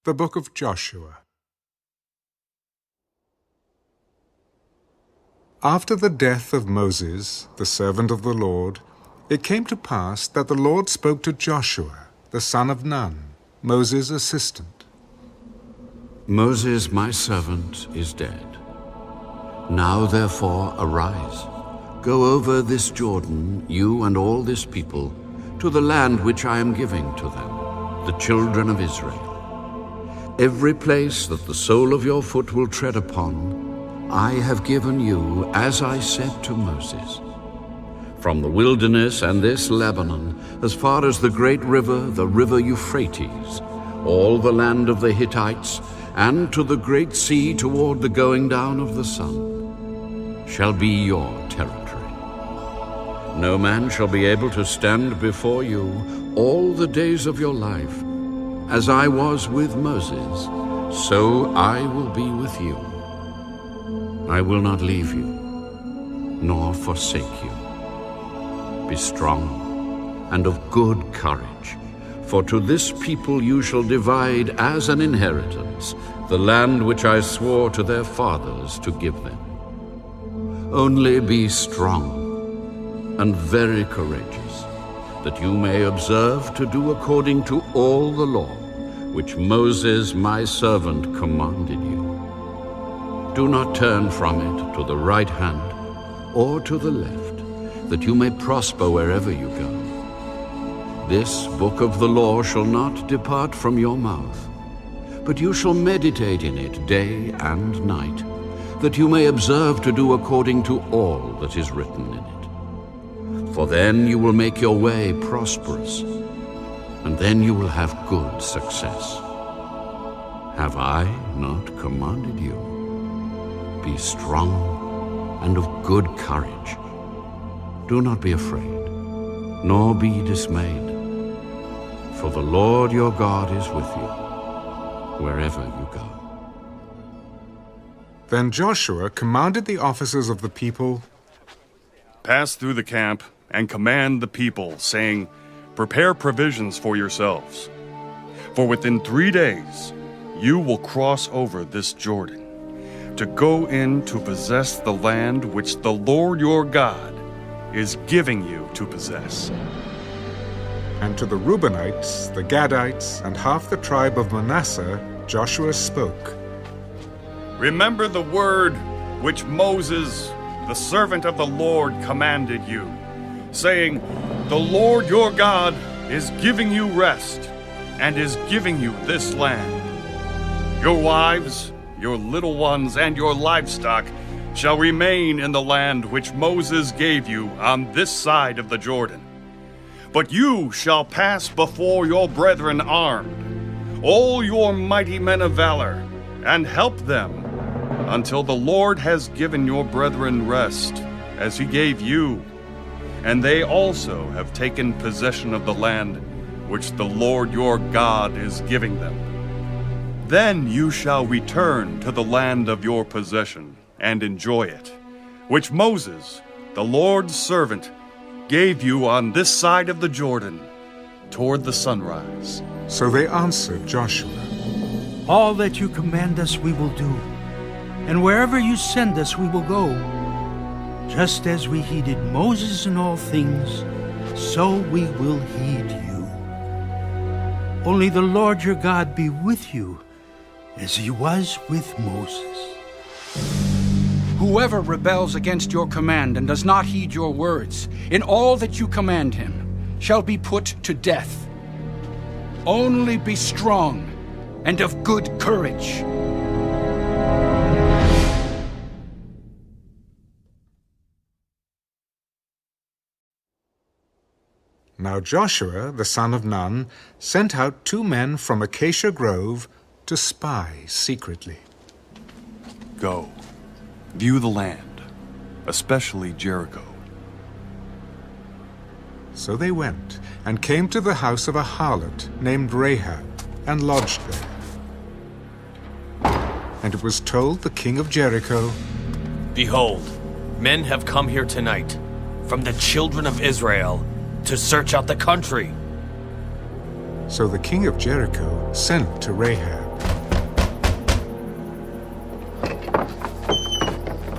The Book of Joshua. After the death of Moses, the servant of the Lord, it came to pass that the Lord spoke to Joshua, the son of Nun, Moses' assistant. Moses, my servant, is dead. Now therefore arise, go over this Jordan, you and all this people, to the land which I am giving to them, the children of Israel. Every place that the sole of your foot will tread upon, I have given you, as I said to Moses. From the wilderness and this Lebanon, as far as the great river, the River Euphrates, all the land of the Hittites, and to the great sea toward the going down of the sun, shall be your territory. No man shall be able to stand before you all the days of your life. As I was with Moses, so I will be with you. I will not leave you, nor forsake you. Be strong and of good courage, for to this people you shall divide as an inheritance the land which I swore to their fathers to give them. Only be strong and very courageous, that you may observe to do according to all the law which Moses my servant commanded you. Do not turn from it to the right hand or to the left, that you may prosper wherever you go. This book of the law shall not depart from your mouth, but you shall meditate in it day and night, that you may observe to do according to all that is written in it. For then you will make your way prosperous, and then you will have good success. Have I not commanded you? Be strong and of good courage. Do not be afraid, nor be dismayed, for the Lord your God is with you, wherever you go. Then Joshua commanded the officers of the people, Pass through the camp and command the people, saying, Prepare provisions for yourselves. For within 3 days you will cross over this Jordan, to go in to possess the land which the Lord your God is giving you to possess. And to the Reubenites, the Gadites, and half the tribe of Manasseh, Joshua spoke. Remember the word which Moses, the servant of the Lord, commanded you, saying, The Lord your God is giving you rest, and is giving you this land. Your wives, your little ones, and your livestock shall remain in the land which Moses gave you on this side of the Jordan. But you shall pass before your brethren armed, all your mighty men of valor, and help them, until the Lord has given your brethren rest, as he gave you, and they also have taken possession of the land which the Lord your God is giving them. Then you shall return to the land of your possession and enjoy it, which Moses, the Lord's servant, gave you on this side of the Jordan, toward the sunrise. So they answered Joshua, All that you command us we will do, and wherever you send us we will go. Just as we heeded Moses in all things, so we will heed you. Only the Lord your God be with you, as he was with Moses. Whoever rebels against your command and does not heed your words, in all that you command him, shall be put to death. Only be strong and of good courage. Now Joshua, the son of Nun, sent out 2 men from Acacia Grove to spy secretly. Go, view the land, especially Jericho. So they went and came to the house of a harlot named Rahab and lodged there. And it was told the king of Jericho, Behold, men have come here tonight from the children of Israel to search out the country. So the king of Jericho sent to Rahab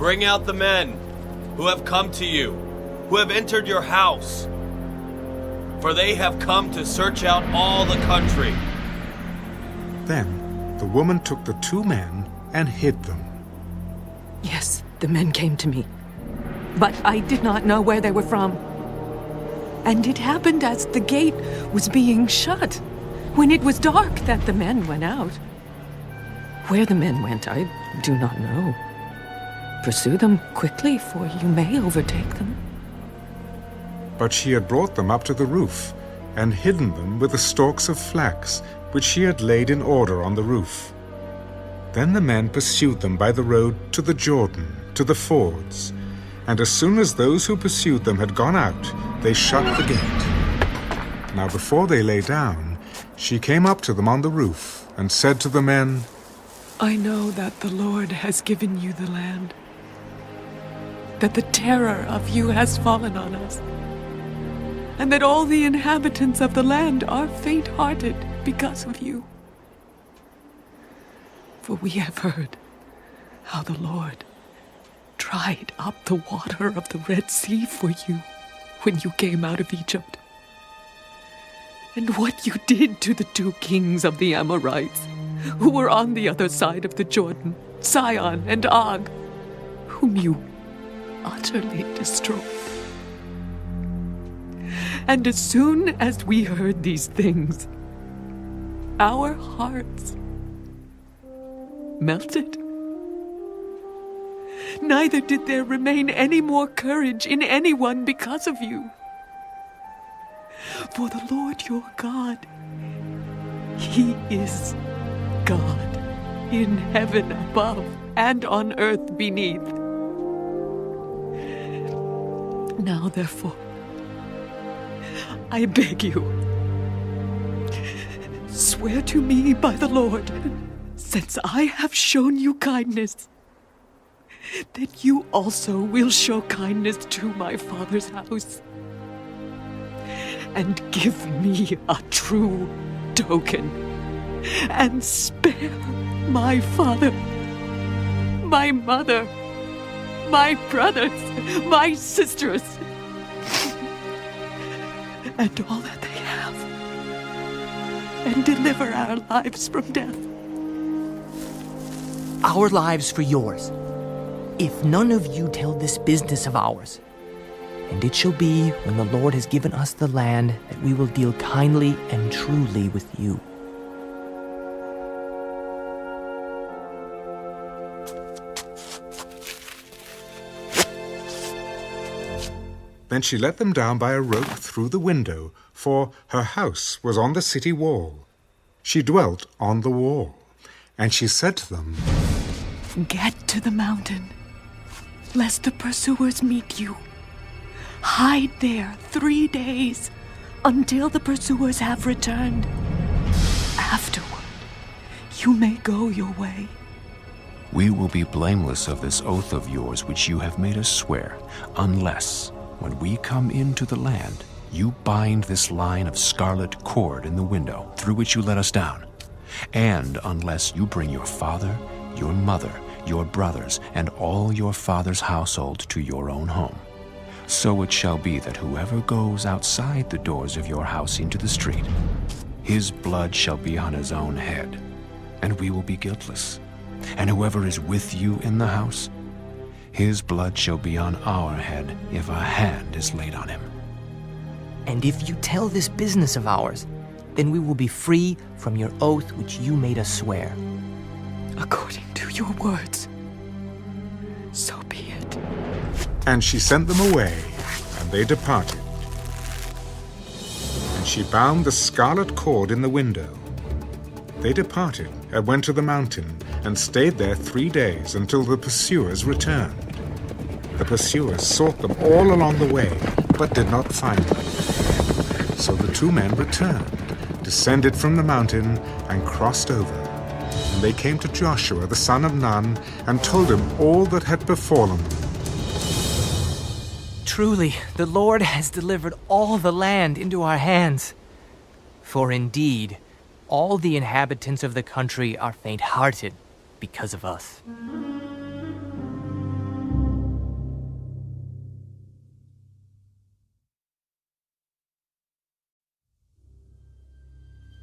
Bring out the men who have come to you, who have entered your house, for they have come to search out all the country. Then the woman took the 2 men and hid them. Yes, the men came to me, but I did not know where they were from. And it happened as the gate was being shut, when it was dark, that the men went out. Where the men went, I do not know. Pursue them quickly, for you may overtake them. But she had brought them up to the roof and hidden them with the stalks of flax, which she had laid in order on the roof. Then the men pursued them by the road to the Jordan, to the fords. And as soon as those who pursued them had gone out, they shut the gate. Now before they lay down, she came up to them on the roof and said to the men, I know that the Lord has given you the land, that the terror of you has fallen on us, and that all the inhabitants of the land are faint-hearted because of you. For we have heard how the Lord dried up the water of the Red Sea for you when you came out of Egypt, and what you did to the 2 kings of the Amorites, who were on the other side of the Jordan, Sihon and Og, whom you utterly destroyed. And as soon as we heard these things, our hearts melted. Neither did there remain any more courage in anyone because of you. For the Lord your God, He is God in heaven above and on earth beneath. Now, therefore, I beg you, swear to me by the Lord, since I have shown you kindness, that you also will show kindness to my father's house, and give me a true token, and spare my father, my mother, my brothers, my sisters, and all that they have, and deliver our lives from death. Our lives for yours, if none of you tell this business of ours. And it shall be, when the Lord has given us the land, that we will deal kindly and truly with you. Then she let them down by a rope through the window, for her house was on the city wall. She dwelt on the wall. And she said to them, Get to the mountain, lest the pursuers meet you. Hide there 3 days, until the pursuers have returned. Afterward, you may go your way. We will be blameless of this oath of yours which you have made us swear, unless, when we come into the land, you bind this line of scarlet cord in the window through which you let us down, and unless you bring your father, your mother, your brothers, and all your father's household to your own home. So it shall be that whoever goes outside the doors of your house into the street, his blood shall be on his own head, and we will be guiltless. And whoever is with you in the house, his blood shall be on our head if a hand is laid on him. And if you tell this business of ours, then we will be free from your oath which you made us swear. According to your words, so be it. And she sent them away, and they departed. And she bound the scarlet cord in the window. They departed and went to the mountain, and stayed there 3 days until the pursuers returned. The pursuers sought them all along the way, but did not find them. So the 2 men returned, descended from the mountain, and crossed over. And they came to Joshua the son of Nun, and told him all that had befallen them. Truly, the Lord has delivered all the land into our hands. For indeed, all the inhabitants of the country are faint-hearted because of us.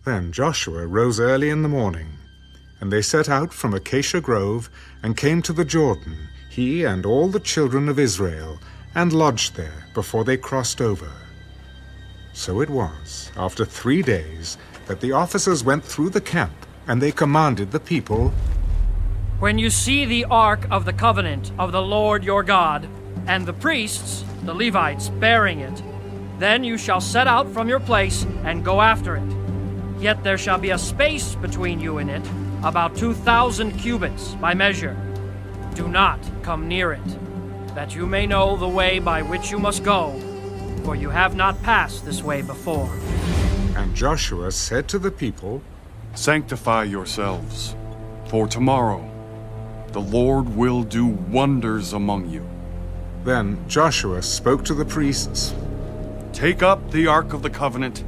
Then Joshua rose early in the morning, and they set out from Acacia Grove and came to the Jordan, he and all the children of Israel, and lodged there before they crossed over. So it was, after 3 days, that the officers went through the camp, and they commanded the people, When you see the ark of the covenant of the Lord your God, and the priests, the Levites, bearing it, then you shall set out from your place and go after it. Yet there shall be a space between you and it, about 2,000 cubits by measure. Do not come near it, that you may know the way by which you must go, for you have not passed this way before. And Joshua said to the people, Sanctify yourselves, for tomorrow the Lord will do wonders among you. Then Joshua spoke to the priests, Take up the Ark of the Covenant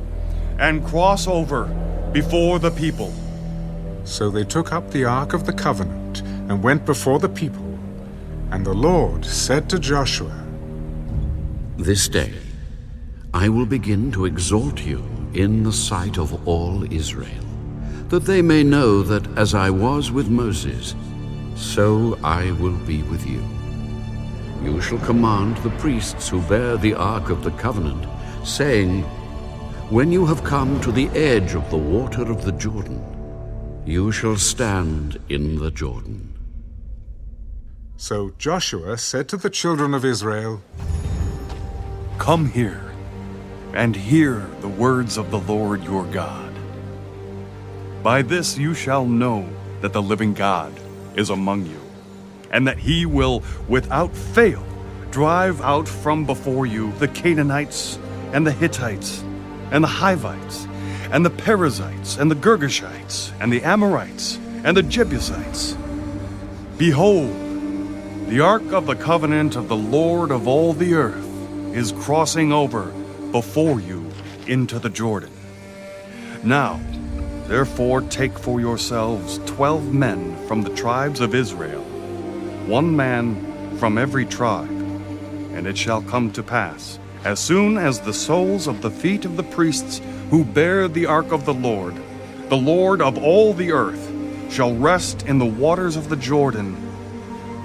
and cross over before the people. So they took up the Ark of the Covenant and went before the people. And the Lord said to Joshua, This day I will begin to exalt you in the sight of all Israel, that they may know that as I was with Moses, so I will be with you. You shall command the priests who bear the Ark of the Covenant, saying, When you have come to the edge of the water of the Jordan, you shall stand in the Jordan. So Joshua said to the children of Israel, Come here and hear the words of the Lord your God. By this you shall know that the living God is among you, and that he will without fail drive out from before you the Canaanites and the Hittites and the Hivites and the Perizzites and the Girgashites and the Amorites and the Jebusites. Behold, the ark of the covenant of the Lord of all the earth is crossing over before you into the Jordan. Now, therefore, take for yourselves 12 men from the tribes of Israel, 1 man from every tribe. And it shall come to pass, as soon as the soles of the feet of the priests who bear the ark of the Lord of all the earth, shall rest in the waters of the Jordan,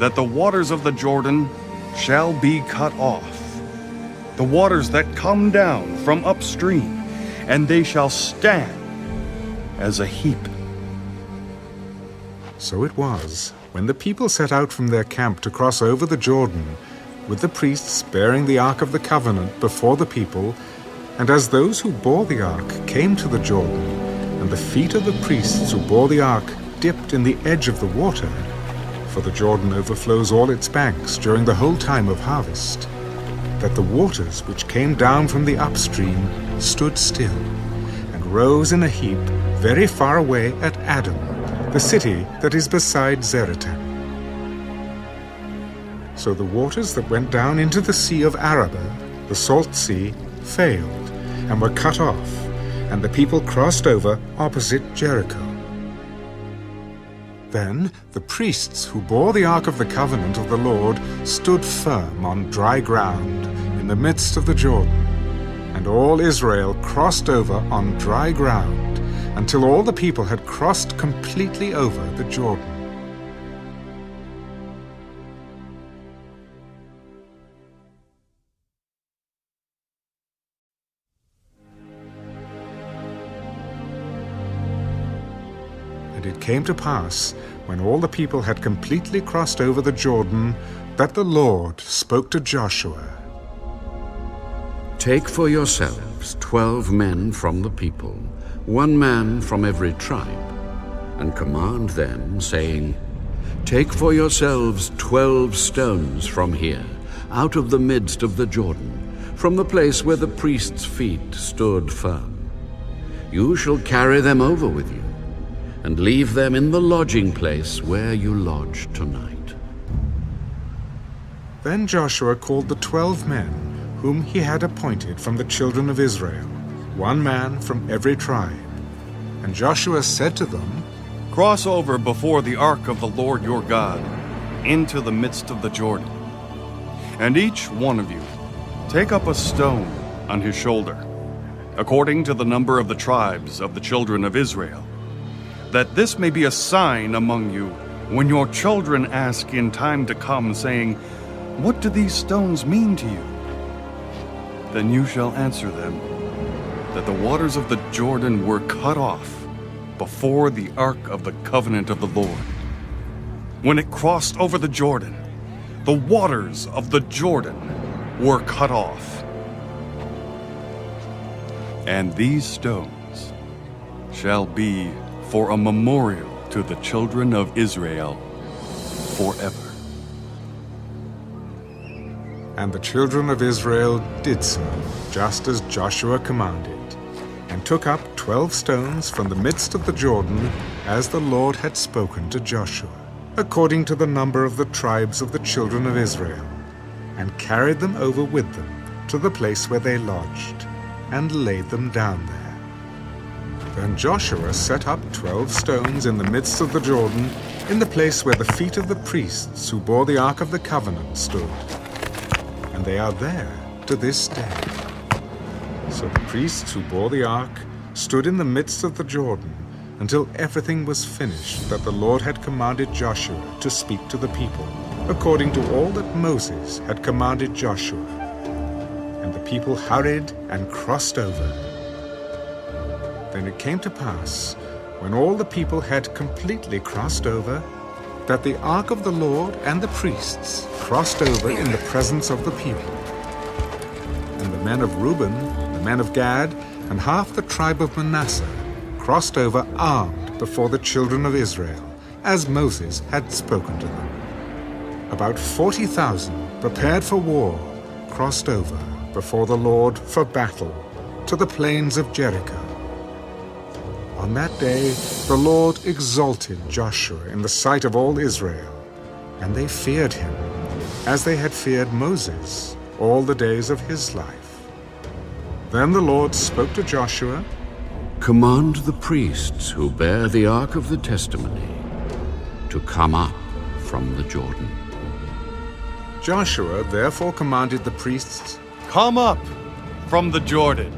that the waters of the Jordan shall be cut off, the waters that come down from upstream, and they shall stand as a heap. So it was, when the people set out from their camp to cross over the Jordan, with the priests bearing the Ark of the Covenant before the people, and as those who bore the Ark came to the Jordan, and the feet of the priests who bore the Ark dipped in the edge of the water, for the Jordan overflows all its banks during the whole time of harvest, that the waters which came down from the upstream stood still, and rose in a heap very far away at Adam, the city that is beside Zeratan. So the waters that went down into the sea of Arabah, the salt sea, failed, and were cut off, and the people crossed over opposite Jericho. Then the priests who bore the Ark of the Covenant of the Lord stood firm on dry ground in the midst of the Jordan, and all Israel crossed over on dry ground until all the people had crossed completely over the Jordan. And it came to pass, when all the people had completely crossed over the Jordan, that the Lord spoke to Joshua. Take for yourselves 12 men from the people, 1 man from every tribe, and command them, saying, Take for yourselves 12 stones from here, out of the midst of the Jordan, from the place where the priests' feet stood firm. You shall carry them over with you, and leave them in the lodging place where you lodge tonight. Then Joshua called the 12 men whom he had appointed from the children of Israel, 1 man from every tribe. And Joshua said to them, Cross over before the ark of the Lord your God into the midst of the Jordan. And each one of you take up a stone on his shoulder, according to the number of the tribes of the children of Israel, that this may be a sign among you when your children ask in time to come, saying, "What do these stones mean to you?" Then you shall answer them that the waters of the Jordan were cut off before the ark of the covenant of the Lord. When it crossed over the Jordan, the waters of the Jordan were cut off. And these stones shall be for a memorial to the children of Israel forever. And the children of Israel did so, just as Joshua commanded, and took up 12 stones from the midst of the Jordan, as the Lord had spoken to Joshua, according to the number of the tribes of the children of Israel, and carried them over with them to the place where they lodged, and laid them down there. Then Joshua set up 12 stones in the midst of the Jordan, in the place where the feet of the priests who bore the ark of the covenant stood. And they are there to this day. So the priests who bore the ark stood in the midst of the Jordan until everything was finished that the Lord had commanded Joshua to speak to the people, according to all that Moses had commanded Joshua. And the people hurried and crossed over. Then it came to pass, when all the people had completely crossed over, that the ark of the Lord and the priests crossed over in the presence of the people. And the men of Reuben, the men of Gad, and half the tribe of Manasseh crossed over armed before the children of Israel, as Moses had spoken to them. About 40,000, prepared for war, crossed over before the Lord for battle to the plains of Jericho. On that day the Lord exalted Joshua in the sight of all Israel, and they feared him, as they had feared Moses all the days of his life. Then the Lord spoke to Joshua, "Command the priests who bear the ark of the testimony to come up from the Jordan." Joshua therefore commanded the priests, "Come up from the Jordan."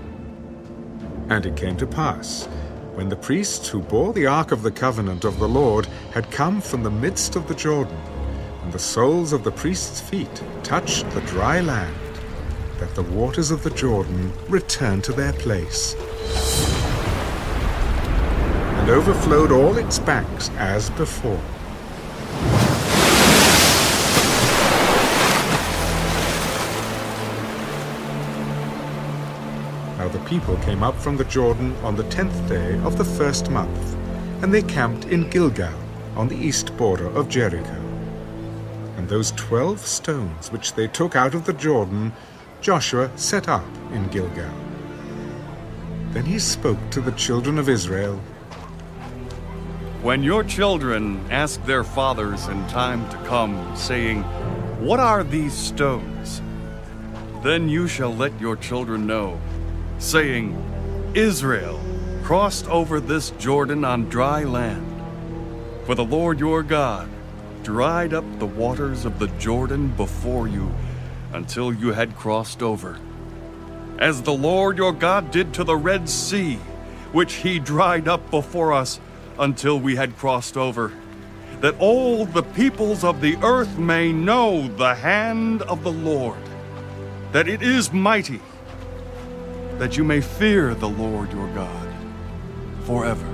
And it came to pass, when the priests who bore the ark of the covenant of the Lord had come from the midst of the Jordan, and the soles of the priests' feet touched the dry land, that the waters of the Jordan returned to their place, and overflowed all its banks as before. Now the people came up from the Jordan on the 10th day of the first month, and they camped in Gilgal on the east border of Jericho. And those 12 stones which they took out of the Jordan, Joshua set up in Gilgal. Then he spoke to the children of Israel, When your children ask their fathers in time to come, saying, "What are these stones?" then you shall let your children know, saying, "Israel crossed over this Jordan on dry land. For the Lord your God dried up the waters of the Jordan before you until you had crossed over, as the Lord your God did to the Red Sea, which he dried up before us until we had crossed over, that all the peoples of the earth may know the hand of the Lord, that it is mighty, that you may fear the Lord your God forever."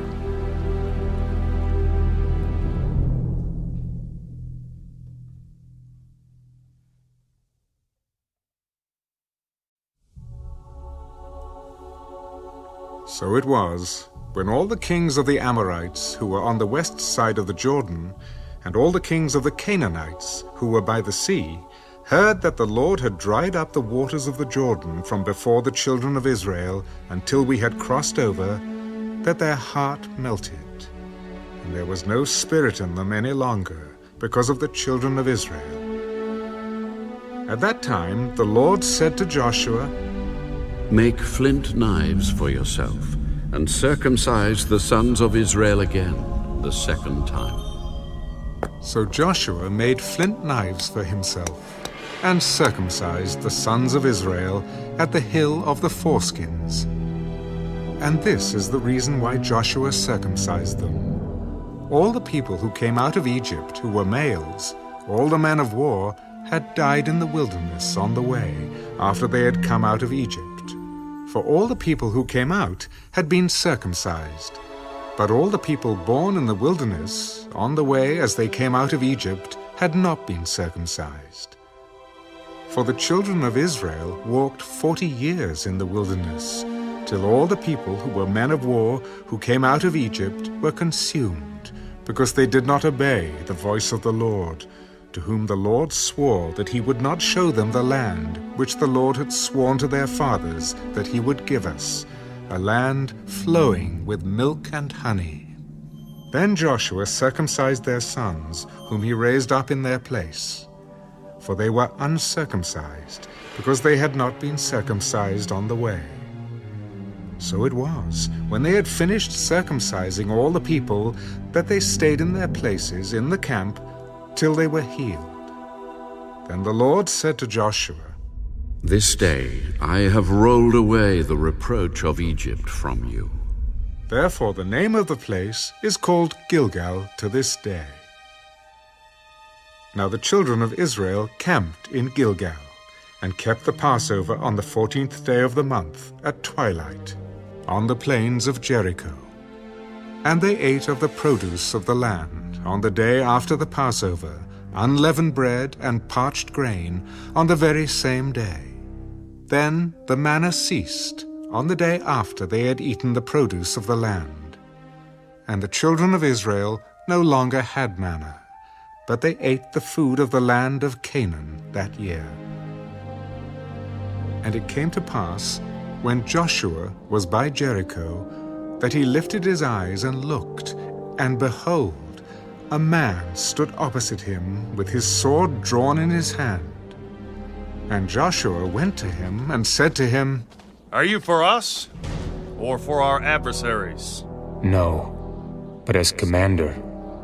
So it was, when all the kings of the Amorites who were on the west side of the Jordan, and all the kings of the Canaanites who were by the sea, heard that the Lord had dried up the waters of the Jordan from before the children of Israel until we had crossed over, that their heart melted, and there was no spirit in them any longer because of the children of Israel. At that time the Lord said to Joshua, "Make flint knives for yourself, and circumcise the sons of Israel again the second time." So Joshua made flint knives for himself, and circumcised the sons of Israel at the hill of the foreskins. And this is the reason why Joshua circumcised them. All the people who came out of Egypt who were males, all the men of war, had died in the wilderness on the way after they had come out of Egypt. For all the people who came out had been circumcised. But all the people born in the wilderness on the way as they came out of Egypt had not been circumcised. For the children of Israel walked 40 years in the wilderness, till all the people who were men of war who came out of Egypt were consumed, because they did not obey the voice of the Lord, to whom the Lord swore that he would not show them the land which the Lord had sworn to their fathers that he would give us, a land flowing with milk and honey. Then Joshua circumcised their sons, whom he raised up in their place. For they were uncircumcised, because they had not been circumcised on the way. So it was, when they had finished circumcising all the people, that they stayed in their places in the camp till they were healed. Then the Lord said to Joshua, This day I have rolled away the reproach of Egypt from you. Therefore the name of the place is called Gilgal to this day. Now the children of Israel camped in Gilgal, and kept the Passover on the 14th day of the month at twilight, on the plains of Jericho. And they ate of the produce of the land on the day after the Passover, unleavened bread and parched grain on the very same day. Then the manna ceased on the day after they had eaten the produce of the land. And the children of Israel no longer had manna, but they ate the food of the land of Canaan that year. And it came to pass, when Joshua was by Jericho, that he lifted his eyes and looked, and behold, a man stood opposite him with his sword drawn in his hand. And Joshua went to him and said to him, Are you for us, or for our adversaries? No, but as commander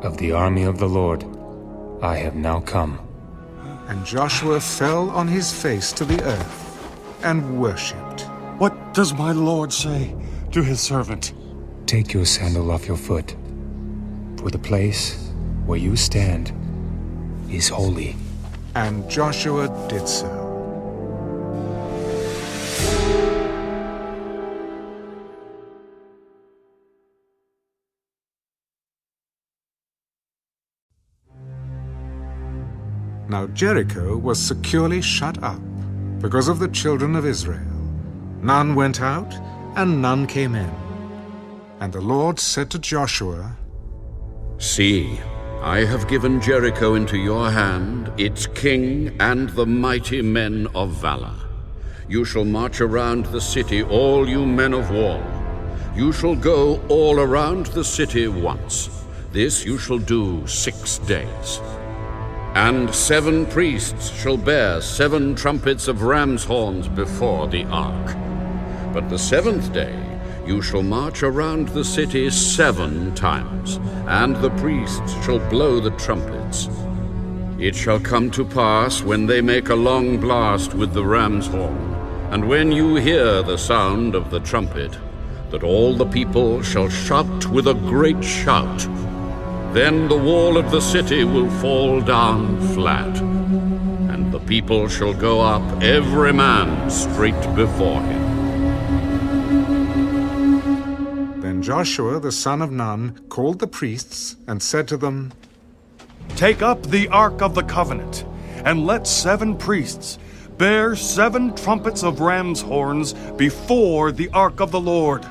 of the army of the Lord, I have now come. And Joshua fell on his face to the earth and worshipped. What does my Lord say to his servant? Take your sandal off your foot, for the place where you stand is holy. And Joshua did so. Now Jericho was securely shut up because of the children of Israel. None went out, and none came in. And the Lord said to Joshua, See, I have given Jericho into your hand, its king and the mighty men of valor. You shall march around the city, all you men of war. You shall go all around the city once. This you shall do 6 days. And 7 priests shall bear 7 trumpets of ram's horns before the ark. But the 7th day you shall march around the city 7 times, and the priests shall blow the trumpets. It shall come to pass, when they make a long blast with the ram's horn, and when you hear the sound of the trumpet, that all the people shall shout with a great shout. Then the wall of the city will fall down flat, and the people shall go up, every man straight before him. Then Joshua the son of Nun called the priests and said to them, Take up the ark of the covenant, and let 7 priests bear 7 trumpets of ram's horns before the ark of the Lord.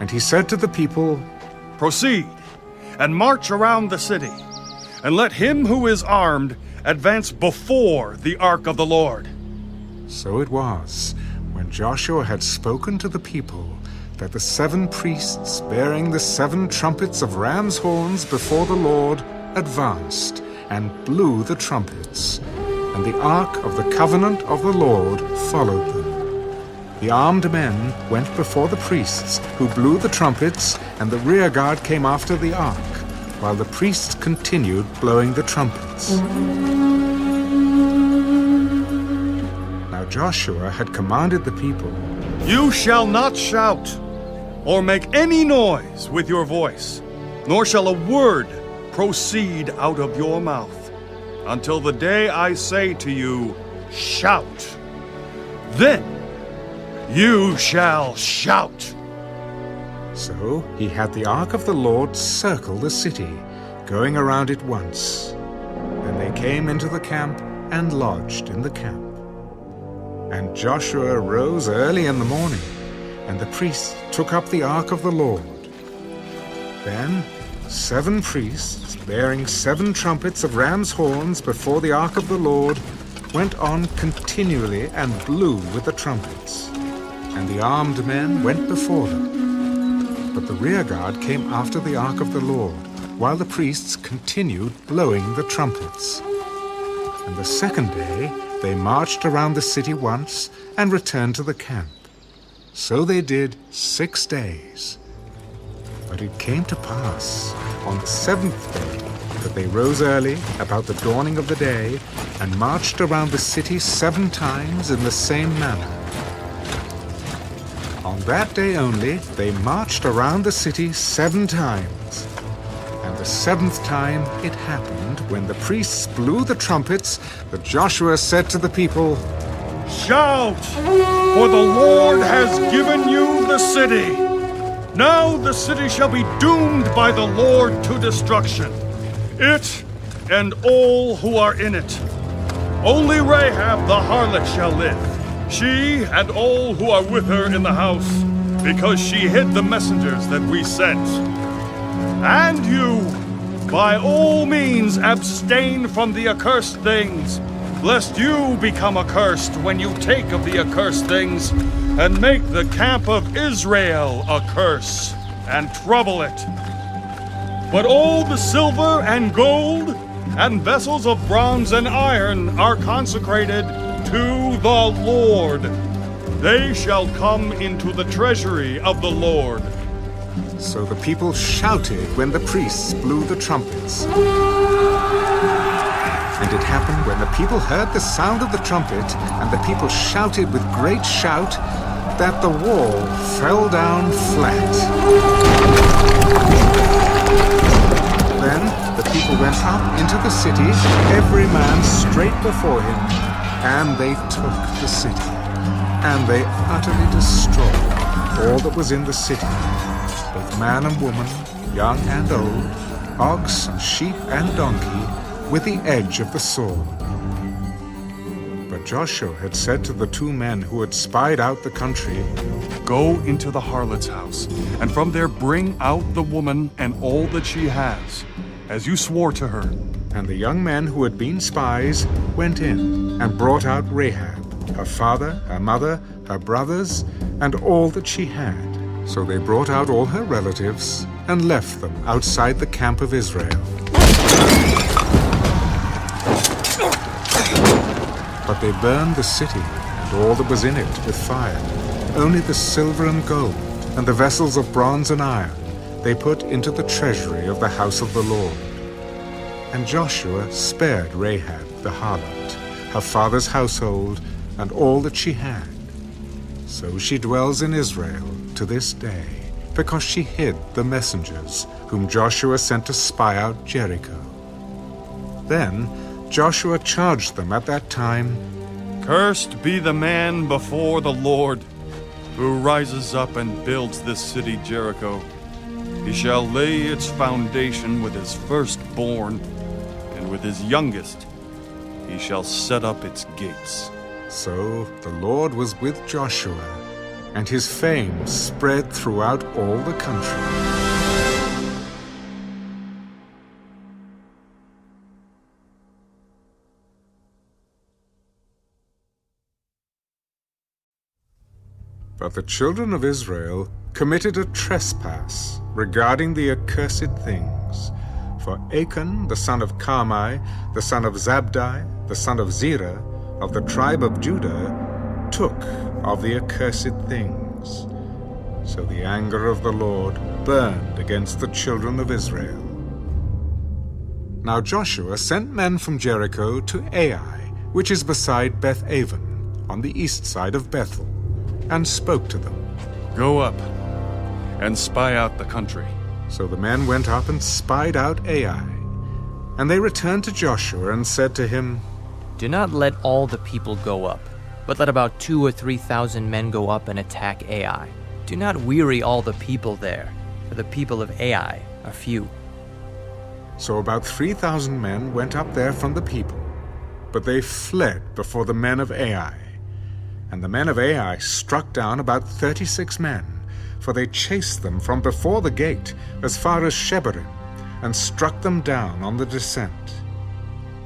And he said to the people, Proceed, and march around the city, and let him who is armed advance before the ark of the Lord. So it was, when Joshua had spoken to the people, that the 7 priests bearing the 7 trumpets of ram's horns before the Lord advanced and blew the trumpets, and the ark of the covenant of the Lord followed them. The armed men went before the priests, who blew the trumpets, and the rear guard came after the ark, while the priests continued blowing the trumpets. Now Joshua had commanded the people, You shall not shout, or make any noise with your voice, nor shall a word proceed out of your mouth, until the day I say to you, shout. Then you shall shout. So he had the ark of the Lord circle the city, going around it once. Then they came into the camp and lodged in the camp. And Joshua rose early in the morning, and the priests took up the ark of the Lord. Then 7 priests, bearing 7 trumpets of ram's horns before the ark of the Lord, went on continually and blew with the trumpets. And the armed men went before them. But the rear guard came after the ark of the Lord, while the priests continued blowing the trumpets. And the second day they marched around the city once and returned to the camp. So they did 6 days. But it came to pass on the 7th day that they rose early about the dawning of the day and marched around the city 7 times in the same manner. On that day only they marched around the city 7 times. And the 7th time it happened, when the priests blew the trumpets, that Joshua said to the people, Shout, for the Lord has given you the city. Now the city shall be doomed by the Lord to destruction, it and all who are in it. Only Rahab the harlot shall live, she and all who are with her in the house, because she hid the messengers that we sent. And you, by all means, abstain from the accursed things, lest you become accursed when you take of the accursed things, and make the camp of Israel a curse, and trouble it. But all the silver and gold, and vessels of bronze and iron are consecrated to the Lord. They shall come into the treasury of the Lord. So the people shouted when the priests blew the trumpets. And it happened when the people heard the sound of the trumpet, and the people shouted with great shout, that the wall fell down flat. Then the people went up into the city, every man straight before him, and they took the city. And they utterly destroyed all that was in the city, both man and woman, young and old, ox and sheep and donkey, with the edge of the sword. But Joshua had said to the 2 men who had spied out the country, Go into the harlot's house, and from there bring out the woman and all that she has, as you swore to her. And the young men who had been spies went in and brought out Rahab, her father, her mother, her brothers, and all that she had. So they brought out all her relatives and left them outside the camp of Israel. But they burned the city and all that was in it with fire. Only the silver and gold and the vessels of bronze and iron they put into the treasury of the house of the Lord. And Joshua spared Rahab the harlot, her father's household, and all that she had. So she dwells in Israel to this day, because she hid the messengers whom Joshua sent to spy out Jericho. Then Joshua charged them at that time, Cursed be the man before the Lord, who rises up and builds this city Jericho. He shall lay its foundation with his firstborn, and with his youngest he shall set up its gates. So the Lord was with Joshua, and his fame spread throughout all the country. But the children of Israel committed a trespass regarding the accursed things. For Achan, the son of Carmi, the son of Zabdi, the son of Zerah, of the tribe of Judah, took of the accursed things. So the anger of the Lord burned against the children of Israel. Now Joshua sent men from Jericho to Ai, which is beside Beth-aven, on the east side of Bethel, and spoke to them. Go up, and spy out the country. So the men went up and spied out Ai. And they returned to Joshua and said to him, Do not let all the people go up, but let about 2,000 or 3,000 men go up and attack Ai. Do not weary all the people there, for the people of Ai are few. So about 3,000 men went up there from the people, but they fled before the men of Ai. And the men of Ai struck down about 36 men, for they chased them from before the gate as far as Shebarim, and struck them down on the descent.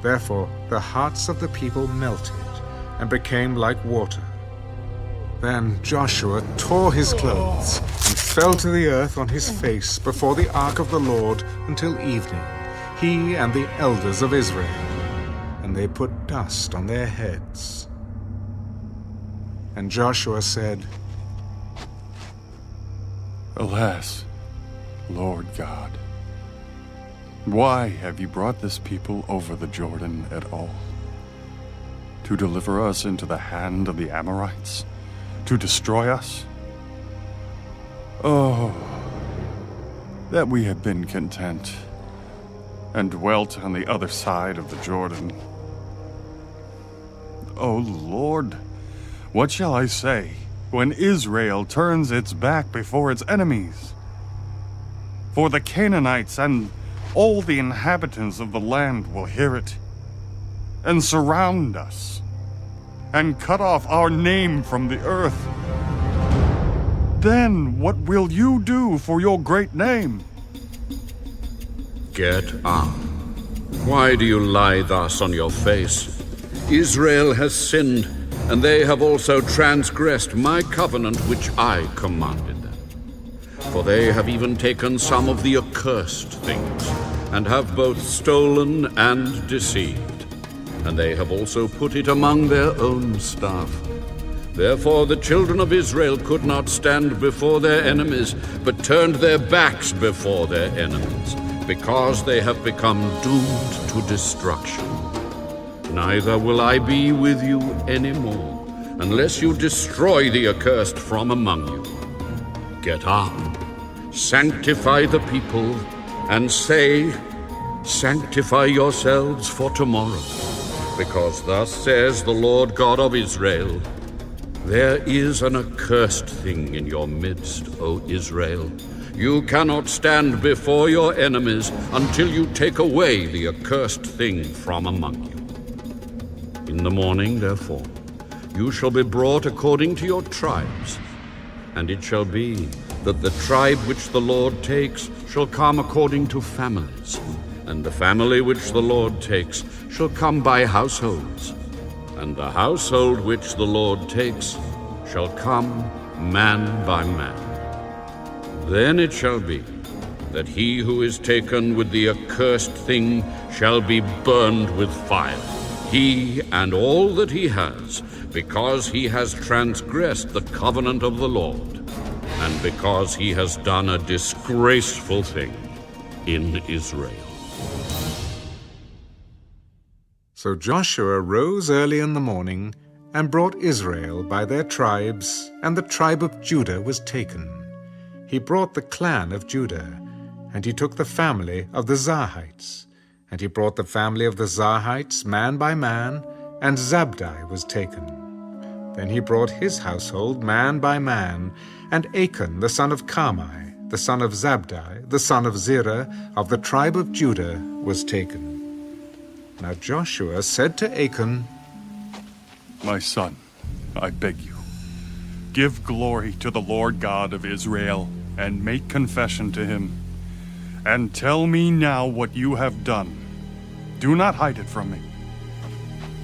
Therefore the hearts of the people melted, and became like water. Then Joshua tore his clothes, and fell to the earth on his face before the ark of the Lord until evening, he and the elders of Israel, and they put dust on their heads. And Joshua said, Alas, Lord God, why have you brought this people over the Jordan at all? To deliver us into the hand of the Amorites? To destroy us? Oh, that we had been content and dwelt on the other side of the Jordan. Oh Lord, what shall I say when Israel turns its back before its enemies? For the Canaanites and all the inhabitants of the land will hear it, and surround us, and cut off our name from the earth. Then what will you do for your great name? Get up. Why do you lie thus on your face? Israel has sinned, and they have also transgressed my covenant which I commanded them. For they have even taken some of the accursed things, and have both stolen and deceived. And they have also put it among their own stuff. Therefore the children of Israel could not stand before their enemies, but turned their backs before their enemies, because they have become doomed to destruction. Neither will I be with you any more, unless you destroy the accursed from among you. Get up, sanctify the people, and say, Sanctify yourselves for tomorrow, because thus says the Lord God of Israel, There is an accursed thing in your midst, O Israel. You cannot stand before your enemies until you take away the accursed thing from among you. In the morning, therefore, you shall be brought according to your tribes, and it shall be that the tribe which the Lord takes shall come according to families, and the family which the Lord takes shall come by households, and the household which the Lord takes shall come man by man. Then it shall be that he who is taken with the accursed thing shall be burned with fire, he and all that he has, because he has transgressed the covenant of the Lord, and because he has done a disgraceful thing in Israel. So Joshua rose early in the morning and brought Israel by their tribes, and the tribe of Judah was taken. He brought the clan of Judah, and he took the family of the Zarhites. And he brought the family of the Zarhites man by man, and Zabdi was taken. Then he brought his household man by man, and Achan the son of Carmi, the son of Zabdi, the son of Zerah, of the tribe of Judah, was taken. Now Joshua said to Achan, My son, I beg you, give glory to the Lord God of Israel, and make confession to him. And tell me now what you have done. Do not hide it from me.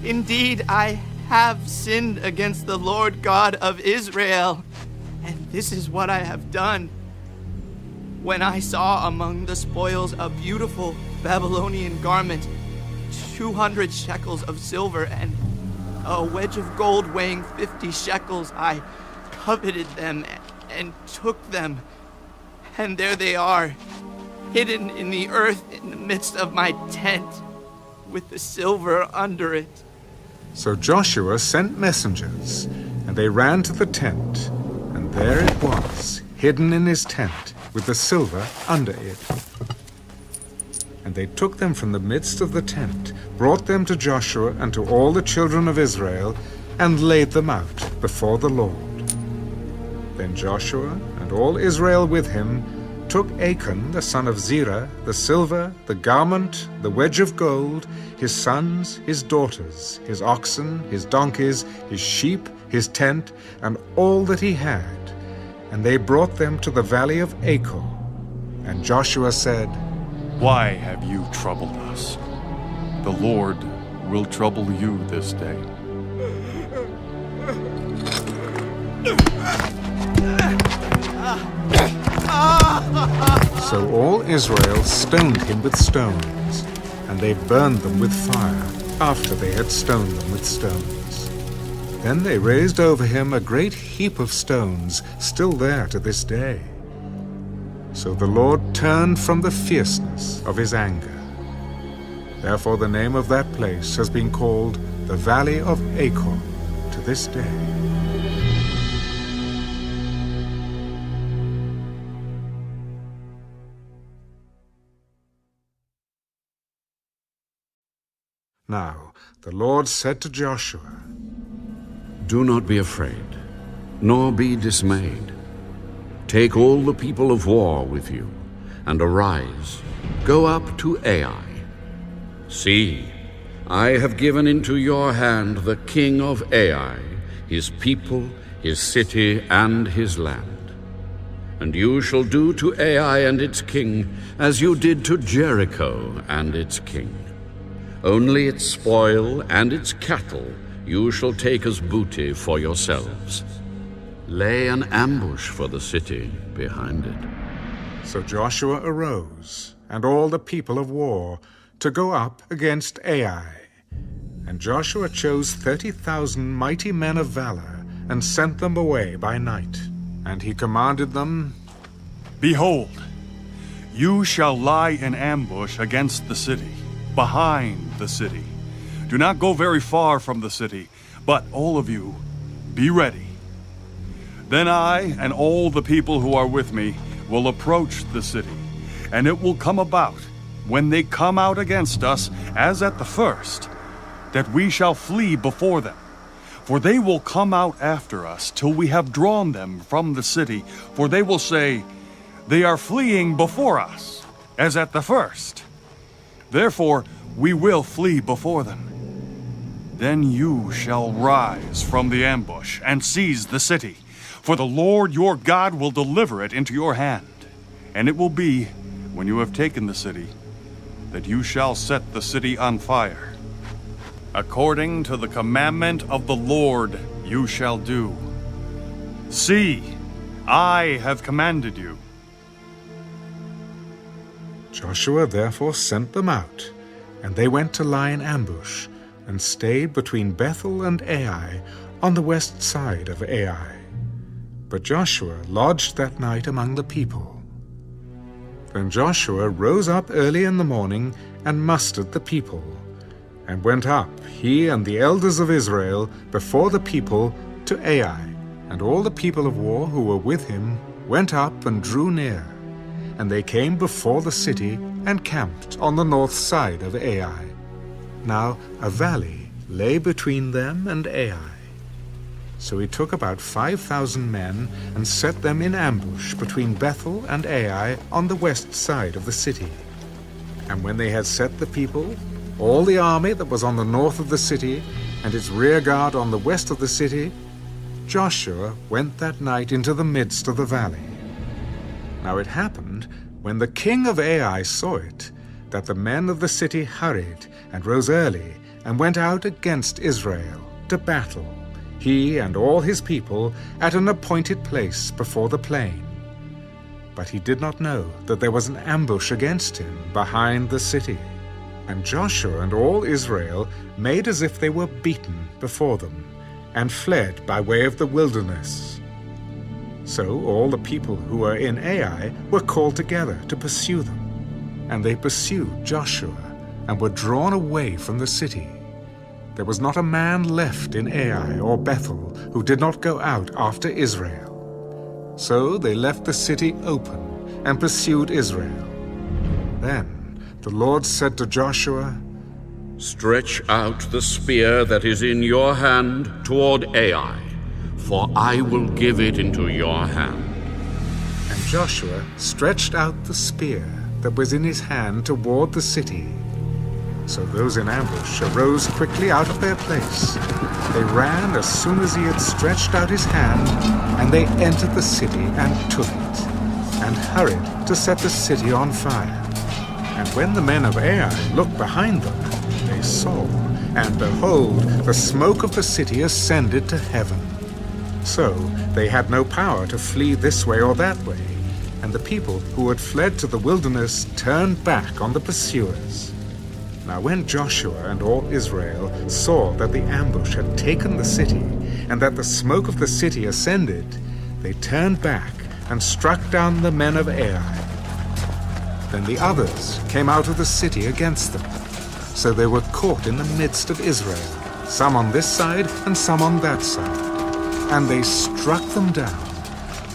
Indeed, I have sinned against the Lord God of Israel, and this is what I have done. When I saw among the spoils a beautiful Babylonian garment, 200 shekels of silver, and a wedge of gold weighing 50 shekels, I coveted them and took them. And there they are, hidden in the earth in the midst of my tent, with the silver under it. So Joshua sent messengers, and they ran to the tent, and there it was, hidden in his tent, with the silver under it. And they took them from the midst of the tent, brought them to Joshua and to all the children of Israel, and laid them out before the Lord. Then Joshua and all Israel with him took Achan the son of Zerah, the silver, the garment, the wedge of gold, his sons, his daughters, his oxen, his donkeys, his sheep, his tent, and all that he had, and they brought them to the valley of Achor. And Joshua said, Why have you troubled us? The Lord will trouble you this day. So all Israel stoned him with stones, and they burned them with fire after they had stoned them with stones. Then they raised over him a great heap of stones, still there to this day. So the Lord turned from the fierceness of his anger. Therefore the name of that place has been called the Valley of Achor to this day. Now the Lord said to Joshua, Do not be afraid, nor be dismayed. Take all the people of war with you, and arise, go up to Ai. See, I have given into your hand the king of Ai, his people, his city, and his land. And you shall do to Ai and its king as you did to Jericho and its king. Only its spoil and its cattle you shall take as booty for yourselves. Lay an ambush for the city behind it. So Joshua arose, and all the people of war, to go up against Ai. And Joshua chose 30,000 mighty men of valor, and sent them away by night. And he commanded them, Behold, you shall lie in ambush against the city, behind the city. Do not go very far from the city, but all of you, be ready. Then I and all the people who are with me will approach the city, and it will come about, when they come out against us, as at the first, that we shall flee before them. For they will come out after us till we have drawn them from the city, for they will say, They are fleeing before us, as at the first. Therefore, we will flee before them. Then you shall rise from the ambush and seize the city, for the Lord your God will deliver it into your hand. And it will be, when you have taken the city, that you shall set the city on fire. According to the commandment of the Lord you shall do. See, I have commanded you. Joshua therefore sent them out, and they went to lie in ambush, and stayed between Bethel and Ai, on the west side of Ai. But Joshua lodged that night among the people. Then Joshua rose up early in the morning, and mustered the people, and went up, he and the elders of Israel, before the people, to Ai. And all the people of war who were with him went up and drew near. And they came before the city, and camped on the north side of Ai. Now a valley lay between them and Ai. So he took about 5,000 men, and set them in ambush between Bethel and Ai on the west side of the city. And when they had set the people, all the army that was on the north of the city, and its rear guard on the west of the city, Joshua went that night into the midst of the valley. Now it happened, when the king of Ai saw it, that the men of the city hurried, and rose early, and went out against Israel to battle, he and all his people, at an appointed place before the plain. But he did not know that there was an ambush against him behind the city. And Joshua and all Israel made as if they were beaten before them, and fled by way of the wilderness. So all the people who were in Ai were called together to pursue them. And they pursued Joshua, and were drawn away from the city. There was not a man left in Ai or Bethel who did not go out after Israel. So they left the city open and pursued Israel. Then the Lord said to Joshua, "Stretch out the spear that is in your hand toward Ai, for I will give it into your hand." And Joshua stretched out the spear that was in his hand toward the city. So those in ambush arose quickly out of their place. They ran as soon as he had stretched out his hand, and they entered the city and took it, and hurried to set the city on fire. And when the men of Ai looked behind them, they saw, and behold, the smoke of the city ascended to heaven. So they had no power to flee this way or that way, and the people who had fled to the wilderness turned back on the pursuers. Now when Joshua and all Israel saw that the ambush had taken the city, and that the smoke of the city ascended, they turned back and struck down the men of Ai. Then the others came out of the city against them. So they were caught in the midst of Israel, some on this side and some on that side. And they struck them down,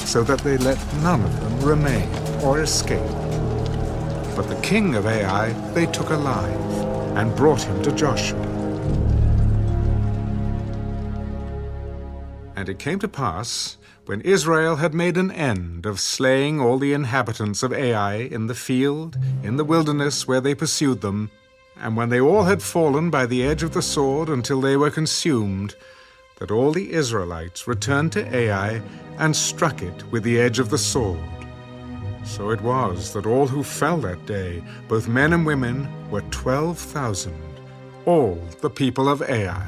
so that they let none of them remain or escape. But the king of Ai they took alive, and brought him to Joshua. And it came to pass, when Israel had made an end of slaying all the inhabitants of Ai in the field, in the wilderness where they pursued them, and when they all had fallen by the edge of the sword until they were consumed, that all the Israelites returned to Ai and struck it with the edge of the sword. So it was that all who fell that day, both men and women, were 12,000, all the people of Ai.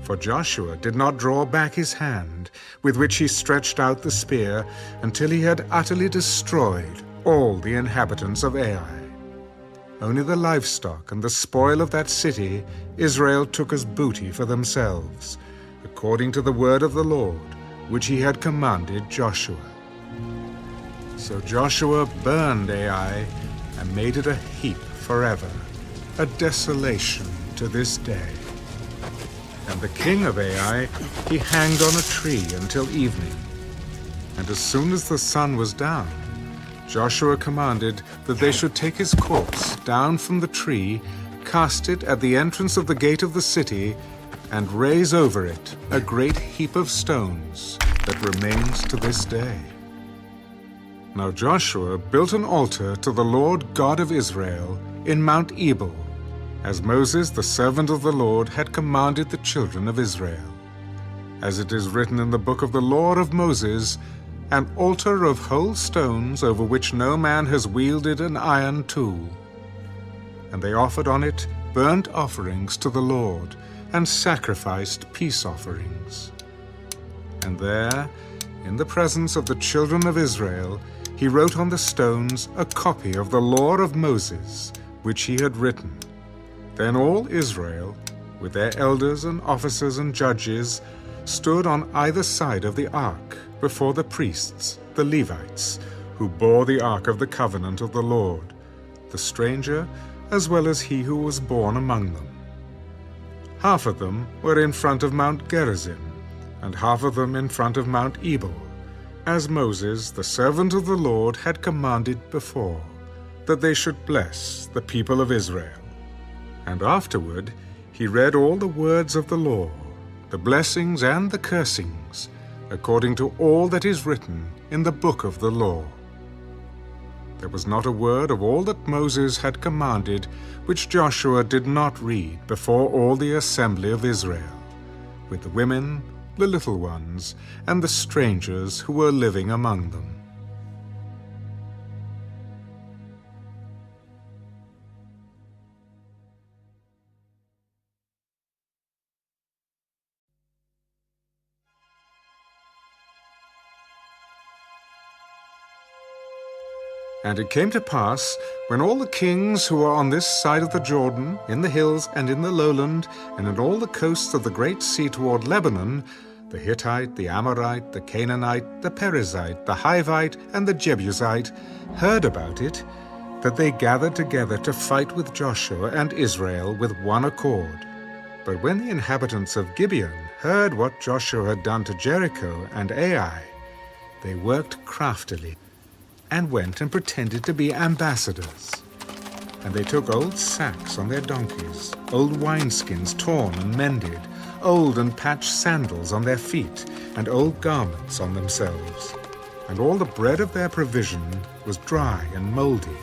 For Joshua did not draw back his hand, with which he stretched out the spear, until he had utterly destroyed all the inhabitants of Ai. Only the livestock and the spoil of that city Israel took as booty for themselves, according to the word of the Lord, which he had commanded Joshua. So Joshua burned Ai and made it a heap forever, a desolation to this day. And the king of Ai he hanged on a tree until evening. And as soon as the sun was down, Joshua commanded that they should take his corpse down from the tree, cast it at the entrance of the gate of the city, and raise over it a great heap of stones that remains to this day. Now Joshua built an altar to the Lord God of Israel in Mount Ebal, as Moses the servant of the Lord had commanded the children of Israel. As it is written in the book of the law of Moses, an altar of whole stones over which no man has wielded an iron tool. And they offered on it burnt offerings to the Lord, and sacrificed peace offerings. And there, in the presence of the children of Israel, he wrote on the stones a copy of the law of Moses, which he had written. Then all Israel, with their elders and officers and judges, stood on either side of the ark before the priests, the Levites, who bore the ark of the covenant of the Lord, the stranger as well as he who was born among them. Half of them were in front of Mount Gerizim, and half of them in front of Mount Ebal, as Moses, the servant of the Lord, had commanded before, that they should bless the people of Israel. And afterward he read all the words of the law, the blessings and the cursings, according to all that is written in the book of the law. There was not a word of all that Moses had commanded which Joshua did not read before all the assembly of Israel, with the women, the little ones, and the strangers who were living among them. And it came to pass, when all the kings who were on this side of the Jordan, in the hills and in the lowland, and in all the coasts of the great sea toward Lebanon, the Hittite, the Amorite, the Canaanite, the Perizzite, the Hivite, and the Jebusite, heard about it, that they gathered together to fight with Joshua and Israel with one accord. But when the inhabitants of Gibeon heard what Joshua had done to Jericho and Ai, They worked craftily and went and pretended to be ambassadors. And they took old sacks on their donkeys, old wineskins torn and mended, old and patched sandals on their feet, and old garments on themselves. And all the bread of their provision was dry and moldy.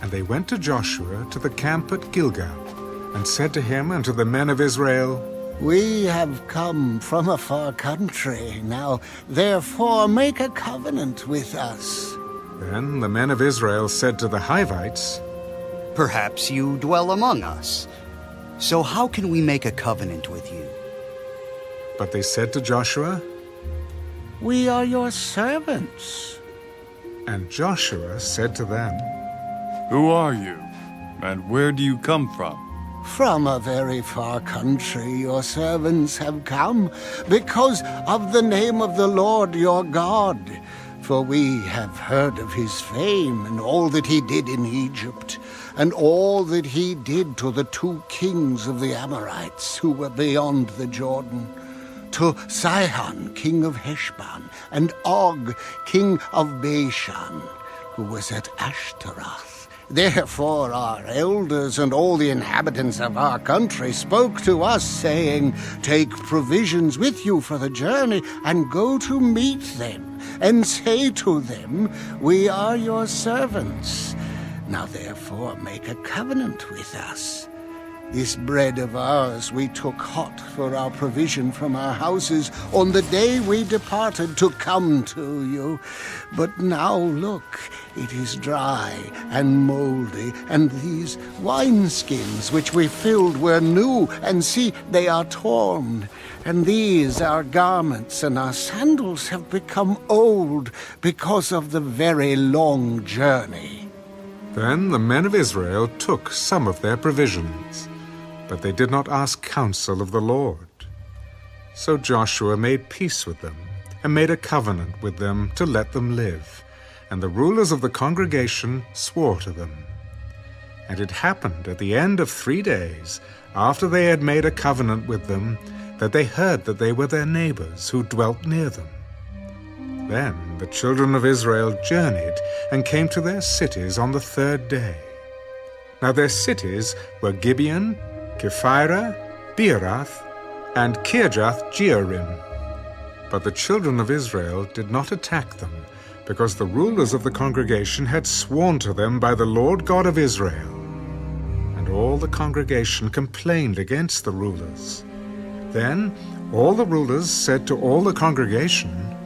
And they went to Joshua to the camp at Gilgal, and said to him and to the men of Israel, We have come from a far country. Now, therefore, make a covenant with us. Then the men of Israel said to the Hivites, Perhaps you dwell among us. So how can we make a covenant with you? But they said to Joshua, We are your servants. And Joshua said to them, Who are you, and where do you come from? From a very far country your servants have come, because of the name of the Lord your God. For we have heard of his fame and all that he did in Egypt, and all that he did to the 2 kings of the Amorites who were beyond the Jordan, to Sihon, king of Heshbon, and Og, king of Bashan, who was at Ashtaroth. Therefore our elders and all the inhabitants of our country spoke to us, saying, Take provisions with you for the journey, and go to meet them, and say to them, We are your servants. Now therefore make a covenant with us. This bread of ours we took hot for our provision from our houses on the day we departed to come to you. But now look, it is dry and moldy, and these wineskins which we filled were new, and see, they are torn. And these our garments and our sandals have become old because of the very long journey. Then the men of Israel took some of their provisions, but they did not ask counsel of the Lord. So Joshua made peace with them, and made a covenant with them to let them live. And the rulers of the congregation swore to them. And it happened at the end of 3 days, after they had made a covenant with them, that they heard that they were their neighbors who dwelt near them. Then the children of Israel journeyed and came to their cities on the 3rd day. Now their cities were Gibeon, Kephirah, Beeroth, and Kirjath-jearim. But the children of Israel did not attack them, because the rulers of the congregation had sworn to them by the Lord God of Israel. And all the congregation complained against the rulers. Then all the rulers said to all the congregation,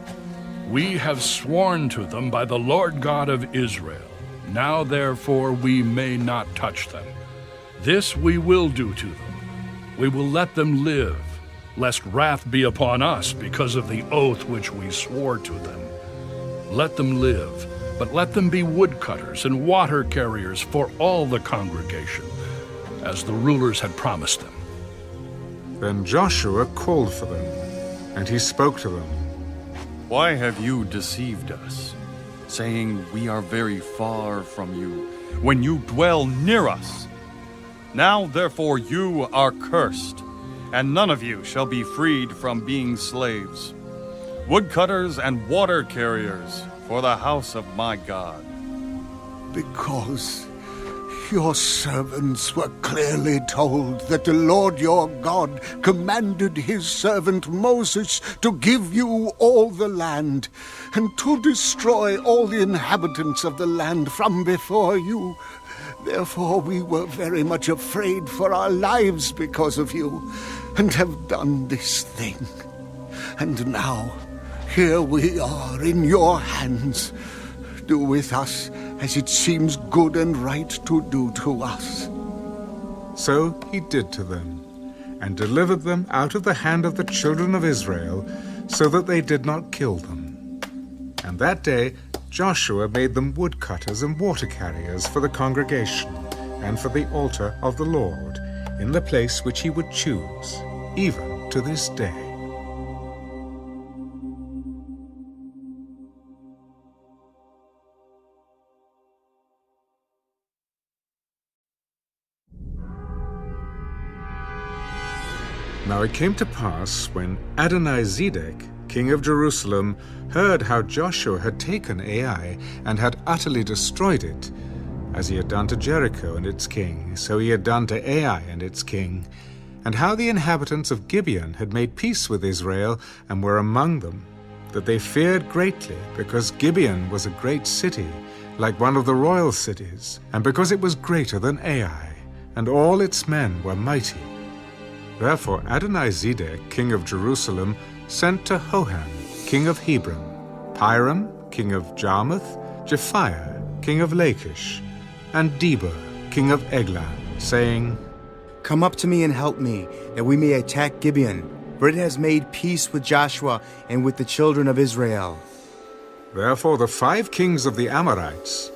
We have sworn to them by the Lord God of Israel. Now therefore we may not touch them. This we will do to them. We will let them live, lest wrath be upon us because of the oath which we swore to them. Let them live, but let them be woodcutters and water carriers for all the congregation, as the rulers had promised them. Then Joshua called for them, and he spoke to them. Why have you deceived us, saying we are very far from you, when you dwell near us? Now therefore you are cursed, and none of you shall be freed from being slaves, woodcutters and water carriers for the house of my God. Because your servants were clearly told that the Lord your God commanded his servant Moses to give you all the land, and to destroy all the inhabitants of the land from before you. Therefore we were very much afraid for our lives because of you, and have done this thing. And now, here we are in your hands. Do with us as it seems good and right to do to us. So he did to them, and delivered them out of the hand of the children of Israel, so that they did not kill them. And that day Joshua made them woodcutters and water carriers for the congregation, and for the altar of the Lord, in the place which he would choose, even to this day. Now it came to pass, when Adonizedek, king of Jerusalem, heard how Joshua had taken Ai and had utterly destroyed it, as he had done to Jericho and its king, so he had done to Ai and its king, and how the inhabitants of Gibeon had made peace with Israel and were among them, that they feared greatly, because Gibeon was a great city, like one of the royal cities, and because it was greater than Ai, and all its men were mighty. Therefore Adonizedek, king of Jerusalem, sent to Hoham, king of Hebron, Piram, king of Jarmuth, Japhiah, king of Lachish, and Deber, king of Eglah, saying, Come up to me and help me, that we may attack Gibeon, for it has made peace with Joshua and with the children of Israel. Therefore the 5 kings of the Amorites,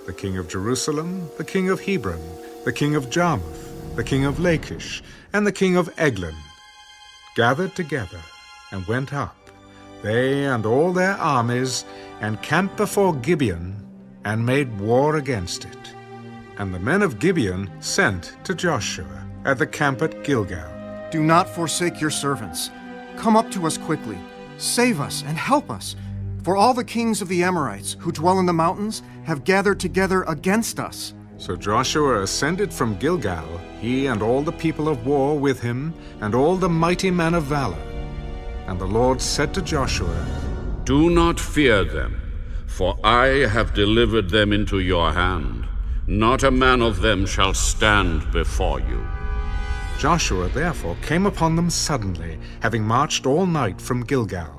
the king of Jerusalem, the king of Hebron, the king of Jarmuth, the king of Lachish, and the king of Eglon, gathered together and went up, they and all their armies, and camped before Gibeon, and made war against it. And the men of Gibeon sent to Joshua at the camp at Gilgal. Do not forsake your servants. Come up to us quickly. Save us and help us. For all the kings of the Amorites who dwell in the mountains have gathered together against us. So Joshua ascended from Gilgal, he and all the people of war with him, and all the mighty men of valor. And the Lord said to Joshua, Do not fear them, for I have delivered them into your hand. Not a man of them shall stand before you. Joshua therefore came upon them suddenly, having marched all night from Gilgal.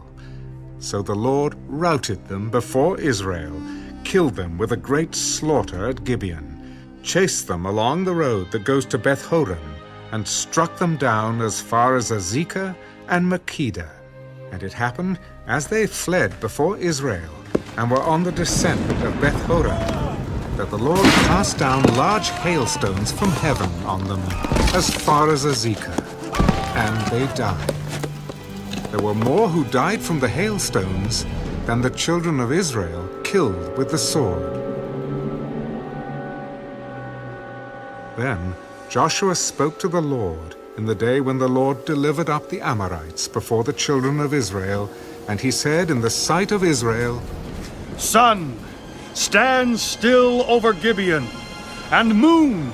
So the Lord routed them before Israel, killed them with a great slaughter at Gibeon, chased them along the road that goes to Beth-horon, and struck them down as far as Azekah and Makkedah. And it happened, as they fled before Israel, and were on the descent of Beth-horon, that the Lord cast down large hailstones from heaven on them, as far as Azekah, and they died. There were more who died from the hailstones than the children of Israel killed with the sword. Then Joshua spoke to the Lord in the day when the Lord delivered up the Amorites before the children of Israel, and he said in the sight of Israel, Sun, stand still over Gibeon, and moon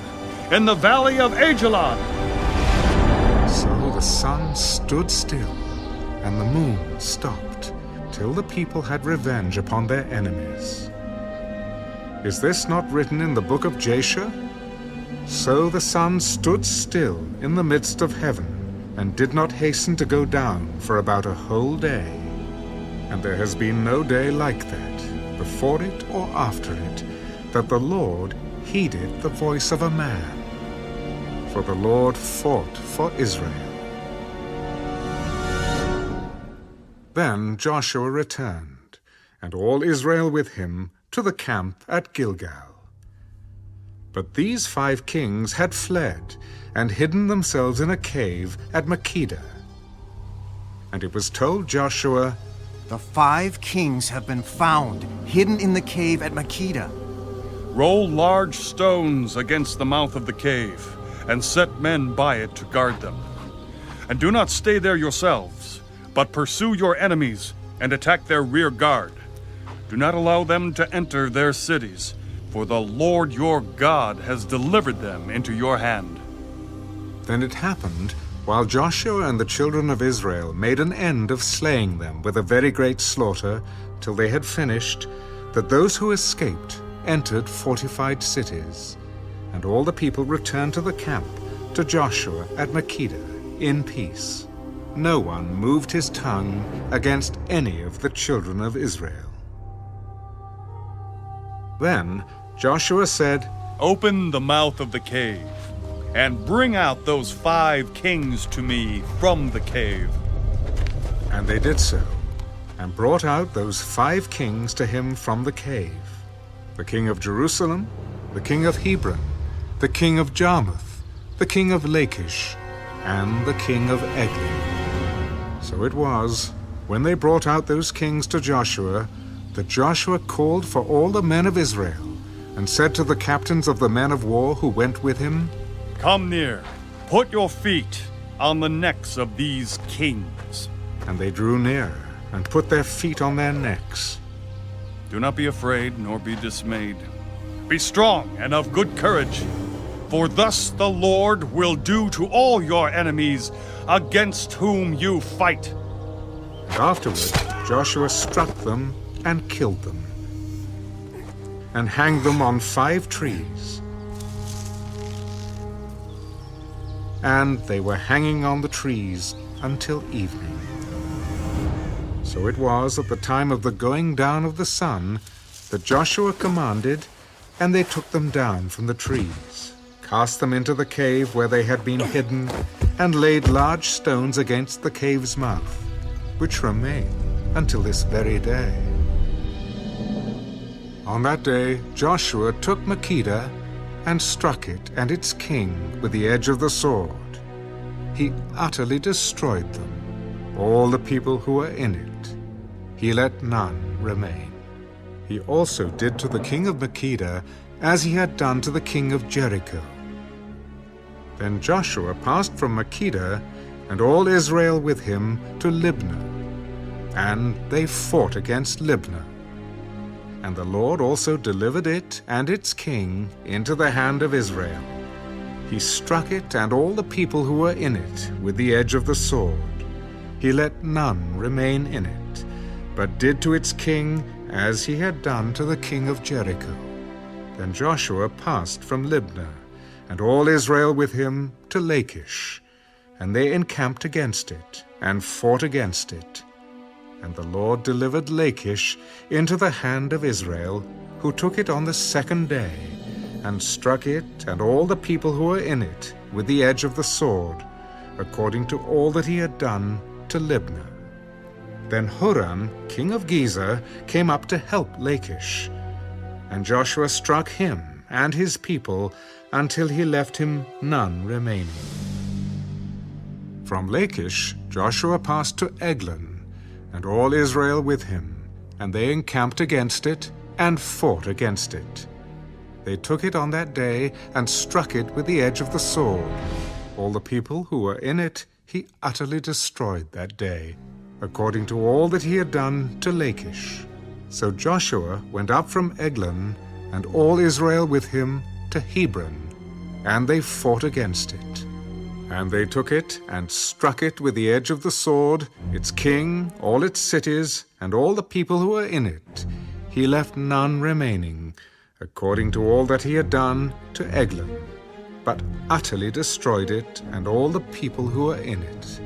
in the valley of Ajalon. So the sun stood still, and the moon stopped, till the people had revenge upon their enemies. Is this not written in the book of Jasher? So the sun stood still in the midst of heaven, and did not hasten to go down for about a whole day. And there has been no day like that, before it or after it, that the Lord heeded the voice of a man. For the Lord fought for Israel. Then Joshua returned, and all Israel with him, to the camp at Gilgal. But these 5 kings had fled, and hidden themselves in a cave at Makkedah. And it was told Joshua, The 5 kings have been found, hidden in the cave at Makkedah. Roll large stones against the mouth of the cave, and set men by it to guard them. And do not stay there yourselves, but pursue your enemies and attack their rear guard. Do not allow them to enter their cities, for the Lord your God has delivered them into your hand. Then it happened, while Joshua and the children of Israel made an end of slaying them with a very great slaughter, till they had finished, that those who escaped entered fortified cities. And all the people returned to the camp, to Joshua at Makkedah, in peace. No one moved his tongue against any of the children of Israel. Then Joshua said, Open the mouth of the cave, and bring out those 5 kings to me from the cave. And they did so, and brought out those 5 kings to him from the cave, the king of Jerusalem, the king of Hebron, the king of Jarmuth, the king of Lachish, and the king of Eglon. So it was, when they brought out those kings to Joshua, that Joshua called for all the men of Israel, and said to the captains of the men of war who went with him, Come near, put your feet on the necks of these kings. And they drew near, and put their feet on their necks. Do not be afraid, nor be dismayed. Be strong and of good courage, for thus the Lord will do to all your enemies against whom you fight. And afterward Joshua struck them and killed them, and hanged them on 5 trees. And they were hanging on the trees until evening. So it was at the time of the going down of the sun that Joshua commanded, and they took them down from the trees, cast them into the cave where they had been hidden, and laid large stones against the cave's mouth, which remain until this very day. On that day Joshua took Makkedah and struck it and its king with the edge of the sword. He utterly destroyed them, all the people who were in it. He let none remain. He also did to the king of Makkedah as he had done to the king of Jericho. Then Joshua passed from Makkedah, and all Israel with him, to Libnah, and they fought against Libnah. And the Lord also delivered it and its king into the hand of Israel. He struck it and all the people who were in it with the edge of the sword. He let none remain in it, but did to its king as he had done to the king of Jericho. Then Joshua passed from Libnah, and all Israel with him, to Lachish, and they encamped against it, and fought against it. And the Lord delivered Lachish into the hand of Israel, who took it on the 2nd day, and struck it and all the people who were in it with the edge of the sword, according to all that he had done to Libnah. Then Huram, king of Gezer, came up to help Lachish, and Joshua struck him and his people until he left him none remaining. From Lachish Joshua passed to Eglon, and all Israel with him, and they encamped against it and fought against it. They took it on that day and struck it with the edge of the sword. All the people who were in it he utterly destroyed that day, according to all that he had done to Lachish. So Joshua went up from Eglon, and all Israel with him, to Hebron, and they fought against it. And they took it and struck it with the edge of the sword, its king, all its cities, and all the people who were in it. He left none remaining, according to all that he had done to Eglon, but utterly destroyed it and all the people who were in it.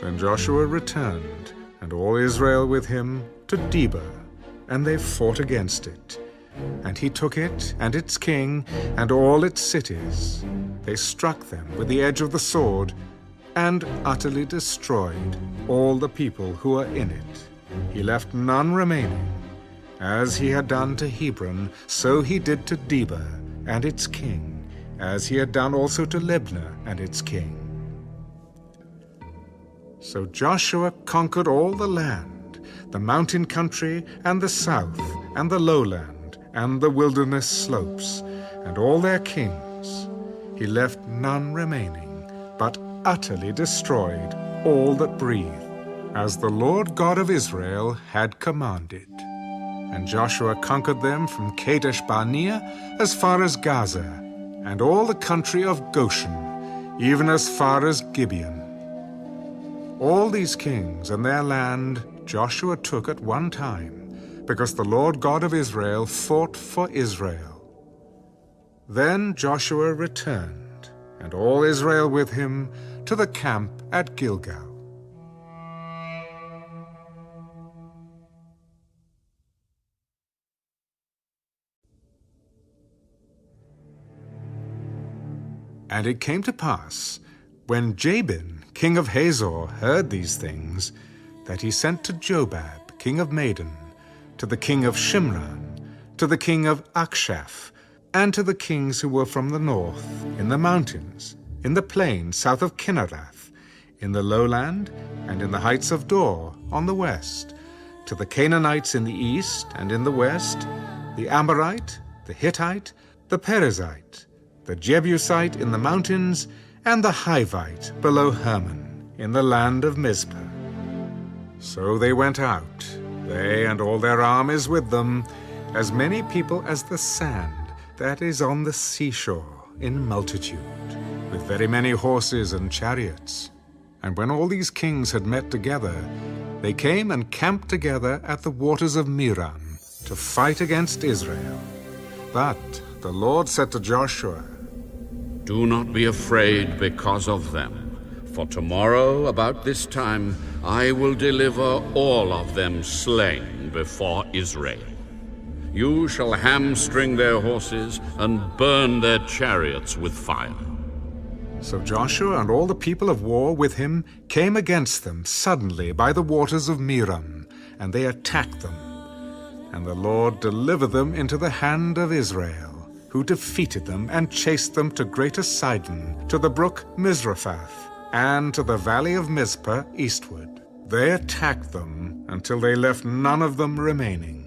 Then Joshua returned, and all Israel with him, to Debir, and they fought against it. And he took it and its king and all its cities. They struck them with the edge of the sword, and utterly destroyed all the people who were in it. He left none remaining. As he had done to Hebron, so he did to Debir and its king, as he had done also to Libnah and its king. So Joshua conquered all the land, the mountain country and the south and the lowland, and the wilderness slopes, and all their kings. He left none remaining, but utterly destroyed all that breathed, as the Lord God of Israel had commanded. And Joshua conquered them from Kadesh Barnea as far as Gaza, and all the country of Goshen, even as far as Gibeon. All these kings and their land Joshua took at one time, because the Lord God of Israel fought for Israel. Then Joshua returned, and all Israel with him, to the camp at Gilgal. And it came to pass, when Jabin, king of Hazor, heard these things, that he sent to Jobab, king of Madon, to the king of Shimron, to the king of Akshaph, and to the kings who were from the north, in the mountains, in the plain south of Kinnereth, in the lowland, and in the heights of Dor on the west, to the Canaanites in the east and in the west, the Amorite, the Hittite, the Perizzite, the Jebusite in the mountains, and the Hivite below Hermon, in the land of Mizpah. So they went out, they and all their armies with them, as many people as the sand that is on the seashore in multitude, with very many horses and chariots. And when all these kings had met together, they came and camped together at the waters of Merom to fight against Israel. But the Lord said to Joshua, "Do not be afraid because of them, for tomorrow about this time I will deliver all of them slain before Israel. You shall hamstring their horses and burn their chariots with fire." So Joshua and all the people of war with him came against them suddenly by the waters of Merom, and they attacked them. And the Lord delivered them into the hand of Israel, who defeated them and chased them to Greater Sidon, to the brook Mizraphath, and to the valley of Mizpah eastward. They attacked them until they left none of them remaining.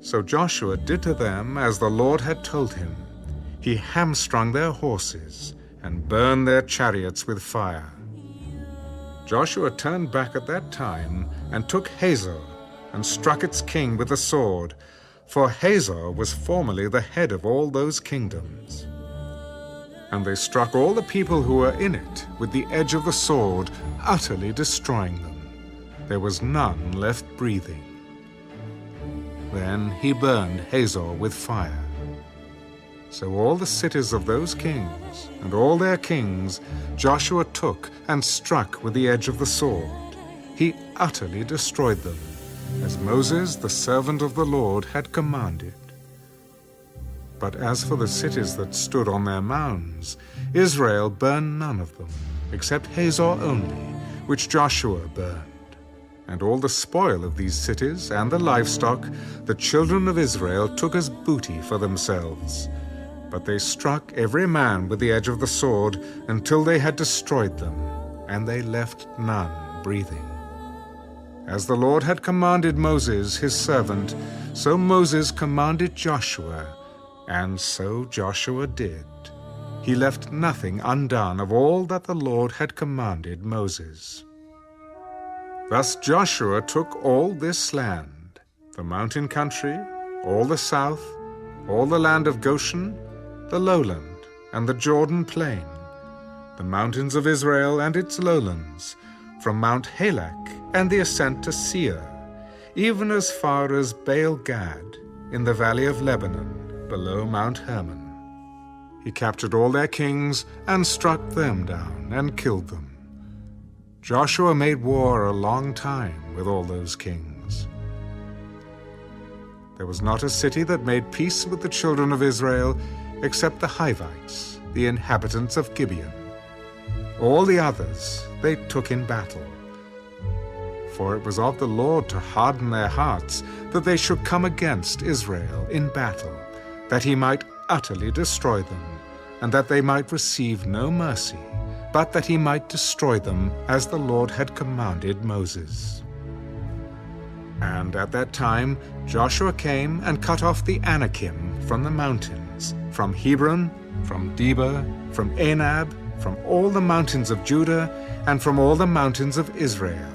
So Joshua did to them as the Lord had told him. He hamstrung their horses and burned their chariots with fire. Joshua turned back at that time and took Hazor and struck its king with the sword, for Hazor was formerly the head of all those kingdoms. And they struck all the people who were in it with the edge of the sword, utterly destroying them. There was none left breathing. Then he burned Hazor with fire. So all the cities of those kings and all their kings Joshua took and struck with the edge of the sword. He utterly destroyed them, as Moses, the servant of the Lord, had commanded. But as for the cities that stood on their mounds, Israel burned none of them, except Hazor only, which Joshua burned. And all the spoil of these cities and the livestock the children of Israel took as booty for themselves. But they struck every man with the edge of the sword until they had destroyed them, and they left none breathing. As the Lord had commanded Moses, his servant, so Moses commanded Joshua, and so Joshua did. He left nothing undone of all that the Lord had commanded Moses. Thus Joshua took all this land, the mountain country, all the south, all the land of Goshen, the lowland, and the Jordan plain, the mountains of Israel and its lowlands, from Mount Halak and the ascent to Seir, even as far as Baal-Gad, in the valley of Lebanon, below Mount Hermon. He captured all their kings and struck them down and killed them. Joshua made war a long time with all those kings. There was not a city that made peace with the children of Israel except the Hivites, the inhabitants of Gibeon. All the others they took in battle. For it was of the Lord to harden their hearts, that they should come against Israel in battle, that he might utterly destroy them, and that they might receive no mercy, but that he might destroy them as the Lord had commanded Moses. And at that time Joshua came and cut off the Anakim from the mountains, from Hebron, from Debir, from Anab, from all the mountains of Judah, and from all the mountains of Israel.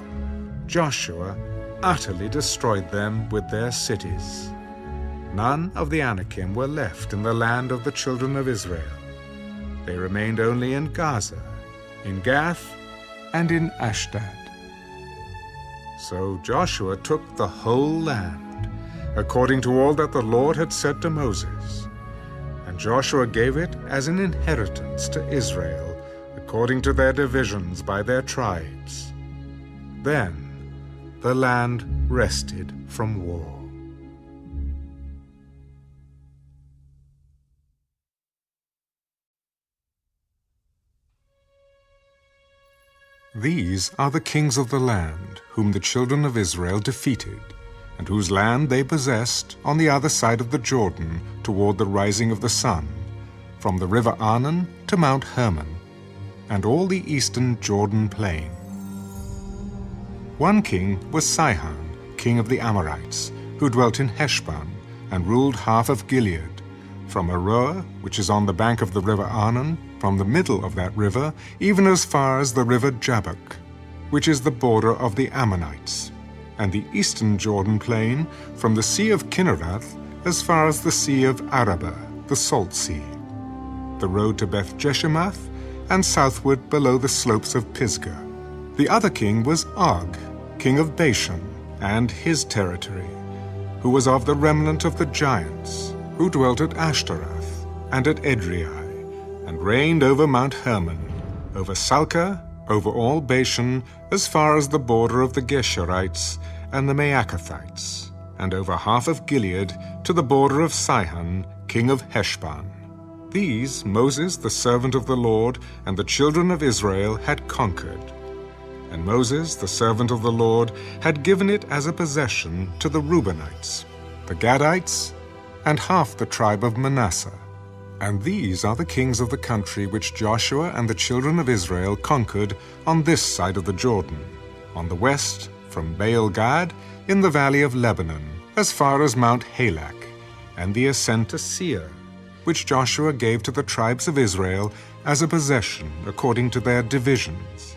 Joshua utterly destroyed them with their cities. None of the Anakim were left in the land of the children of Israel. They remained only in Gaza, in Gath, and in Ashdod. So Joshua took the whole land, according to all that the Lord had said to Moses. And Joshua gave it as an inheritance to Israel, according to their divisions by their tribes. Then the land rested from war. These are the kings of the land, whom the children of Israel defeated, and whose land they possessed on the other side of the Jordan toward the rising of the sun, from the river Arnon to Mount Hermon, and all the eastern Jordan plain. One king was Sihon, king of the Amorites, who dwelt in Heshbon, and ruled half of Gilead, from Aroer, which is on the bank of the river Arnon, from the middle of that river, even as far as the river Jabbok. which is the border of the Ammonites, and the eastern Jordan plain from the Sea of Kinnereth as far as the Sea of Arabah, the Salt Sea, the road to Beth Jeshimoth, and southward below the slopes of Pisgah. The other king was Og, king of Bashan, and his territory, who was of the remnant of the giants, who dwelt at Ashtaroth and at Edrei, and reigned over Mount Hermon, over Salcah, over all Bashan, as far as the border of the Geshurites and the Maacathites, and over half of Gilead to the border of Sihon, king of Heshbon. These Moses, the servant of the Lord, and the children of Israel had conquered. And Moses, the servant of the Lord, had given it as a possession to the Reubenites, the Gadites, and half the tribe of Manasseh. And these are the kings of the country which Joshua and the children of Israel conquered on this side of the Jordan, on the west from Baal-Gad in the valley of Lebanon, as far as Mount Halak, and the ascent to Seir, which Joshua gave to the tribes of Israel as a possession according to their divisions,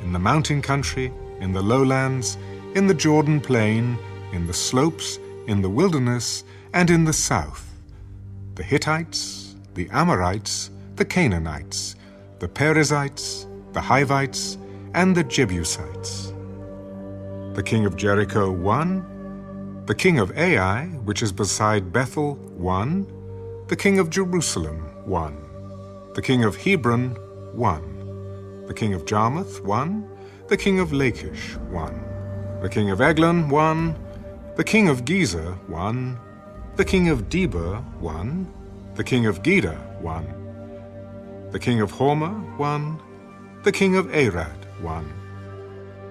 in the mountain country, in the lowlands, in the Jordan plain, in the slopes, in the wilderness, and in the south, the Hittites, the Amorites, the Canaanites, the Perizzites, the Hivites, and the Jebusites. The king of Jericho won, the king of Ai, which is beside Bethel, won, the king of Jerusalem won, the king of Hebron won, the king of Jarmuth won, the king of Lachish won, the king of Eglon won, the king of Gezer won, the king of Debir won, the king of Geder won, the king of Hormah won, the king of Arad won,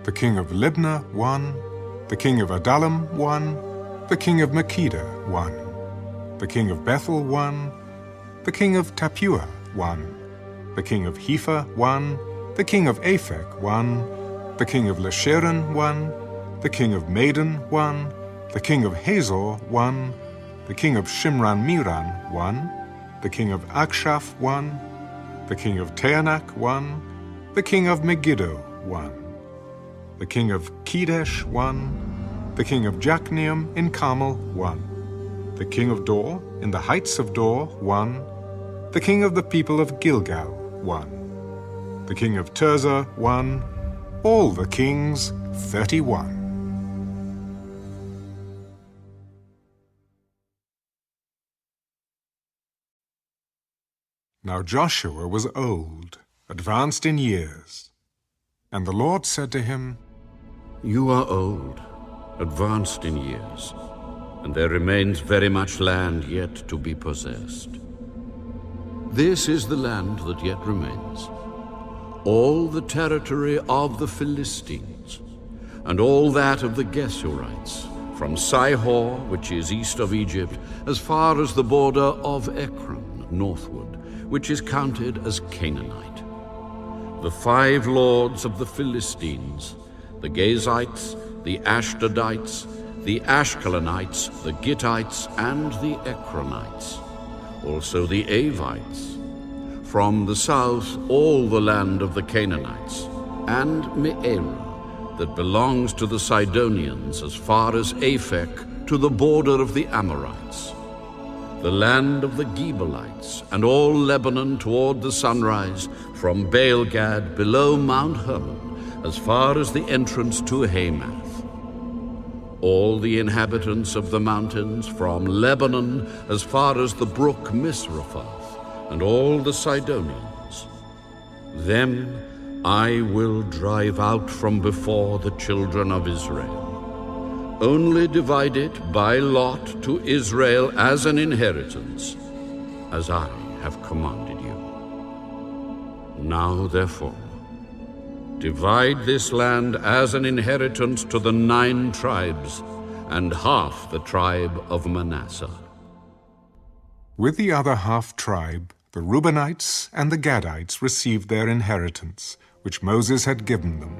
the king of Libnah won, the king of Adullam won, the king of Makkedah won, the king of Bethel won, the king of Tappuah won, the king of Hepher won, the king of Aphek won, the king of Lasharon won, the king of Madon won, the king of Hazor won, the king of Shimron-Meron won, the king of Akshaph won, the king of Taanach won, the king of Megiddo won, the king of Kedesh won, the king of Jokneam in Carmel won, the king of Dor in the heights of Dor won, the king of the people of Gilgal won, the king of Tirzah won, all the kings 31. Now Joshua was old, advanced in years. And the Lord said to him, You are old, advanced in years, and there remains very much land yet to be possessed. This is the land that yet remains, all the territory of the Philistines, and all that of the Geshurites, from Sihor, which is east of Egypt, as far as the border of Ekron, northward, which is counted as Canaanite. The 5 lords of the Philistines, the Gazites, the Ashdodites, the Ashkelonites, the Gittites, and the Ekronites, also the Avites. From the south, all the land of the Canaanites, and Me'erah, that belongs to the Sidonians as far as Aphek, to the border of the Amorites. The land of the Gebalites, and all Lebanon toward the sunrise, from Baal-Gad below Mount Hermon, as far as the entrance to Hamath. All the inhabitants of the mountains, from Lebanon as far as the brook Misrephoth, and all the Sidonians. Them I will drive out from before the children of Israel. Only divide it by lot to Israel as an inheritance, as I have commanded you. Now, therefore, divide this land as an inheritance to the 9 tribes, and half the tribe of Manasseh. With the other half tribe, the Reubenites and the Gadites received their inheritance, which Moses had given them,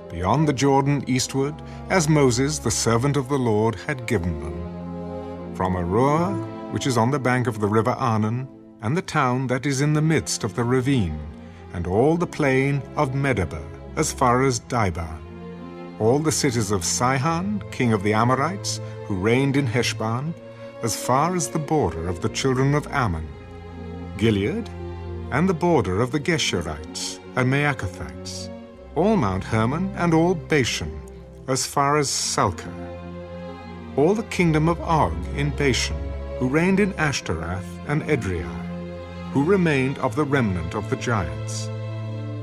beyond the Jordan eastward, as Moses, the servant of the Lord, had given them. From Aroer, which is on the bank of the river Arnon, and the town that is in the midst of the ravine, and all the plain of Medeba, as far as Dibon, all the cities of Sihon, king of the Amorites, who reigned in Heshbon, as far as the border of the children of Ammon, Gilead, and the border of the Geshurites and Maacathites, all Mount Hermon and all Bashan, as far as Salcah, all the kingdom of Og in Bashan, who reigned in Ashtaroth and Edrei, who remained of the remnant of the giants.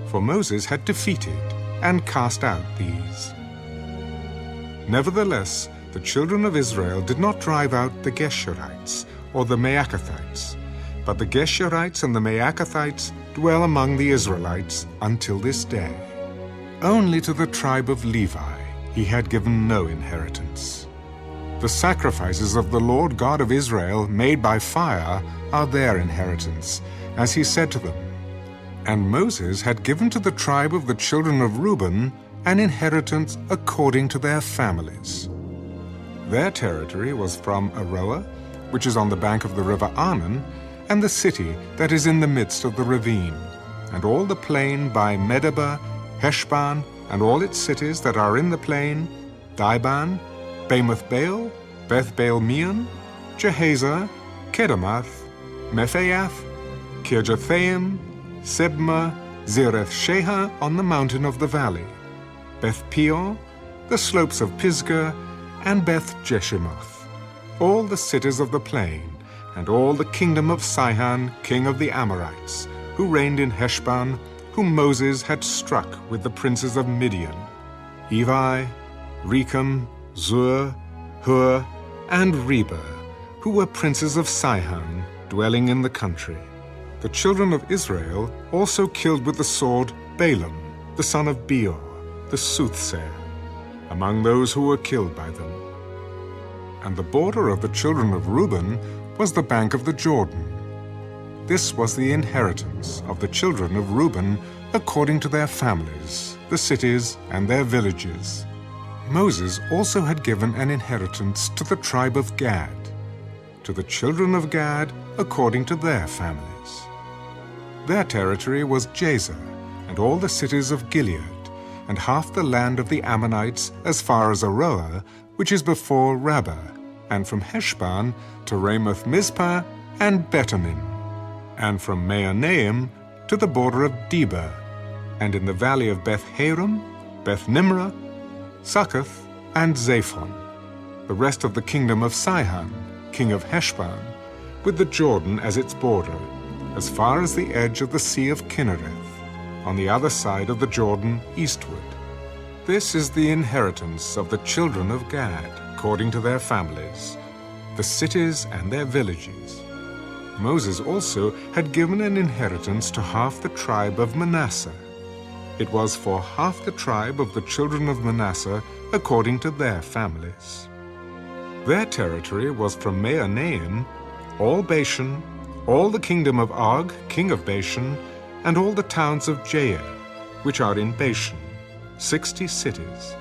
For Moses had defeated and cast out these. Nevertheless, the children of Israel did not drive out the Geshurites or the Maacathites, but the Geshurites and the Maacathites dwell among the Israelites until this day. Only to the tribe of Levi he had given no inheritance. The sacrifices of the Lord God of Israel made by fire are their inheritance, as he said to them. And Moses had given to the tribe of the children of Reuben an inheritance according to their families. Their territory was from Aroer, which is on the bank of the river Arnon, and the city that is in the midst of the ravine, and all the plain by Medeba, Heshbon, and all its cities that are in the plain, Dibon, Bamoth Baal, Beth Baal Meon, Jehazer, Kedemoth, Mephaath, Kirjathaim, Sebma, Zereth Sheha on the mountain of the valley, Beth Peor, the slopes of Pisgah, and Beth Jeshimoth, all the cities of the plain, and all the kingdom of Sihon, king of the Amorites, who reigned in Heshbon, whom Moses had struck with the princes of Midian, Evi, Rechem, Zur, Hur, and Reba, who were princes of Sihon, dwelling in the country. The children of Israel also killed with the sword Balaam, the son of Beor, the soothsayer, among those who were killed by them. And the border of the children of Reuben was the bank of the Jordan. This was the inheritance of the children of Reuben according to their families, the cities, and their villages. Moses also had given an inheritance to the tribe of Gad, to the children of Gad according to their families. Their territory was Jazer, and all the cities of Gilead, and half the land of the Ammonites as far as Aroer, which is before Rabbah, and from Heshbon to Ramoth Mizpah and Betanim, and from Mahanaim to the border of Debir, and in the valley of Beth Haram, Beth Nimrah, Succoth, and Zaphon, the rest of the kingdom of Sihon, king of Heshbon, with the Jordan as its border, as far as the edge of the Sea of Kinnereth, on the other side of the Jordan eastward. This is the inheritance of the children of Gad, according to their families, the cities and their villages. Moses also had given an inheritance to half the tribe of Manasseh. It was for half the tribe of the children of Manasseh according to their families. Their territory was from Mahanaim, all Bashan, all the kingdom of Og, king of Bashan, and all the towns of Jair, which are in Bashan, 60 cities.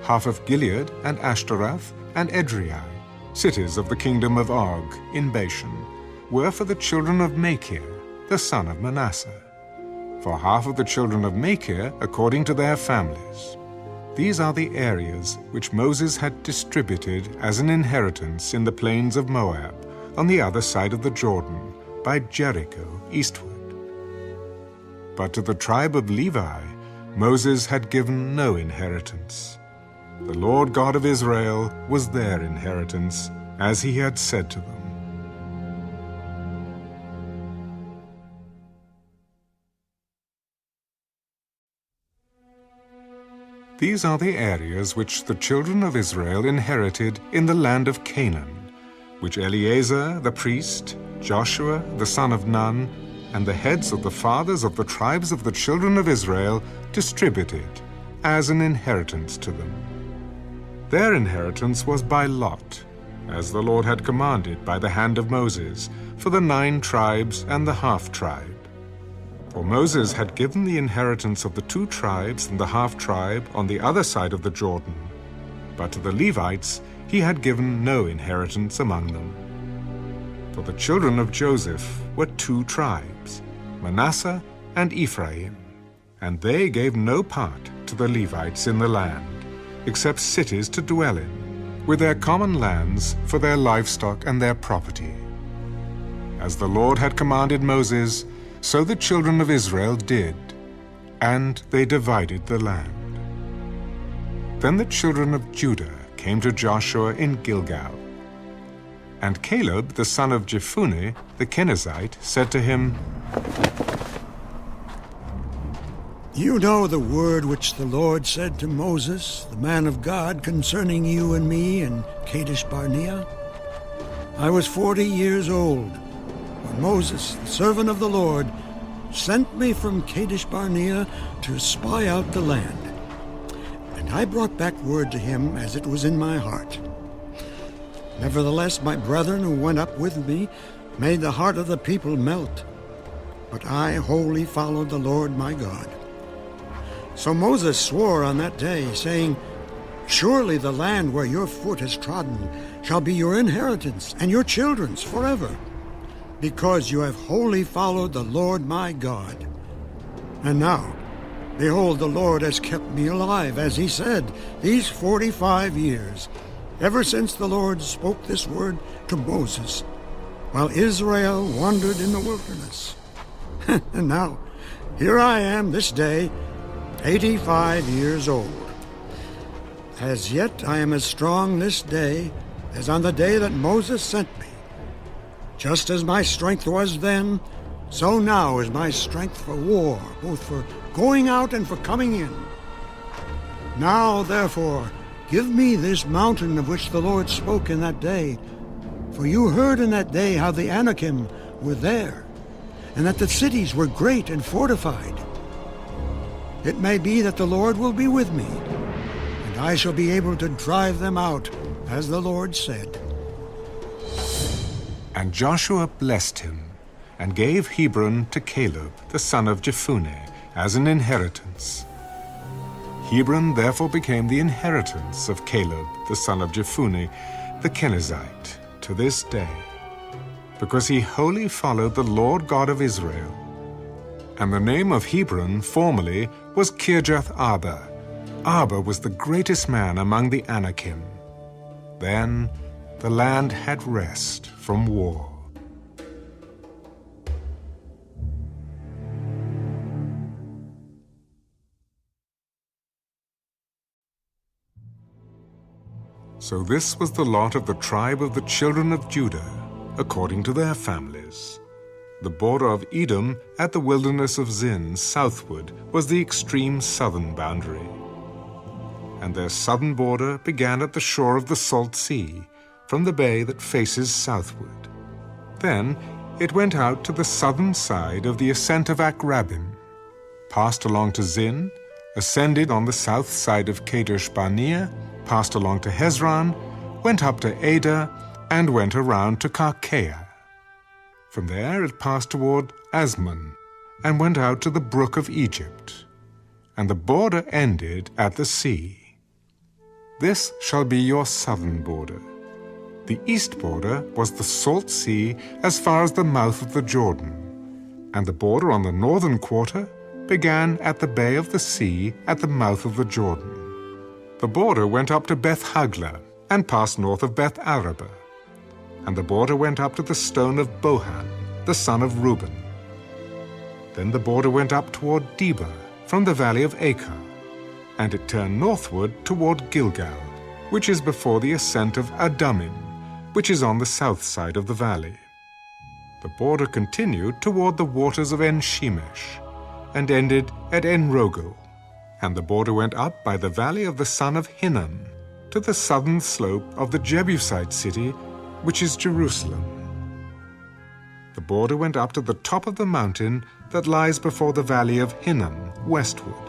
Half of Gilead and Ashtaroth and Edrei, cities of the kingdom of Og in Bashan, were for the children of Machir, the son of Manasseh, for half of the children of Machir according to their families. These are the areas which Moses had distributed as an inheritance in the plains of Moab, on the other side of the Jordan, by Jericho eastward. But to the tribe of Levi, Moses had given no inheritance. The Lord God of Israel was their inheritance, as he had said to them. These are the areas which the children of Israel inherited in the land of Canaan, which Eleazar the priest, Joshua the son of Nun, and the heads of the fathers of the tribes of the children of Israel distributed as an inheritance to them. Their inheritance was by lot, as the Lord had commanded by the hand of Moses, for the 9 tribes and the half-tribe. For Moses had given the inheritance of the 2 tribes and the half-tribe on the other side of the Jordan, but to the Levites he had given no inheritance among them. For the children of Joseph were 2 tribes, Manasseh and Ephraim, and they gave no part to the Levites in the land, except cities to dwell in, with their common lands for their livestock and their property. As the Lord had commanded Moses, so the children of Israel did, and they divided the land. Then the children of Judah came to Joshua in Gilgal. And Caleb, the son of Jephunneh, the Kenizzite, said to him, You know the word which the Lord said to Moses, the man of God, concerning you and me in Kadesh Barnea? I was 40 years old when Moses, the servant of the Lord, sent me from Kadesh Barnea to spy out the land. And I brought back word to him as it was in my heart. Nevertheless, my brethren who went up with me made the heart of the people melt. But I wholly followed the Lord my God. So Moses swore on that day, saying, Surely the land where your foot has trodden shall be your inheritance and your children's forever, because you have wholly followed the Lord my God. And now, behold, the Lord has kept me alive, as he said, these 45 years, ever since the Lord spoke this word to Moses, while Israel wandered in the wilderness. And now, here I am this day, 85 years old. As yet I am as strong this day as on the day that Moses sent me. Just as my strength was then, so now is my strength for war, both for going out and for coming in. Now, therefore, give me this mountain of which the Lord spoke in that day, for you heard in that day how the Anakim were there, and that the cities were great and fortified. It may be that the Lord will be with me, and I shall be able to drive them out, as the Lord said. And Joshua blessed him, and gave Hebron to Caleb, the son of Jephunneh, as an inheritance. Hebron therefore became the inheritance of Caleb, the son of Jephunneh, the Kenizzite, to this day, because he wholly followed the Lord God of Israel. And the name of Hebron formerly was Kirjath Arba. Arba was the greatest man among the Anakim. Then the land had rest from war. So this was the lot of the tribe of the children of Judah, according to their families. The border of Edom at the wilderness of Zin southward was the extreme southern boundary. And their southern border began at the shore of the Salt Sea, from the bay that faces southward. Then it went out to the southern side of the ascent of Akrabim, passed along to Zin, ascended on the south side of Kadesh Barnea, passed along to Hezron, went up to Ada, and went around to Karkea. From there it passed toward Asmon, and went out to the brook of Egypt, and the border ended at the sea. This shall be your southern border. The east border was the Salt Sea as far as the mouth of the Jordan, and the border on the northern quarter began at the bay of the sea at the mouth of the Jordan. The border went up to Beth Hagla, and passed north of Beth Araba. And the border went up to the stone of Bohan, the son of Reuben. Then the border went up toward Debir, from the valley of Achor, and it turned northward toward Gilgal, which is before the ascent of Adumim, which is on the south side of the valley. The border continued toward the waters of En-Shemesh, and ended at En-Rogel, and the border went up by the valley of the son of Hinnom, to the southern slope of the Jebusite city, which is Jerusalem. The border went up to the top of the mountain that lies before the valley of Hinnom, westward,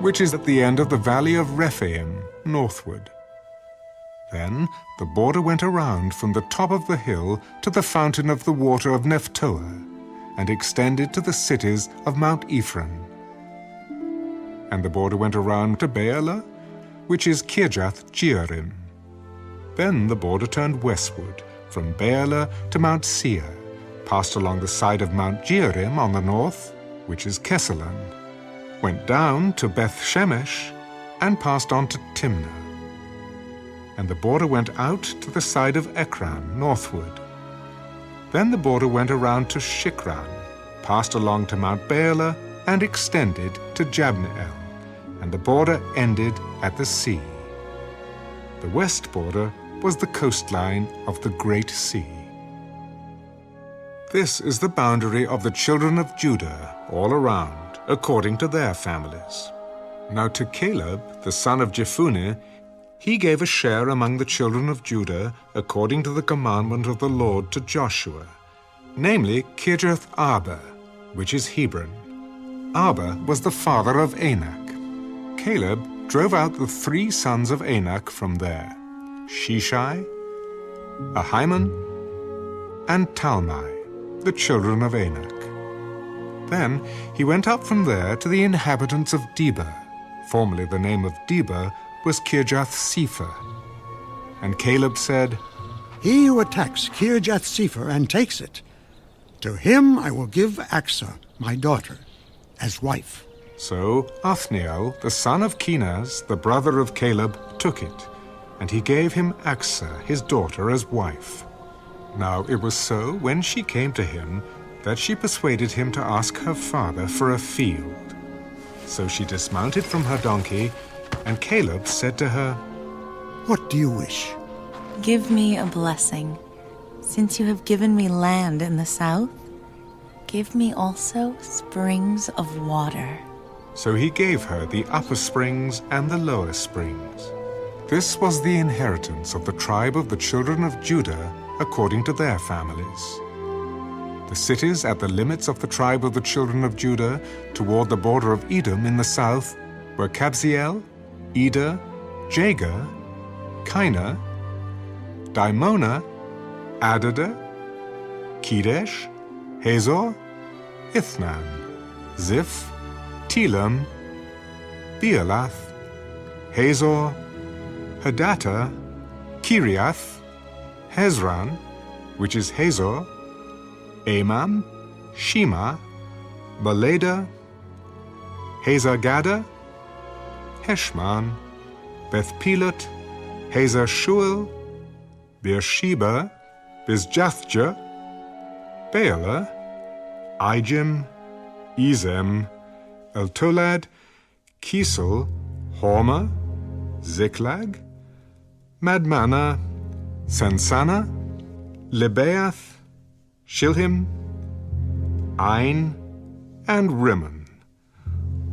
which is at the end of the valley of Rephaim, northward. Then the border went around from the top of the hill to the fountain of the water of Nephtoah, and extended to the cities of Mount Ephraim. And the border went around to Baalah, which is Kirjath Jearim. Then the border turned westward from Baalah to Mount Seir, passed along the side of Mount Jearim on the north, which is Kesaland, went down to Beth Shemesh, and passed on to Timnah. And the border went out to the side of Ekron, northward. Then the border went around to Shikran, passed along to Mount Baalah, and extended to Jabneel, and the border ended at the sea. The west border was the coastline of the Great Sea. This is the boundary of the children of Judah all around, according to their families. Now to Caleb, the son of Jephunneh, he gave a share among the children of Judah according to the commandment of the Lord to Joshua, namely Kirjath Arba, which is Hebron. Arba was the father of Anak. Caleb drove out the 3 sons of Anak from there, Shishai, Ahiman, and Talmai, the children of Anak. Then he went up from there to the inhabitants of Debir. Formerly the name of Debir was Kirjath-Sepher. And Caleb said, He who attacks Kirjath-Sepher and takes it, to him I will give Achsah, my daughter, as wife. So Othniel, the son of Kenaz, the brother of Caleb, took it, and he gave him Achsah, his daughter, as wife. Now it was so, when she came to him, that she persuaded him to ask her father for a field. So she dismounted from her donkey, and Caleb said to her, What do you wish? Give me a blessing. Since you have given me land in the south, give me also springs of water. So he gave her the upper springs and the lower springs. This was the inheritance of the tribe of the children of Judah according to their families. The cities at the limits of the tribe of the children of Judah toward the border of Edom in the south were Kabzeel, Eder, Jagur, Kinah, Dimona, Adada, Kedesh, Hazor, Ithnan, Ziph, Telam, Bealath, Hazor, Hadattah, Kiriath, Hezron, which is Hazor, Amam, Shema, Baleda, Hazar-Gada, Heshman, Beth-Pelet, Hazar-Shual, Beersheba, Bizjathja, Baalah, Ijim, Ezem, Eltolad, Kisel, Hormah, Ziklag, Madmannah, Sansannah, Lebaoth, Shilhim, Ain, and Rimmon.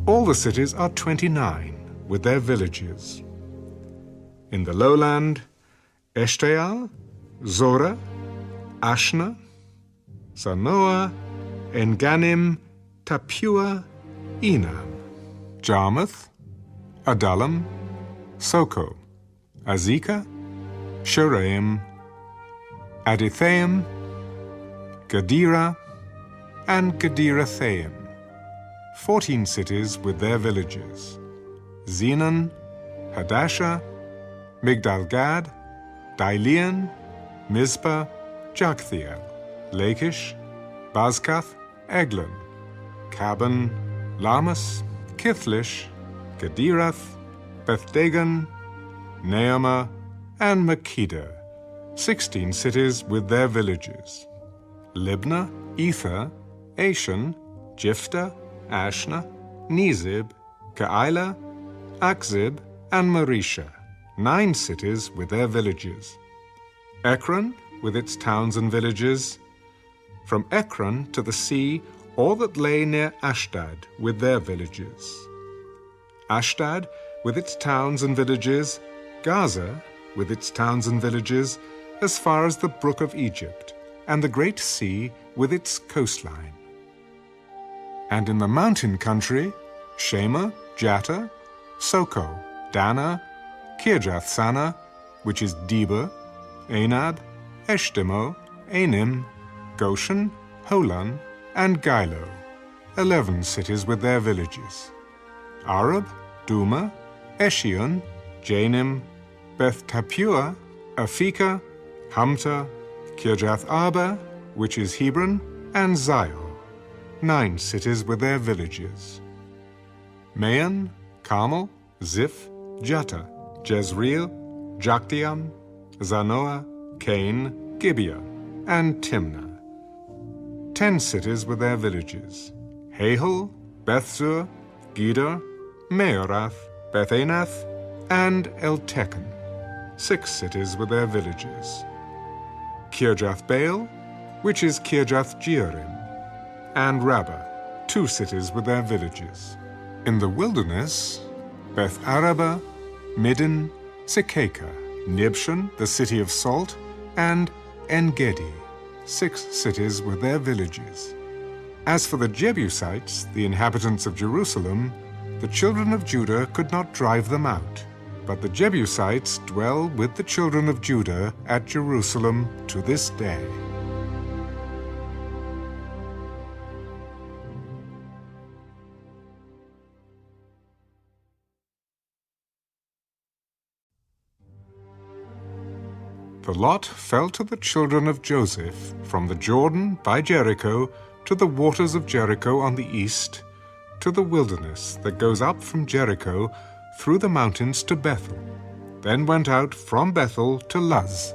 All the cities are 29, with their villages. In the lowland, Eshtaol, Zorah, Ashna, Zanoah, Enganim, Tapua, Enam, Jarmuth, Adullam, Soko, Azekah, Sheraim, Adithaim, Gadira, and Gadirathaim, 14 cities with their villages. Zenon, Hadashah, Migdal-Gad, Dilean, Mizpah, Joktheel, Lachish, Bazkath, Eglon, Caban, Lamas, Kithlish, Gadirath, Beth-Dagon, Naamah, and Makkedah, 16 cities with their villages. Libnah, Ether, Ashan, Jiphthah, Ashna, Nezib, Keilah, Akzib, and Maresha, 9 cities with their villages. Ekron, with its towns and villages. From Ekron to the sea, all that lay near Ashdod, with their villages. Ashdod, with its towns and villages. Gaza, with its towns and villages, as far as the brook of Egypt, and the great sea with its coastline. And in the mountain country, Shema, Jatta, Soko, Dana, Kirjath-Sanah, which is Debir, Anab, Eshtemoh, Anim, Goshen, Holon, and Gilo, 11 cities with their villages. Arab, Duma, Eshion, Janim, Beth-Tapua, Aphekah, Humta, Kirjath-Arba, which is Hebron, and Zion, 9 cities with their villages. Maon, Carmel, Ziph, Juttah, Jezreel, Jokdeam, Zanoah, Cain, Gibeah, and Timnah. 10 cities with their villages: Hahel, Bethzur, Gedor, Meorath, Bethanath, and Eltekon. 6 cities with their villages: Kirjath-Baal, which is Kirjath-Jearim, and Rabbah, 2 cities with their villages. In the wilderness, Beth-Araba, Middin, Sekaka, Nibshan, the city of salt, and En-Gedi, 6 cities with their villages. As for the Jebusites, the inhabitants of Jerusalem, the children of Judah could not drive them out, but the Jebusites dwell with the children of Judah at Jerusalem to this day. The lot fell to the children of Joseph from the Jordan by Jericho to the waters of Jericho on the east, to the wilderness that goes up from Jericho through the mountains to Bethel, then went out from Bethel to Luz,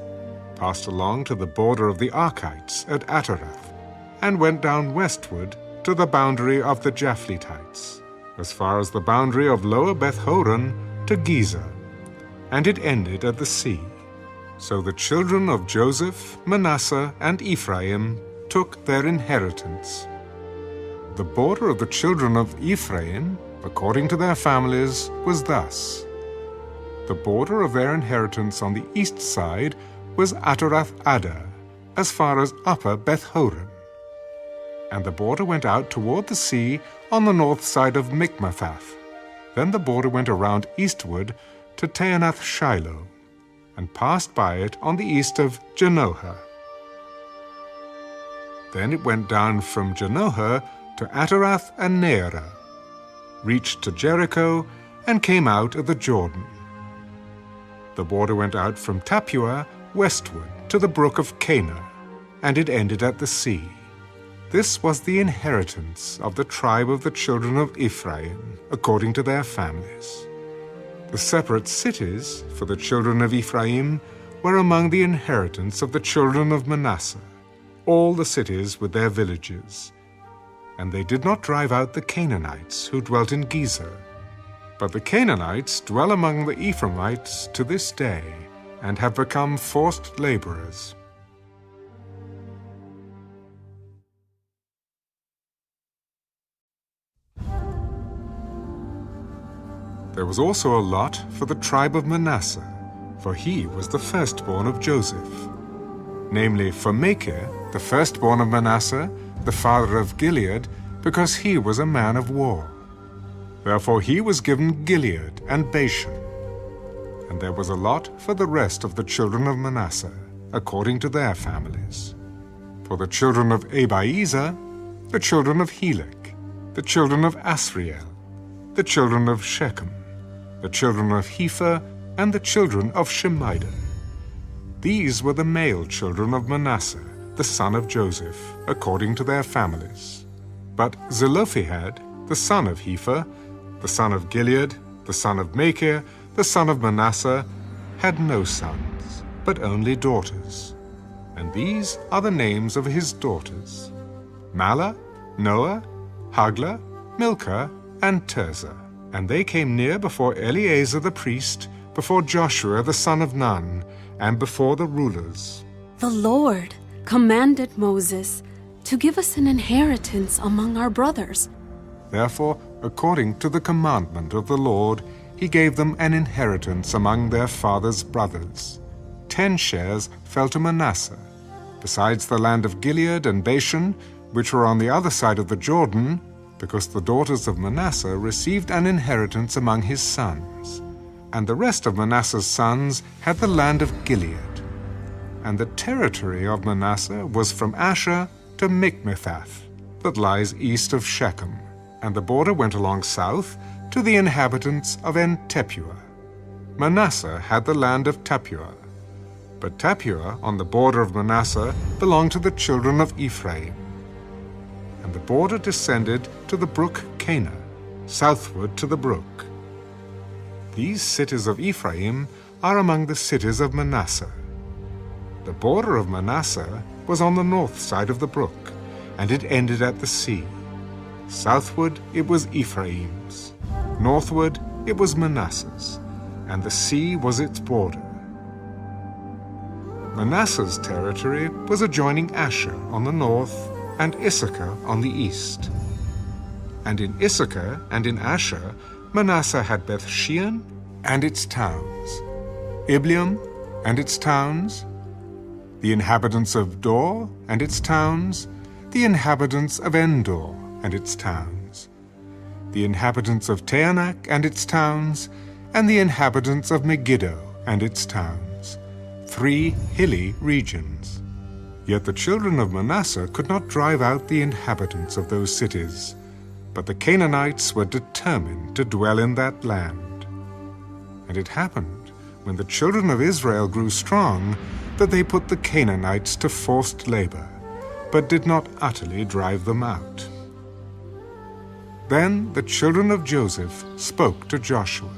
passed along to the border of the Archites at Ataroth, and went down westward to the boundary of the Japhletites, as far as the boundary of Lower Beth-horon to Gezer, and it ended at the sea. So the children of Joseph, Manasseh, and Ephraim took their inheritance. The border of the children of Ephraim, according to their families, was thus. The border of their inheritance on the east side was Ataroth-Adar, as far as Upper Beth-horon. And the border went out toward the sea on the north side of Mikmathath. Then the border went around eastward to Taanath-Shiloh, and passed by it on the east of Janohah. Then it went down from Janohah to Ataroth and Nearah, reached to Jericho, and came out of the Jordan. The border went out from Tappuah westward to the brook of Cana, and it ended at the sea. This was the inheritance of the tribe of the children of Ephraim, according to their families. The separate cities for the children of Ephraim were among the inheritance of the children of Manasseh, all the cities with their villages. And they did not drive out the Canaanites who dwelt in Gezer. But the Canaanites dwell among the Ephraimites to this day, and have become forced laborers. There was also a lot for the tribe of Manasseh, for he was the firstborn of Joseph. Namely, for Machir, the firstborn of Manasseh, the father of Gilead, because he was a man of war. Therefore he was given Gilead and Bashan. And there was a lot for the rest of the children of Manasseh, according to their families. For the children of Abiezer, the children of Helek, the children of Asriel, the children of Shechem, the children of Hepher, and the children of Shemida. These were the male children of Manasseh, the son of Joseph, according to their families. But Zelophehad, the son of Hepher, the son of Gilead, the son of Machir, the son of Manasseh, had no sons, but only daughters. And these are the names of his daughters: Mahlah, Noah, Haglah, Milcah, and Tirzah. And they came near before Eleazar the priest, before Joshua the son of Nun, and before the rulers. The Lord commanded Moses to give us an inheritance among our brothers. Therefore, according to the commandment of the Lord, he gave them an inheritance among their father's brothers. 10 shares fell to Manasseh, besides the land of Gilead and Bashan, which were on the other side of the Jordan, because the daughters of Manasseh received an inheritance among his sons. And the rest of Manasseh's sons had the land of Gilead. And the territory of Manasseh was from Asher to Mikmethath, that lies east of Shechem. And the border went along south to the inhabitants of En-Tappuah. Manasseh had the land of Tappuah. But Tappuah, on the border of Manasseh, belonged to the children of Ephraim. And the border descended to the brook Cana, southward to the brook. These cities of Ephraim are among the cities of Manasseh. The border of Manasseh was on the north side of the brook, and it ended at the sea. Southward it was Ephraim's, northward it was Manasseh's, and the sea was its border. Manasseh's territory was adjoining Asher on the north and Issachar on the east. And in Issachar and in Asher, Manasseh had Beth-shean and its towns, Ibleam and its towns, the inhabitants of Dor and its towns, the inhabitants of Endor and its towns, the inhabitants of Taanach and its towns, and the inhabitants of Megiddo and its towns, 3 hilly regions. Yet the children of Manasseh could not drive out the inhabitants of those cities, but the Canaanites were determined to dwell in that land. And it happened, when the children of Israel grew strong, that they put the Canaanites to forced labor, but did not utterly drive them out. Then the children of Joseph spoke to Joshua.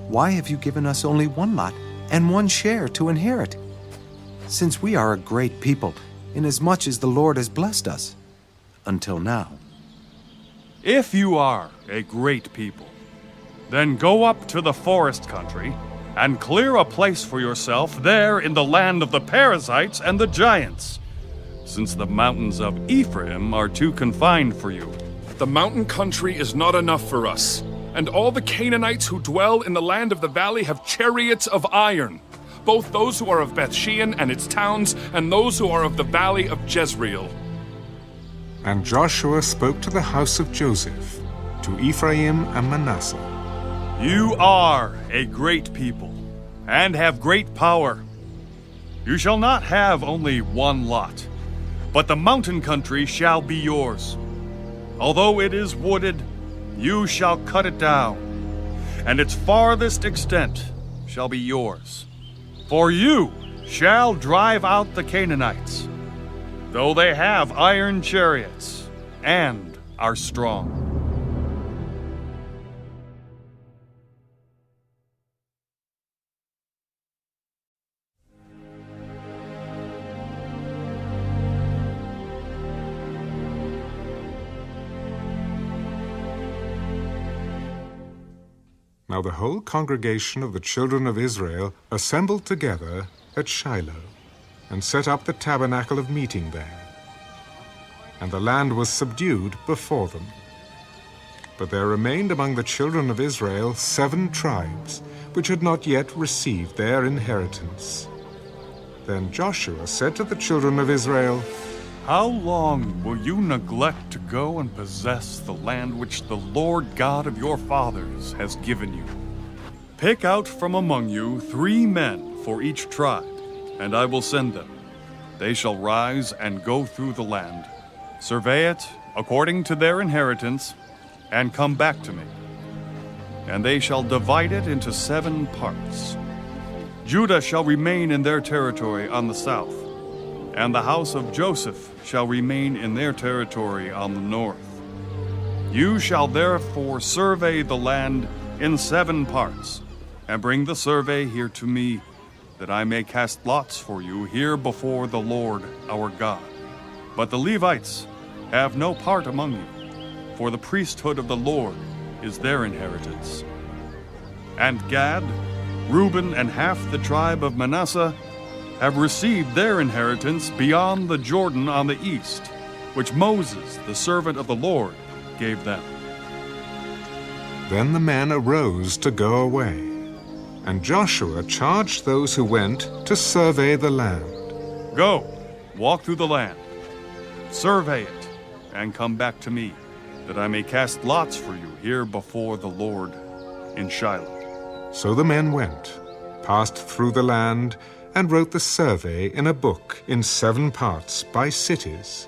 Why have you given us only one lot and one share to inherit? Since we are a great people, inasmuch as the Lord has blessed us, until now. If you are a great people, then go up to the forest country and clear a place for yourself there in the land of the Perizzites and the giants, since the mountains of Ephraim are too confined for you. The mountain country is not enough for us, and all the Canaanites who dwell in the land of the valley have chariots of iron, both those who are of Beth-shean and its towns, and those who are of the valley of Jezreel. And Joshua spoke to the house of Joseph, to Ephraim and Manasseh. You are a great people, and have great power. You shall not have only one lot, but the mountain country shall be yours. Although it is wooded, you shall cut it down, and its farthest extent shall be yours. For you shall drive out the Canaanites, though they have iron chariots and are strong. Now the whole congregation of the children of Israel assembled together at Shiloh, and set up the tabernacle of meeting there. And the land was subdued before them. But there remained among the children of Israel 7 tribes, which had not yet received their inheritance. Then Joshua said to the children of Israel, How long will you neglect to go and possess the land which the Lord God of your fathers has given you? Pick out from among you 3 men for each tribe, and I will send them. They shall rise and go through the land, survey it according to their inheritance, and come back to me. And they shall divide it into 7 parts. Judah shall remain in their territory on the south, and the house of Joseph shall remain in their territory on the north. You shall therefore survey the land in 7 parts, and bring the survey here to me, that I may cast lots for you here before the Lord our God. But the Levites have no part among you, for the priesthood of the Lord is their inheritance. And Gad, Reuben, and half the tribe of Manasseh have received their inheritance beyond the Jordan on the east, which Moses, the servant of the Lord, gave them. Then the men arose to go away, and Joshua charged those who went to survey the land. Go, walk through the land, survey it, and come back to me, that I may cast lots for you here before the Lord in Shiloh. So the men went, passed through the land, and wrote the survey in a book in 7 parts by cities.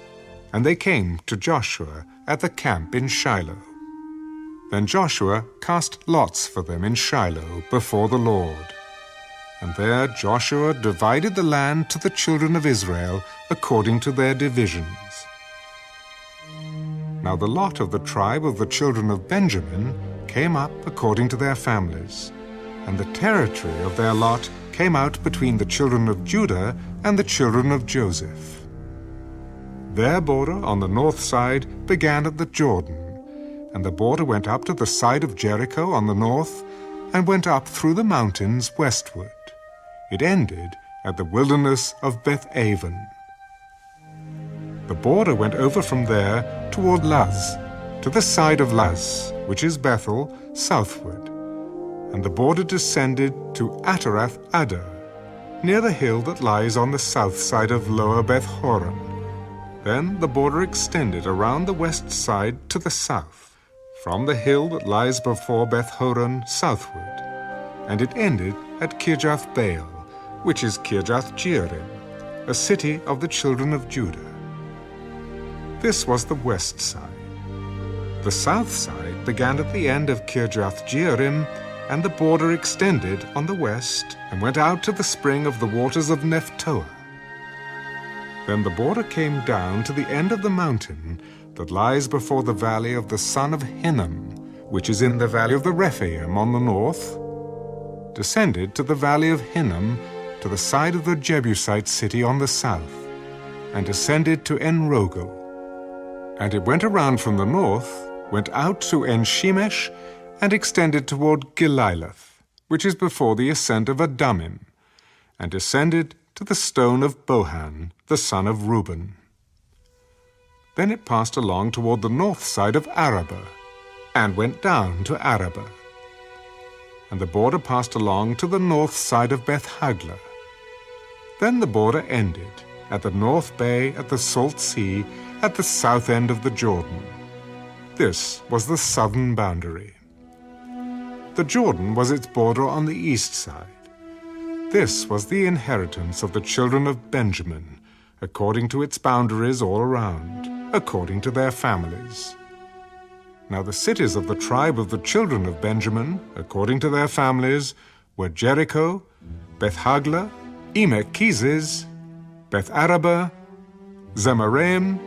And they came to Joshua at the camp in Shiloh. Then Joshua cast lots for them in Shiloh before the Lord. And there Joshua divided the land to the children of Israel according to their divisions. Now the lot of the tribe of the children of Benjamin came up according to their families, and the territory of their lot came out between the children of Judah and the children of Joseph. Their border on the north side began at the Jordan, and the border went up to the side of Jericho on the north, and went up through the mountains westward. It ended at the wilderness of Beth-aven. The border went over from there toward Luz, to the side of Luz, which is Bethel, southward, and the border descended to Atarath-adar, near the hill that lies on the south side of Lower Beth-horon. Then the border extended around the west side to the south, from the hill that lies before Beth-horon southward, and it ended at Kirjath-baal, which is Kirjath-jearim, a city of the children of Judah. This was the west side. The south side began at the end of Kirjath-jearim, and the border extended on the west and went out to the spring of the waters of Nephtoah. Then the border came down to the end of the mountain that lies before the valley of the son of Hinnom, which is in the valley of the Rephaim on the north, descended to the valley of Hinnom, to the side of the Jebusite city on the south, and descended to En-rogel. And it went around from the north, went out to En-shemesh, and extended toward Geliloth, which is before the ascent of Adamim, and descended to the stone of Bohan, the son of Reuben. Then it passed along toward the north side of Arabah, and went down to Arabah. And the border passed along to the north side of Beth-haglah. Then the border ended at the north bay at the Salt Sea, at the south end of the Jordan. This was the southern boundary. The Jordan was its border on the east side. This was the inheritance of the children of Benjamin, according to its boundaries all around, according to their families. Now the cities of the tribe of the children of Benjamin, according to their families, were Jericho, Beth-haglah, Emek-keziz, Beth-arabah, Zemaraim,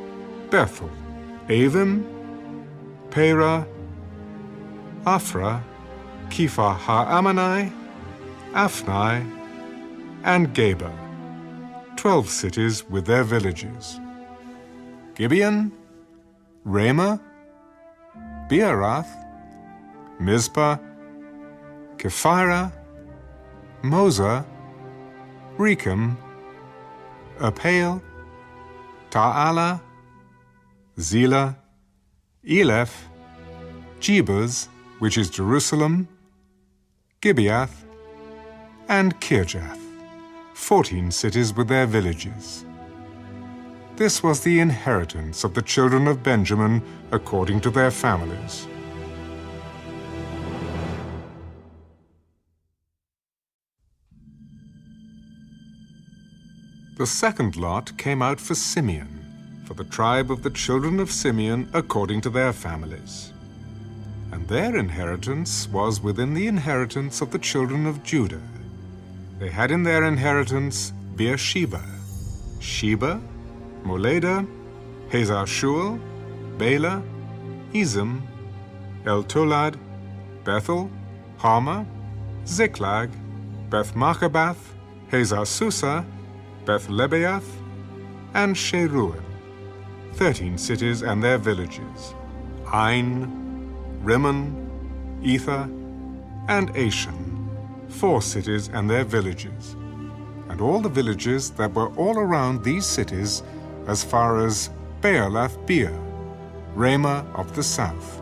Bethel, Avim, Perah, Afra, Kepha ha-Ammonai, Aphnai, and Geba, 12 cities with their villages. Gibeon, Ramah, Beeroth, Mizpah, Kephirah, Moza, Rechem, Apel, Ta'ala, Zelah, Eleph, Jebus, which is Jerusalem, Gibeath, and Kirjath, 14 cities with their villages. This was the inheritance of the children of Benjamin according to their families. The second lot came out for Simeon, for the tribe of the children of Simeon according to their families. And their inheritance was within the inheritance of the children of Judah. They had in their inheritance Beersheba, Sheba, Moleda, Hazar-shual, Bela, Ezem, El-tolad, Bethel, Hama, Ziklag, Beth-machabath, Hazar-susa, Beth-lebaoth, and Sheruin, 13 cities and their villages, Ain, Rimmon, Ether, and Ashan, 4 cities and their villages, and all the villages that were all around these cities as far as Baalath-beer, Ramah of the south.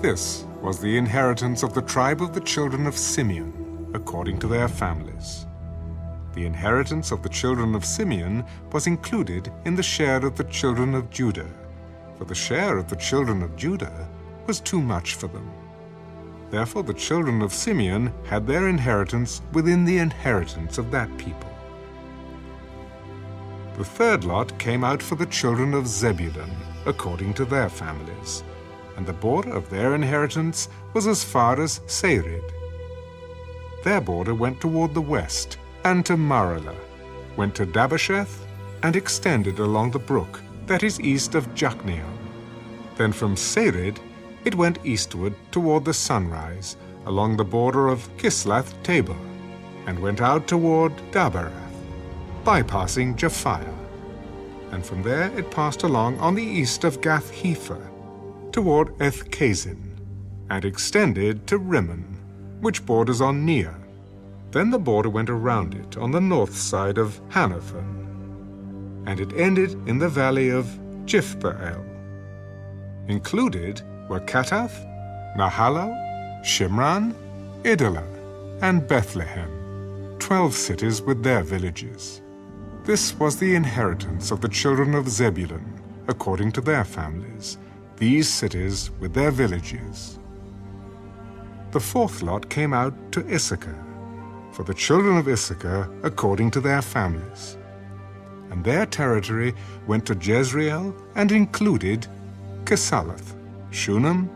This was the inheritance of the tribe of the children of Simeon, according to their families. The inheritance of the children of Simeon was included in the share of the children of Judah, for the share of the children of Judah was too much for them. Therefore the children of Simeon had their inheritance within the inheritance of that people. The third lot came out for the children of Zebulun, according to their families, and the border of their inheritance was as far as Sarid. Their border went toward the west, and to Maralah, went to Dabasheth, and extended along the brook that is east of Jokneam, Then from Sarid it went eastward toward the sunrise, along the border of Kislath Tabor, and went out toward Daberath, bypassing Japhia. And from there it passed along on the east of Gath Hepher, toward Eth-Kazin, and extended to Rimmon, which borders on Nea. Then the border went around it on the north side of Hanathon, and it ended in the valley of Jiphthahel. Included were Katath, Nahalo, Shimran, Idalah, and Bethlehem, 12 cities with their villages. This was the inheritance of the children of Zebulun, according to their families, these cities with their villages. The fourth lot came out to Issachar, for the children of Issachar according to their families. And their territory went to Jezreel and included Kesalath, Shunem,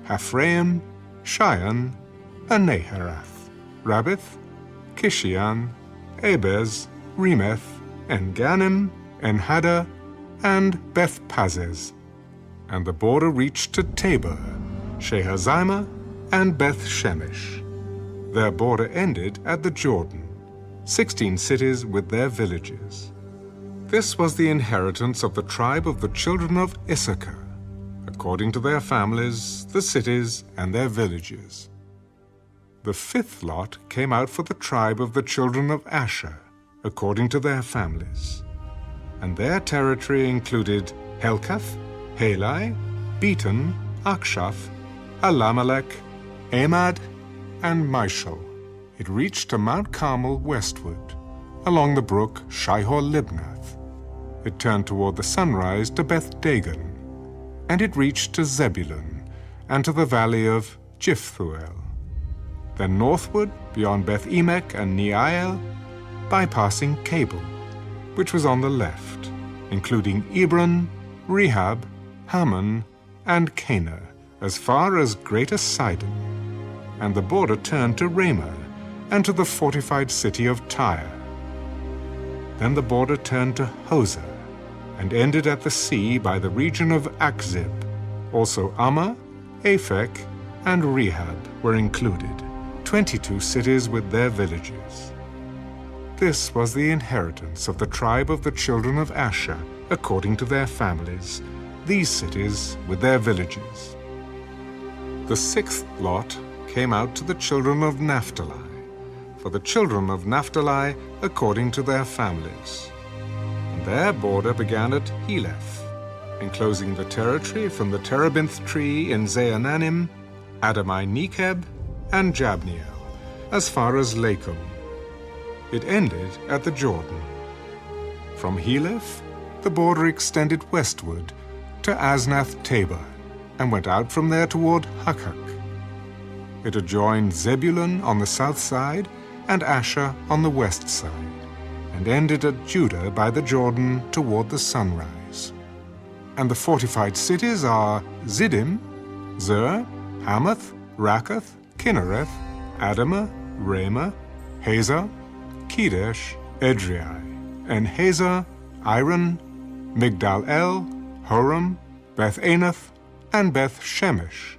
Haphraim, Shion, and Naharath, Rabbith, Kishion, Abez, Remeth, En-Ganim, En-Haddah, and Beth-Pazez. And the border reached to Tabor, Shehazimah, and Beth-Shemesh. Their border ended at the Jordan, 16 cities with their villages. This was the inheritance of the tribe of the children of Issachar, according to their families, the cities, and their villages. The fifth lot came out for the tribe of the children of Asher, according to their families. And their territory included Helkath, Halai, Beaton, Akshaph, Alamelech, Amad, and Mishal. It reached to Mount Carmel westward, along the brook Shihor-Libnath. It turned toward the sunrise to Beth-Dagon, and it reached to Zebulun, and to the valley of Jiphtuel. Then northward, beyond Beth-Emek and Neiel, bypassing Cable, which was on the left, including Ebron, Rehab, Hammon, and Cana, as far as Greater Sidon. And the border turned to Ramah, and to the fortified city of Tyre. Then the border turned to Hosah, and ended at the sea by the region of Akzib. Also Ammah, Aphek, and Rehab were included, 22 cities with their villages. This was the inheritance of the tribe of the children of Asher, according to their families, these cities with their villages. The sixth lot came out to the children of Naphtali, for the children of Naphtali according to their families. And their border began at Heleph, enclosing the territory from the terebinth tree in Zaananim, Adami-Nekeb, and Jabneel, as far as Lakum. It ended at the Jordan. From Heleph, the border extended westward to Aznath Tabor, and went out from there toward Hukkok. It adjoined Zebulun on the south side and Asher on the west side, and ended at Judah by the Jordan toward the sunrise. And the fortified cities are Ziddim, Zer, Hamath, Rakkath, Kinnereth, Adamah, Ramah, Hazor, Kedesh, Edrei, and Hazor, Iron, Migdal-El, Horam, Beth-Anath, and Beth-Shemesh,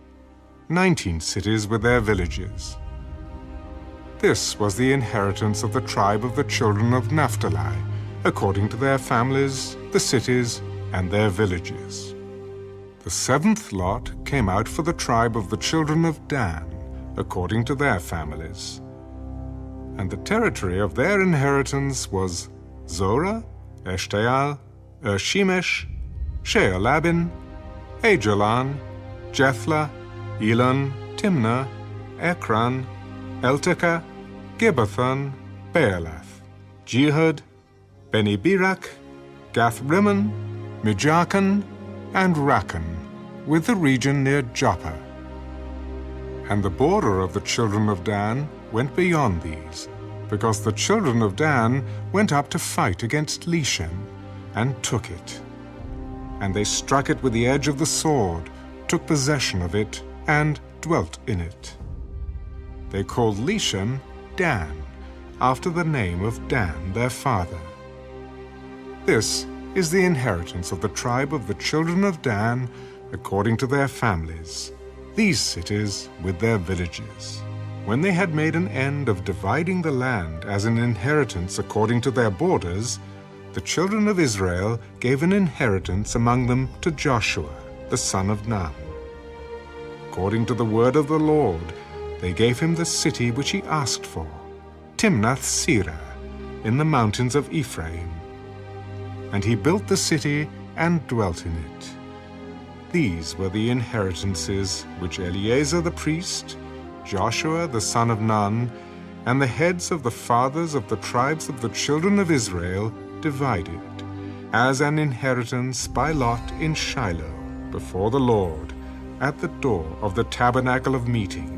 19 cities with their villages. This was the inheritance of the tribe of the children of Naphtali, according to their families, the cities, and their villages. The seventh lot came out for the tribe of the children of Dan, according to their families. And the territory of their inheritance was Zorah, Eshtaol, Shemesh, Shealabin, Ajalon, Jethlah, Elon, Timnah, Ekron, Eltekah, Gibbethon, Baalath, Jehud, Beni-Berak, Gath-Rimmon, Mijakan, and Rakan, with the region near Joppa. And the border of the children of Dan went beyond these, because the children of Dan went up to fight against Leshem, and took it. And they struck it with the edge of the sword, took possession of it, and dwelt in it. They called Leshem Dan, after the name of Dan their father. This is the inheritance of the tribe of the children of Dan, according to their families, these cities with their villages. When they had made an end of dividing the land as an inheritance according to their borders, the children of Israel gave an inheritance among them to Joshua, the son of Nun. According to the word of the Lord, they gave him the city which he asked for, Timnath-Serah, in the mountains of Ephraim. And he built the city and dwelt in it. These were the inheritances which Eleazar the priest, Joshua the son of Nun, and the heads of the fathers of the tribes of the children of Israel divided, as an inheritance by lot in Shiloh, before the Lord, at the door of the tabernacle of meeting.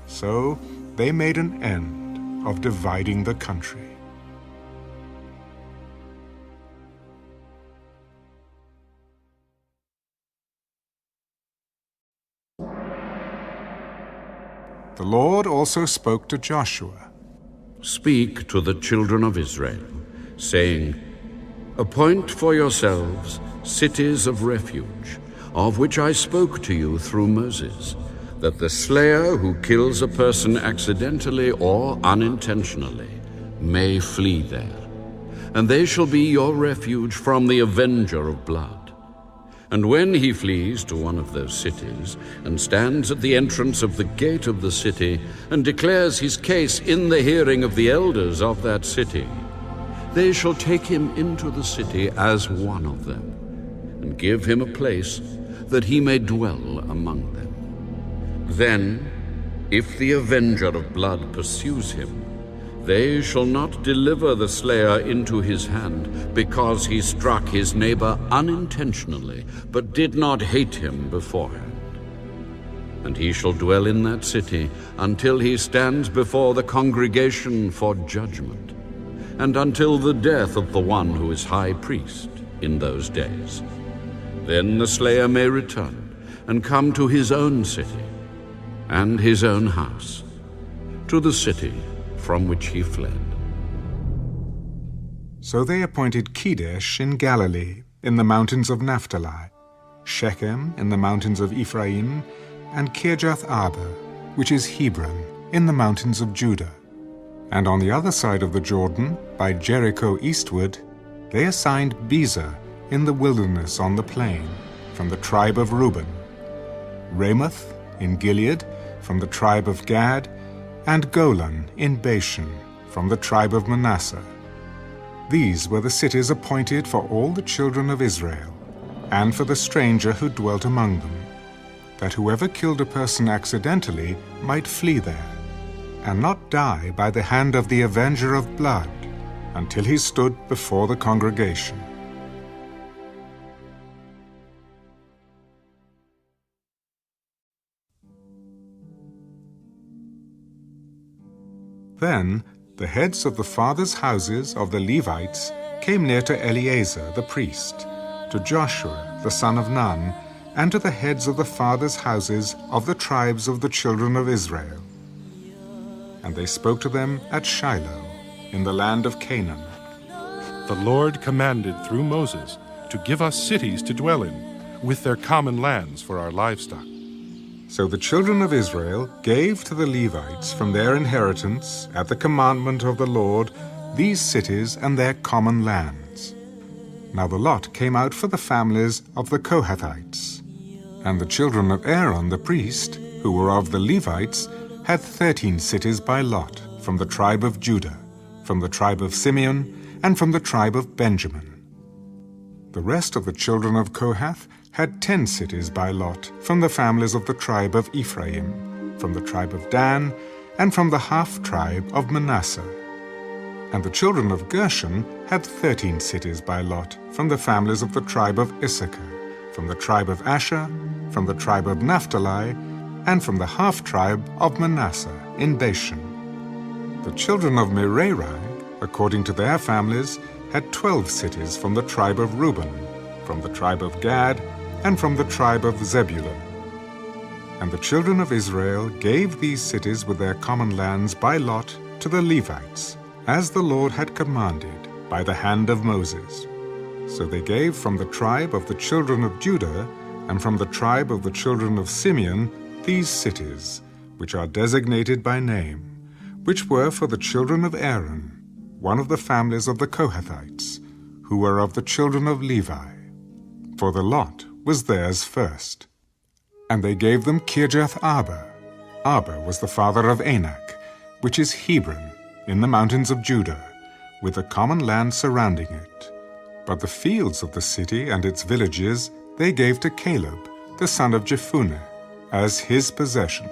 So they made an end of dividing the country. The Lord also spoke to Joshua. Speak to the children of Israel, saying, Appoint for yourselves cities of refuge, of which I spoke to you through Moses, that the slayer who kills a person accidentally or unintentionally may flee there. And they shall be your refuge from the avenger of blood. And when he flees to one of those cities, and stands at the entrance of the gate of the city, and declares his case in the hearing of the elders of that city, they shall take him into the city as one of them, and give him a place that he may dwell among them. Then, if the avenger of blood pursues him, they shall not deliver the slayer into his hand, because he struck his neighbor unintentionally, but did not hate him beforehand. And he shall dwell in that city until he stands before the congregation for judgment, and until the death of the one who is high priest in those days. Then the slayer may return and come to his own city and his own house, to the city from which he fled. So they appointed Kedesh in Galilee, in the mountains of Naphtali, Shechem in the mountains of Ephraim, and Kirjath-Arba, which is Hebron, in the mountains of Judah. And on the other side of the Jordan, by Jericho eastward, they assigned Bezer in the wilderness on the plain, from the tribe of Reuben, Ramoth in Gilead, from the tribe of Gad, and Golan in Bashan, from the tribe of Manasseh. These were the cities appointed for all the children of Israel, and for the stranger who dwelt among them, that whoever killed a person accidentally might flee there, and not die by the hand of the avenger of blood, until he stood before the congregation. Then the heads of the fathers' houses of the Levites came near to Eleazar the priest, to Joshua the son of Nun, and to the heads of the fathers' houses of the tribes of the children of Israel. And they spoke to them at Shiloh, in the land of Canaan. The Lord commanded through Moses to give us cities to dwell in, with their common lands for our livestock. So the children of Israel gave to the Levites from their inheritance, at the commandment of the Lord, these cities and their common lands. Now the lot came out for the families of the Kohathites. And the children of Aaron the priest, who were of the Levites, had 13 cities by lot, from the tribe of Judah, from the tribe of Simeon, and from the tribe of Benjamin. The rest of the children of Kohath had 10 cities by lot, from the families of the tribe of Ephraim, from the tribe of Dan, and from the half-tribe of Manasseh. And the children of Gershon had 13 cities by lot, from the families of the tribe of Issachar, from the tribe of Asher, from the tribe of Naphtali, and from the half-tribe of Manasseh in Bashan. The children of Merari, according to their families, had 12 cities from the tribe of Reuben, from the tribe of Gad, and from the tribe of Zebulun. And the children of Israel gave these cities with their common lands by lot to the Levites, as the Lord had commanded by the hand of Moses. So they gave from the tribe of the children of Judah And from the tribe of the children of Simeon, these cities, which are designated by name, which were for the children of Aaron, one of the families of the Kohathites, who were of the children of Levi. For the lot was theirs first. And they gave them Kirjath Arba. Arba was the father of Anak, which is Hebron, in the mountains of Judah, with the common land surrounding it. But the fields of the city and its villages they gave to Caleb, the son of Jephunneh, as his possession.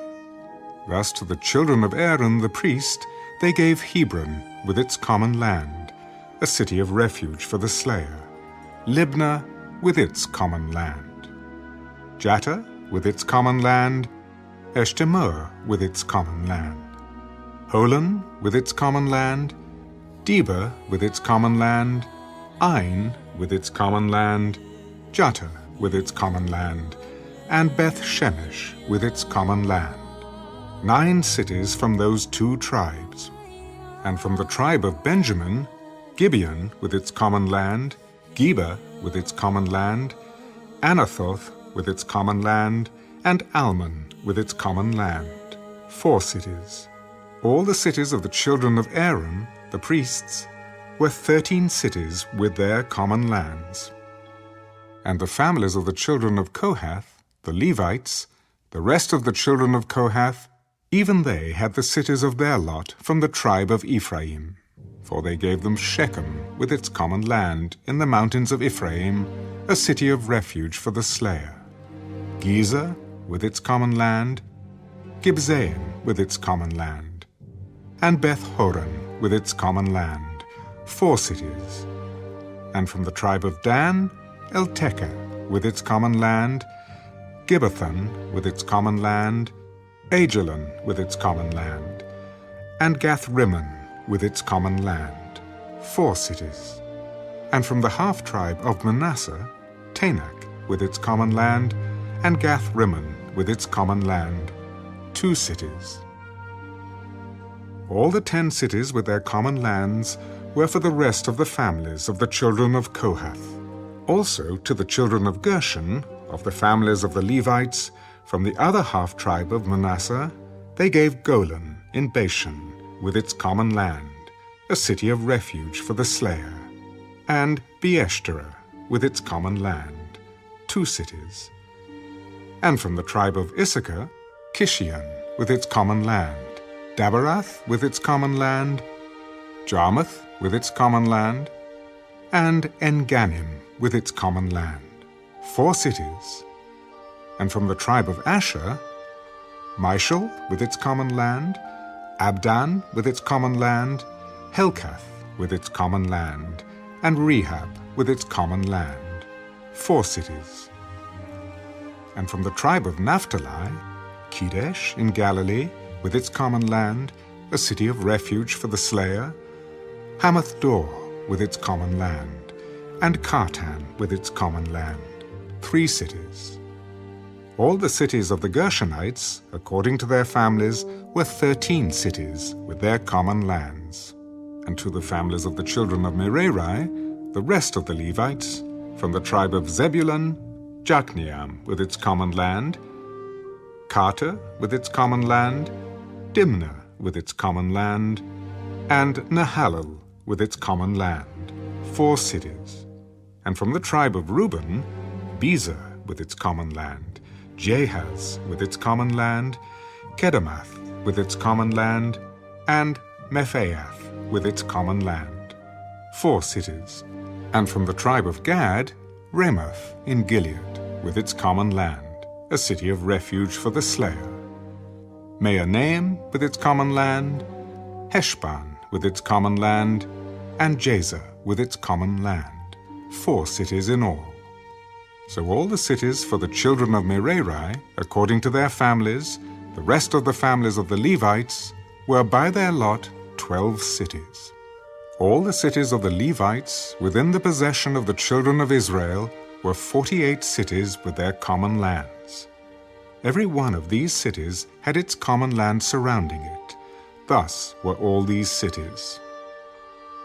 Thus to the children of Aaron the priest they gave Hebron with its common land, a city of refuge for the slayer, Libnah with its common land, Jattah with its common land, Eshtemoa with its common land, Holon with its common land, Debir with its common land, Ain with its common land, Jattah with its common land, and Beth Shemesh with its common land. 9 cities from those 2 tribes. And from the tribe of Benjamin, Gibeon with its common land, Geba with its common land, Anathoth with its common land, and Almon with its common land. 4 cities. All the cities of the children of Aaron, the priests, were 13 cities with their common lands. And the families of the children of Kohath, the Levites, the rest of the children of Kohath, even they had the cities of their lot from the tribe of Ephraim. For they gave them Shechem with its common land in the mountains of Ephraim, a city of refuge for the slayer, Gezer with its common land, Gibzaim with its common land, and Beth-horon with its common land, 4 cities. And from the tribe of Dan, Eltekeh with its common land, Gibbethon with its common land, Ajalon with its common land, and Gath-rimmon with its common land, 4 cities. And from the half-tribe of Manasseh, Tanakh with its common land, and Gath-rimmon with its common land, 2 cities. All the 10 cities with their common lands were for the rest of the families of the children of Kohath. Also to the children of Gershon, of the families of the Levites, from the other half-tribe of Manasseh, they gave Golan in Bashan with its common land, a city of refuge for the slayer, and Beeshterah with its common land, 2 cities. And from the tribe of Issachar, Kishion with its common land, Daberath with its common land, Jarmuth with its common land, and En-gannim with its common land, 4 cities. And from the tribe of Asher, Mishal with its common land, Abdan with its common land, Helkath with its common land, and Rehab with its common land, 4 cities. And from the tribe of Naphtali, Kedesh in Galilee with its common land, a city of refuge for the slayer, Hamath-dor with its common land, and Kartan with its common land, 3 cities. All the cities of the Gershonites, according to their families, were 13 cities with their common lands. And to the families of the children of Merari, the rest of the Levites, from the tribe of Zebulun, Jokneam with its common land, Carter with its common land, Dimnah with its common land, and Nahalal with its common land, 4 cities. And from the tribe of Reuben, Bezer with its common land, Jahaz with its common land, Kedemoth with its common land, and Mephaath with its common land, 4 cities. And from the tribe of Gad, Ramoth in Gilead with its common land, a city of refuge for the slayer, Mahanaim with its common land, Heshbon with its common land, and Jazer with its common land, 4 cities in all. So all the cities for the children of Merari, according to their families, the rest of the families of the Levites, were by their lot 12 cities. All the cities of the Levites within the possession of the children of Israel were 48 cities with their common lands. Every one of these cities had its common land surrounding it. Thus were all these cities.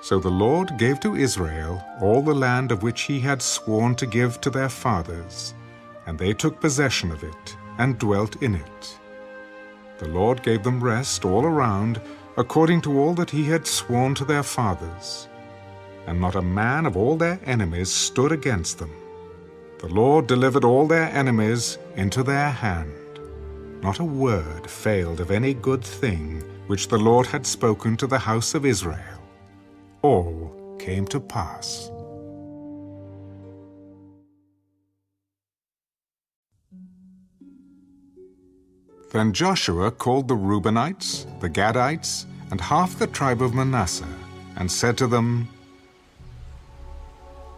So the Lord gave to Israel all the land of which he had sworn to give to their fathers, and they took possession of it and dwelt in it. The Lord gave them rest all around, according to all that he had sworn to their fathers. And not a man of all their enemies stood against them. The Lord delivered all their enemies into their hand. Not a word failed of any good thing which the Lord had spoken to the house of Israel. All came to pass. Then Joshua called the Reubenites, the Gadites, and half the tribe of Manasseh, and said to them,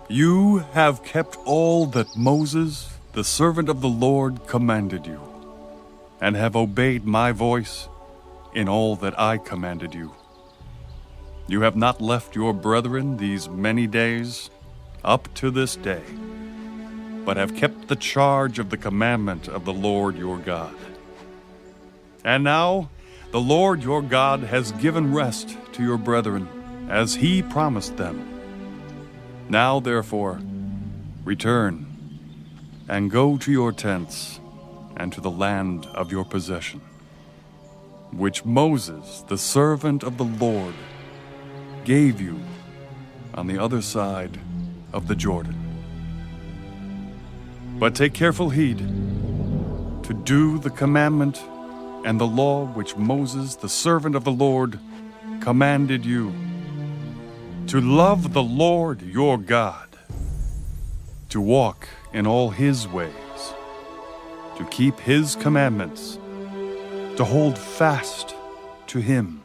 You have kept all that Moses, the servant of the Lord, commanded you, and have obeyed my voice in all that I commanded you. You have not left your brethren these many days, up to this day, but have kept the charge of the commandment of the Lord your God. And now the Lord your God has given rest to your brethren, as he promised them. Now, therefore, return and go to your tents and to the land of your possession, which Moses, the servant of the Lord, gave you on the other side of the Jordan. But take careful heed to do the commandment and the law which Moses, the servant of the Lord, commanded you, to love the Lord your God, to walk in all his ways, to keep his commandments, to hold fast to him,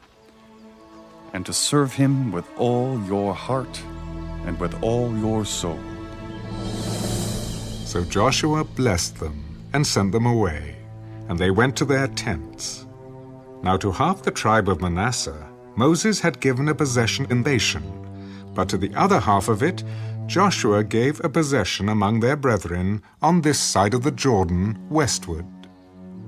and to serve him with all your heart and with all your soul. So Joshua blessed them and sent them away, and they went to their tents. Now to half the tribe of Manasseh Moses had given a possession in Bashan, but to the other half of it Joshua gave a possession among their brethren on this side of the Jordan westward.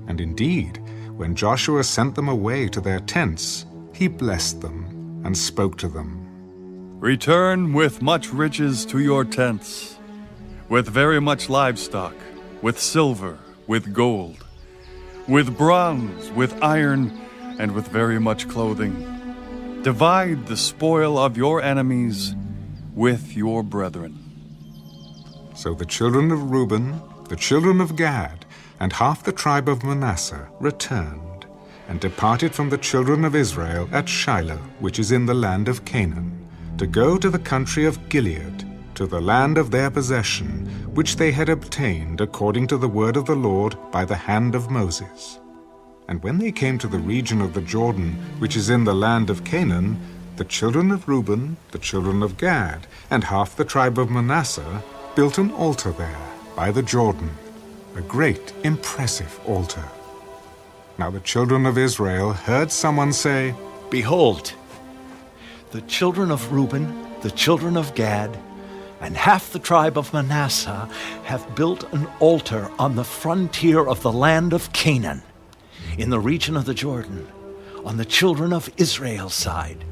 And indeed, when Joshua sent them away to their tents, he blessed them and spoke to them. Return with much riches to your tents, with very much livestock, with silver, with gold, with bronze, with iron, and with very much clothing. Divide the spoil of your enemies with your brethren. So the children of Reuben, the children of Gad, and half the tribe of Manasseh returned, and departed from the children of Israel at Shiloh, which is in the land of Canaan, to go to the country of Gilead, to the land of their possession, which they had obtained according to the word of the Lord by the hand of Moses. And when they came to the region of the Jordan, which is in the land of Canaan, the children of Reuben, the children of Gad, and half the tribe of Manasseh built an altar there by the Jordan, a great, impressive altar. Now the children of Israel heard someone say, Behold, the children of Reuben, the children of Gad, and half the tribe of Manasseh have built an altar on the frontier of the land of Canaan, in the region of the Jordan, on the children of Israel's side.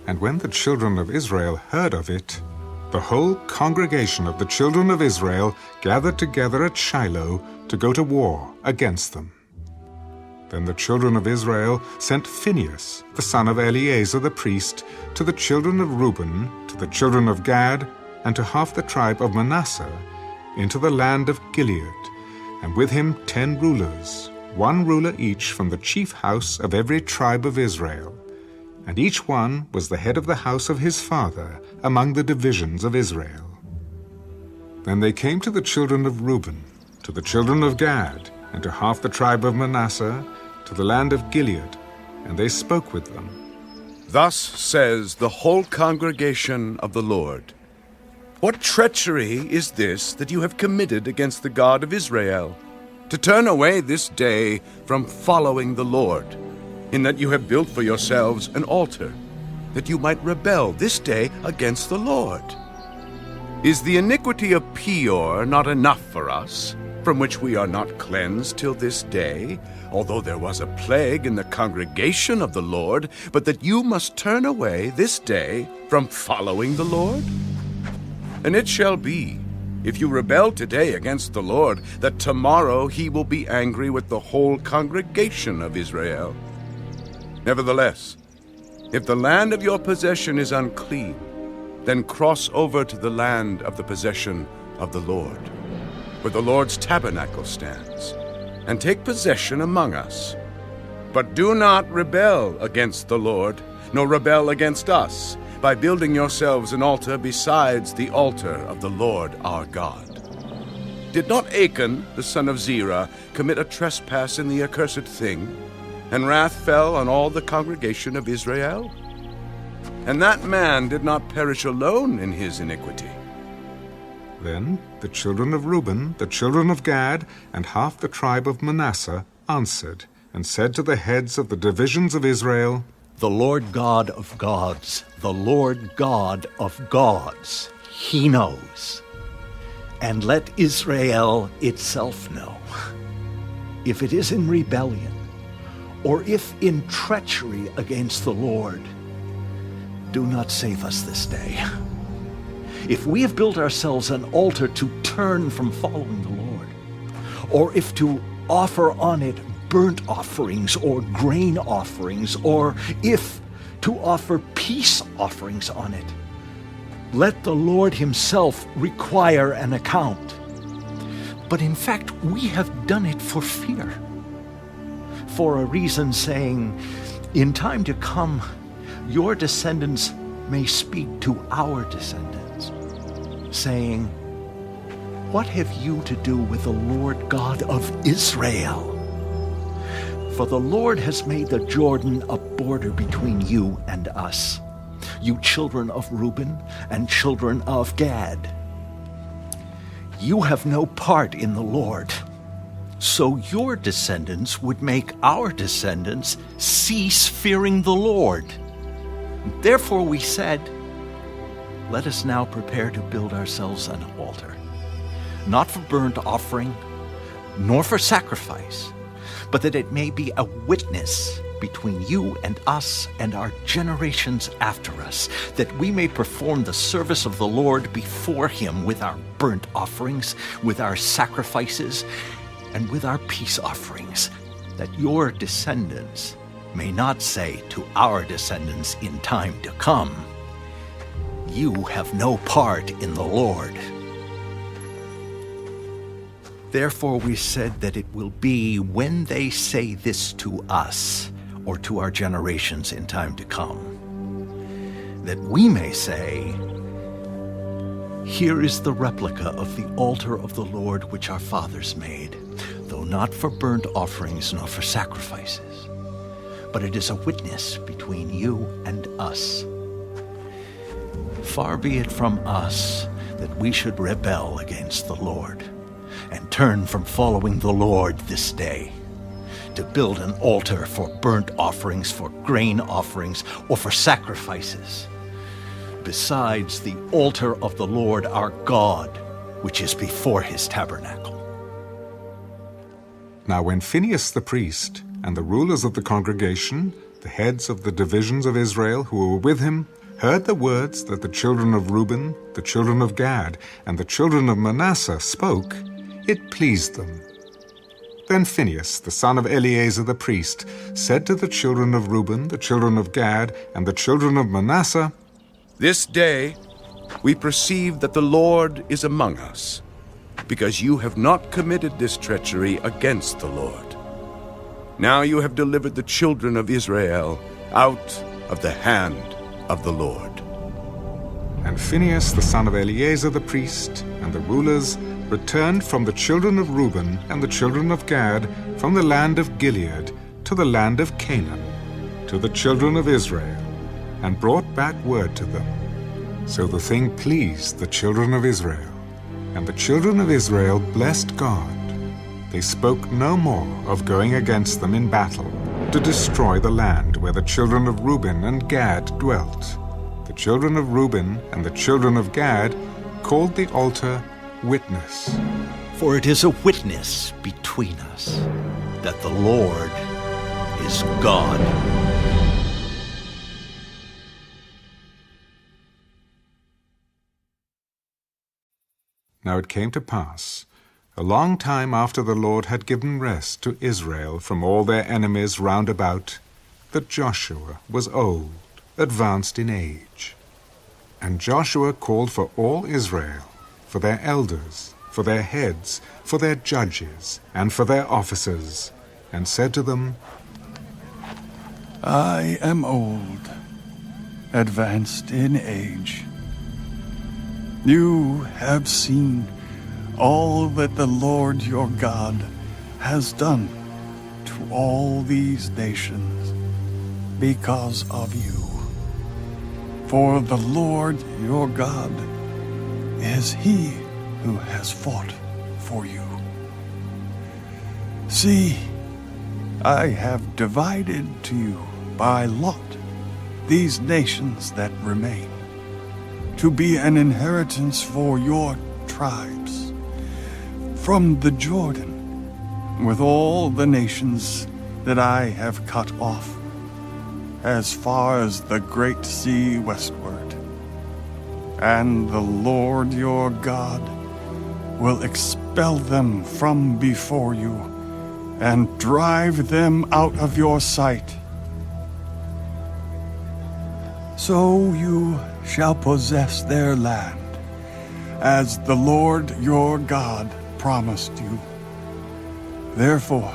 And when the children of Israel heard of it, the whole congregation of the children of Israel gathered together at Shiloh to go to war against them. Then the children of Israel sent Phinehas, the son of Eleazar the priest, to the children of Reuben, to the children of Gad, and to half the tribe of Manasseh, into the land of Gilead, and with him 10 rulers, 1 ruler each from the chief house of every tribe of Israel. And each one was the head of the house of his father among the divisions of Israel. Then they came to the children of Reuben, to the children of Gad, and to half the tribe of Manasseh, to the land of Gilead, and they spoke with them. Thus says the whole congregation of the Lord, What treachery is this that you have committed against the God of Israel, to turn away this day from following the Lord, in that you have built for yourselves an altar, that you might rebel this day against the Lord? Is the iniquity of Peor not enough for us, from which we are not cleansed till this day, although there was a plague in the congregation of the Lord, but that you must turn away this day from following the Lord? And it shall be, if you rebel today against the Lord, that tomorrow he will be angry with the whole congregation of Israel. Nevertheless, if the land of your possession is unclean, then cross over to the land of the possession of the Lord, where the Lord's tabernacle stands, and take possession among us. But do not rebel against the Lord, nor rebel against us, by building yourselves an altar besides the altar of the Lord our God. Did not Achan, the son of Zerah, commit a trespass in the accursed thing, and wrath fell on all the congregation of Israel? And that man did not perish alone in his iniquity. Then the children of Reuben, the children of Gad, and half the tribe of Manasseh answered, and said to the heads of the divisions of Israel, The Lord God of gods, the Lord God of gods, he knows. And let Israel itself know. If it is in rebellion, or if in treachery against the Lord, do not save us this day. If we have built ourselves an altar to turn from following the Lord, or if to offer on it burnt offerings or grain offerings, or if to offer peace offerings on it, let the Lord himself require an account. But in fact, we have done it for fear, for a reason saying, in time to come, your descendants may speak to our descendants, saying, what have you to do with the Lord God of Israel? For the Lord has made the Jordan a border between you and us, you children of Reuben and children of Gad. You have no part in the Lord, so your descendants would make our descendants cease fearing the Lord. Therefore we said, let us now prepare to build ourselves an altar, not for burnt offering, nor for sacrifice, but that it may be a witness between you and us and our generations after us, that we may perform the service of the Lord before him with our burnt offerings, with our sacrifices, and with our peace offerings, that your descendants may not say to our descendants in time to come, you have no part in the Lord. Therefore we said that it will be when they say this to us, or to our generations in time to come, that we may say, here is the replica of the altar of the Lord which our fathers made, though not for burnt offerings nor for sacrifices, but it is a witness between you and us. Far be it from us that we should rebel against the Lord, and turn from following the Lord this day, to build an altar for burnt offerings, for grain offerings, or for sacrifices, besides the altar of the Lord our God, which is before his tabernacle. Now when Phinehas the priest and the rulers of the congregation, the heads of the divisions of Israel who were with him, heard the words that the children of Reuben, the children of Gad, and the children of Manasseh spoke, it pleased them. Then Phinehas, the son of Eleazar the priest, said to the children of Reuben, the children of Gad, and the children of Manasseh, This day we perceive that the Lord is among us, because you have not committed this treachery against the Lord. Now you have delivered the children of Israel out of the hand of the Lord. And Phinehas, the son of Eleazar the priest, and the rulers returned from the children of Reuben and the children of Gad from the land of Gilead to the land of Canaan, to the children of Israel, and brought back word to them. So the thing pleased the children of Israel, and the children of Israel blessed God. They spoke no more of going against them in battle, to destroy the land where the children of Reuben and Gad dwelt. The children of Reuben and the children of Gad called the altar Witness. For it is a witness between us that the Lord is God. Now it came to pass, a long time after the Lord had given rest to Israel from all their enemies round about, that Joshua was old, advanced in age. And Joshua called for all Israel, for their elders, for their heads, for their judges, and for their officers, and said to them, I am old, advanced in age. You have seen all that the Lord your God has done to all these nations because of you. For the Lord your God is he who has fought for you. See, I have divided to you by lot these nations that remain, to be an inheritance for your tribes, from the Jordan, with all the nations that I have cut off, as far as the great sea westward. And the Lord your God will expel them from before you, and drive them out of your sight. So you shall possess their land, as the Lord your God promised you. Therefore,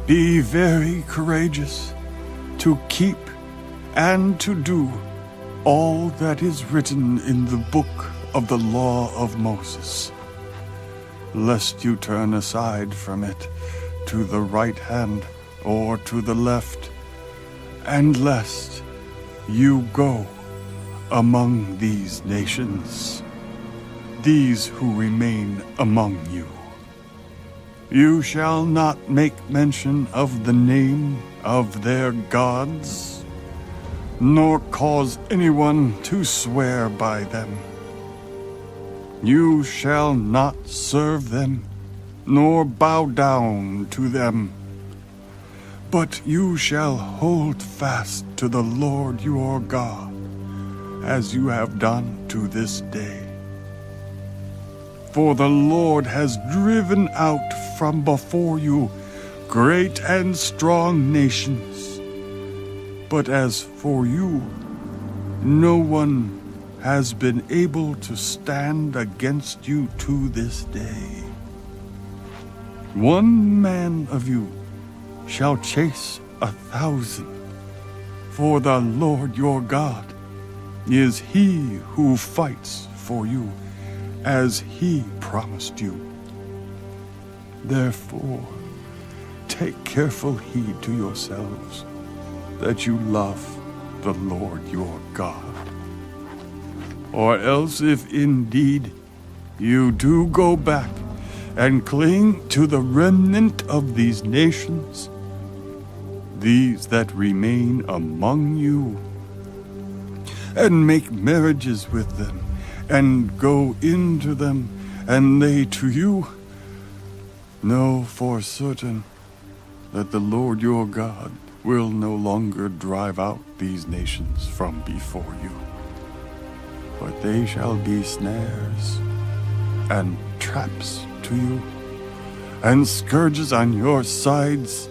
be very courageous to keep and to do all that is written in the book of the law of Moses, lest you turn aside from it to the right hand or to the left, and lest you go among these nations, these who remain among you. You shall not make mention of the name of their gods, nor cause anyone to swear by them. You shall not serve them, nor bow down to them. But you shall hold fast to the Lord your God, as you have done to this day. For the Lord has driven out from before you great and strong nations. But as for you, no one has been able to stand against you to this day. One man of you shall chase 1,000, for the Lord your God is he who fights for you, as he promised you. Therefore, take careful heed to yourselves, that you love the Lord your God. Or else, if indeed you do go back and cling to the remnant of these nations, these that remain among you, and make marriages with them, and go into them, and they to you, know for certain that the Lord your God will no longer drive out these nations from before you, but they shall be snares and traps to you, and scourges on your sides,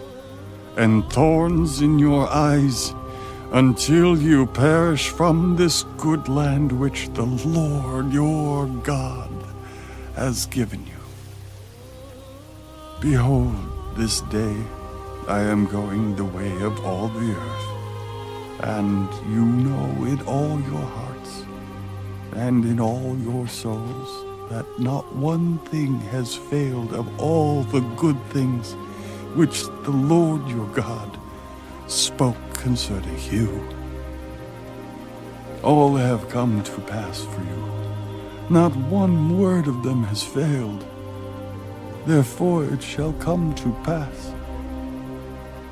and thorns in your eyes, until you perish from this good land which the Lord your God has given you. Behold, this day I am going the way of all the earth, and you know in all your hearts and in all your souls that not one thing has failed of all the good things which the Lord your God spoke concerning you. All have come to pass for you. Not one word of them has failed. Therefore it shall come to pass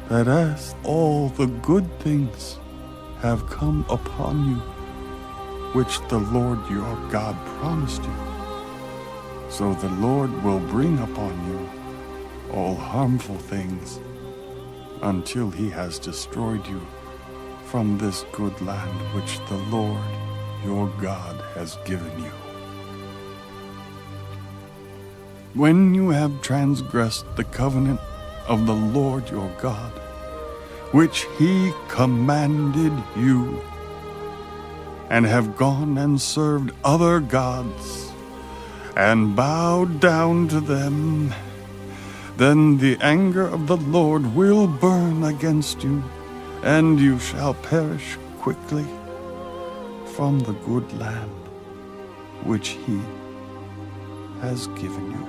that as all the good things have come upon you, which the Lord your God promised you, so the Lord will bring upon you all harmful things, until he has destroyed you from this good land which the Lord your God has given you. when you have transgressed the covenant of the Lord your God, which he commanded you, and have gone and served other gods, and bowed down to them, then the anger of the Lord will burn against you, and you shall perish quickly from the good land which he has given you.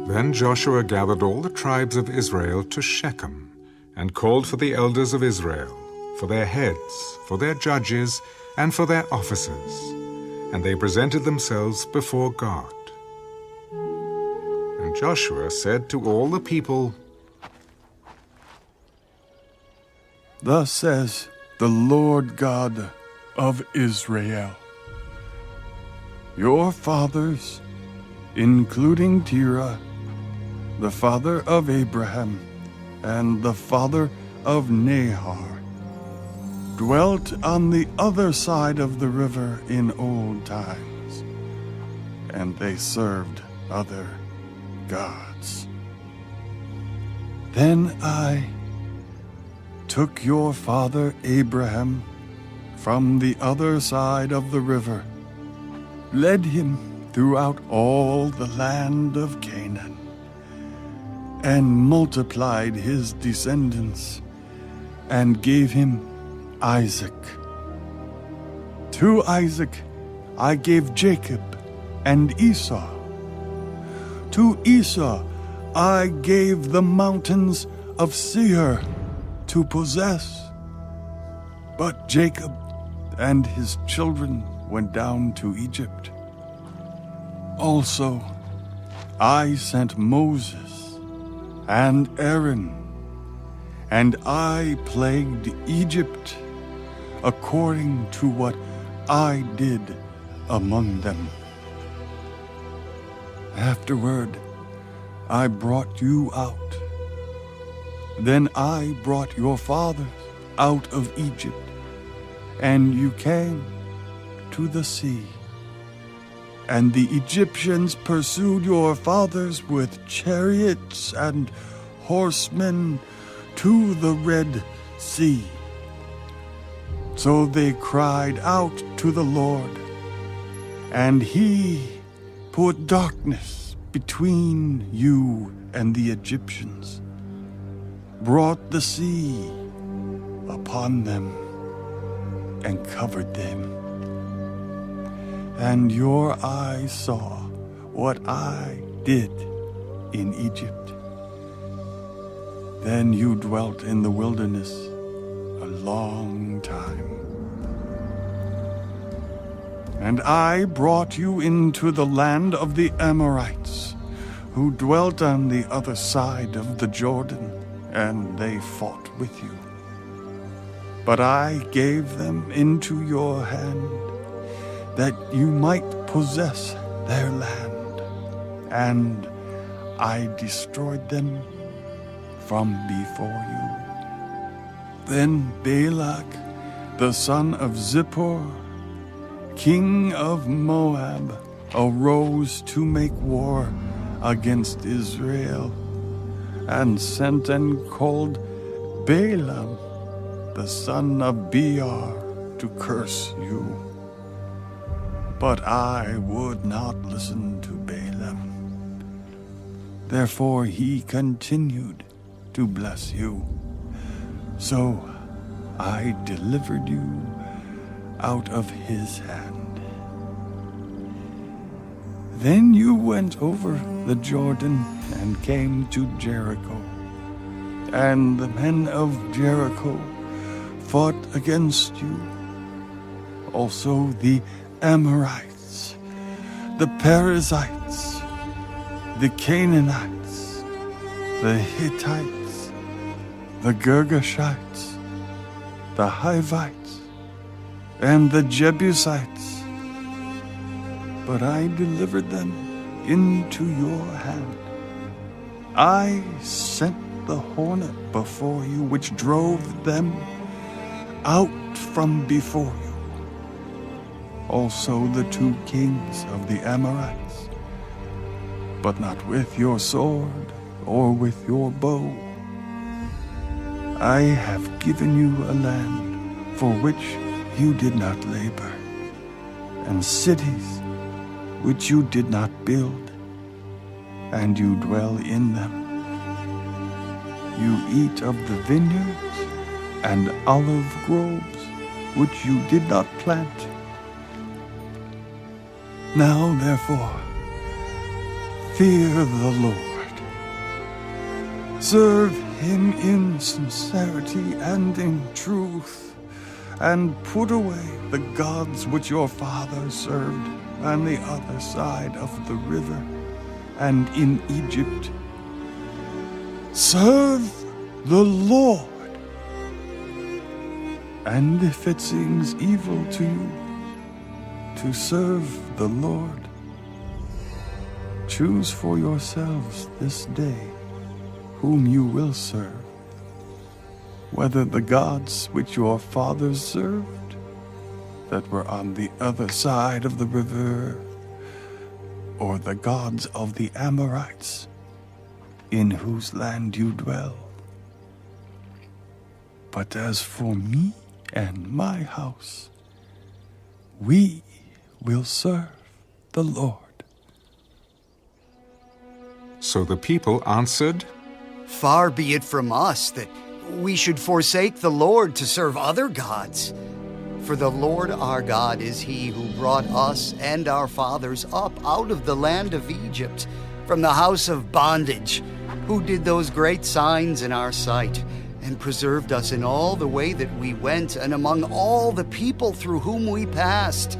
Then Joshua gathered all the tribes of Israel to Shechem, and called for the elders of Israel, for their heads, for their judges, and for their officers, and they presented themselves before God. And Joshua said to all the people, Thus says the Lord God of Israel, your fathers, including Terah, the father of Abraham, and the father of Nahor, dwelt on the other side of the river in old times, and they served other gods. Then I took your father Abraham from the other side of the river, led him throughout all the land of Canaan, and multiplied his descendants, and gave him Isaac. To Isaac I gave Jacob and Esau. To Esau I gave the mountains of Seir to possess. But Jacob and his children went down to Egypt. Also, I sent Moses and Aaron, and I plagued Egypt according to what I did among them. Afterward, I brought you out. Then I brought your fathers out of Egypt, and you came to the sea. And the Egyptians pursued your fathers with chariots and horsemen to the Red Sea. So they cried out to the Lord, and he put darkness between you and the Egyptians, brought the sea upon them, and covered them. And your eyes saw what I did in Egypt. Then you dwelt in the wilderness a long time. And I brought you into the land of the Amorites, who dwelt on the other side of the Jordan, and they fought with you. But I gave them into your hand, that you might possess their land, and I destroyed them from before you. Then Balak, the son of Zippor, king of Moab, arose to make war against Israel, and sent and called Balaam, the son of Beor, to curse you. But I would not listen to Balaam. Therefore he continued to bless you. So I delivered you out of his hand. Then you went over the Jordan and came to Jericho. And the men of Jericho fought against you. Also the Amorites, the Perizzites, the Canaanites, the Hittites, the Girgashites, the Hivites, and the Jebusites. But I delivered them into your hand. I sent the hornet before you, which drove them out from before you. Also the 2 kings of the Amorites, but not with your sword or with your bow. I have given you a land for which you did not labor, and cities which you did not build, and you dwell in them. You eat of the vineyards and olive groves which you did not plant. Now, therefore, fear the Lord. Serve him in sincerity and in truth, and put away the gods which your fathers served on the other side of the river and in Egypt. Serve the Lord. And if it seems evil to you to serve the Lord, choose for yourselves this day whom you will serve, whether the gods which your fathers served that were on the other side of the river, or the gods of the Amorites in whose land you dwell. But as for me and my house, we will serve the Lord. So the people answered, Far be it from us that we should forsake the Lord to serve other gods. For the Lord our God is he who brought us and our fathers up out of the land of Egypt, from the house of bondage, who did those great signs in our sight, and preserved us in all the way that we went, and among all the people through whom we passed.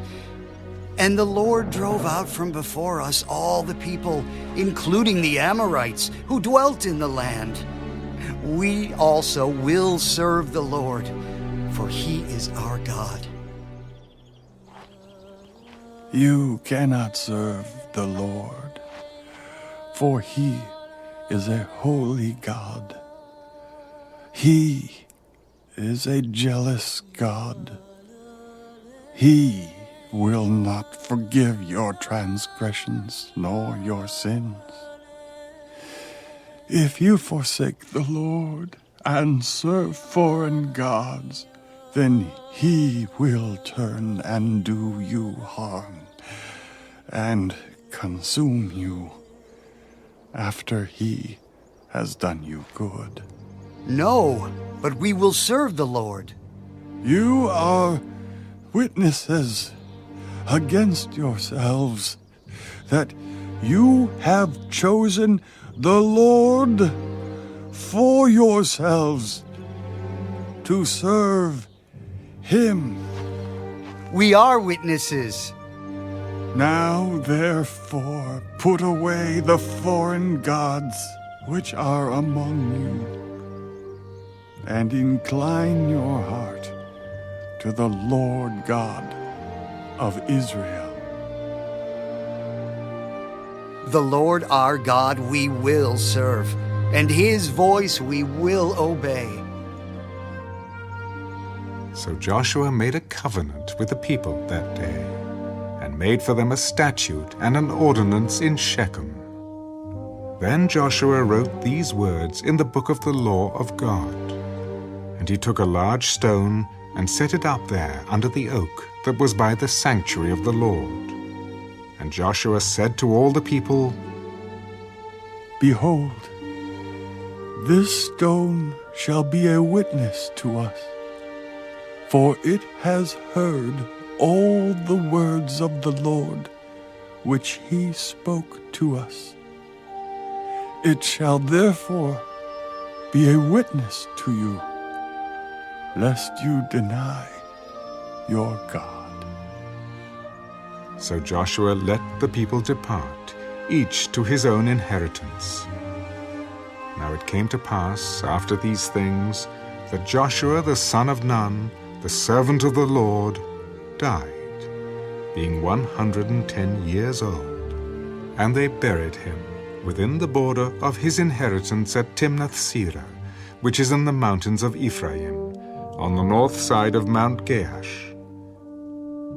And the Lord drove out from before us all the people, including the Amorites, who dwelt in the land. We also will serve the Lord, for he is our God. You cannot serve the Lord, for he is a holy God. He is a jealous God. He will not forgive your transgressions nor your sins. If you forsake the Lord and serve foreign gods, then he will turn and do you harm and consume you after he has done you good. No, but we will serve the Lord. You are witnesses against yourselves that you have chosen the Lord for yourselves to serve him. We are witnesses. Now, therefore, put away the foreign gods which are among you, and incline your heart to the Lord God of Israel. The Lord our God we will serve, and his voice we will obey. So Joshua made a covenant with the people that day, and made for them a statute and an ordinance in Shechem. Then Joshua wrote these words in the book of the law of God. And he took a large stone and set it up there under the oak that was by the sanctuary of the Lord. And Joshua said to all the people, Behold, this stone shall be a witness to us, for it has heard all the words of the Lord which he spoke to us. It shall therefore be a witness to you, lest you deny your God. So Joshua let the people depart, each to his own inheritance. Now it came to pass, after these things, that Joshua the son of Nun, the servant of the Lord, died, being 110 years old. And they buried him within the border of his inheritance at Timnath-Serah, which is in the mountains of Ephraim, on the north side of Mount Gaash.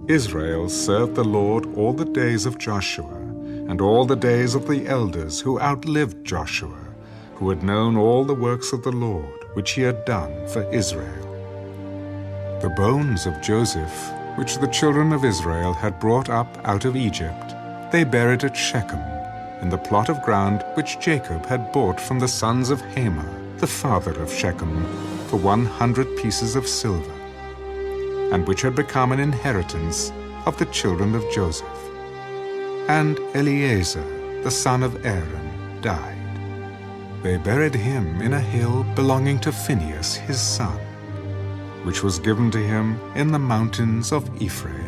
Israel served the Lord all the days of Joshua, and all the days of the elders who outlived Joshua, who had known all the works of the Lord, which he had done for Israel. The bones of Joseph, which the children of Israel had brought up out of Egypt, they buried at Shechem, in the plot of ground which Jacob had bought from the sons of Hamor, the father of Shechem, for 100 pieces of silver, and which had become an inheritance of the children of Joseph. And Eleazar, the son of Aaron, died. They buried him in a hill belonging to Phinehas his son, which was given to him in the mountains of Ephraim.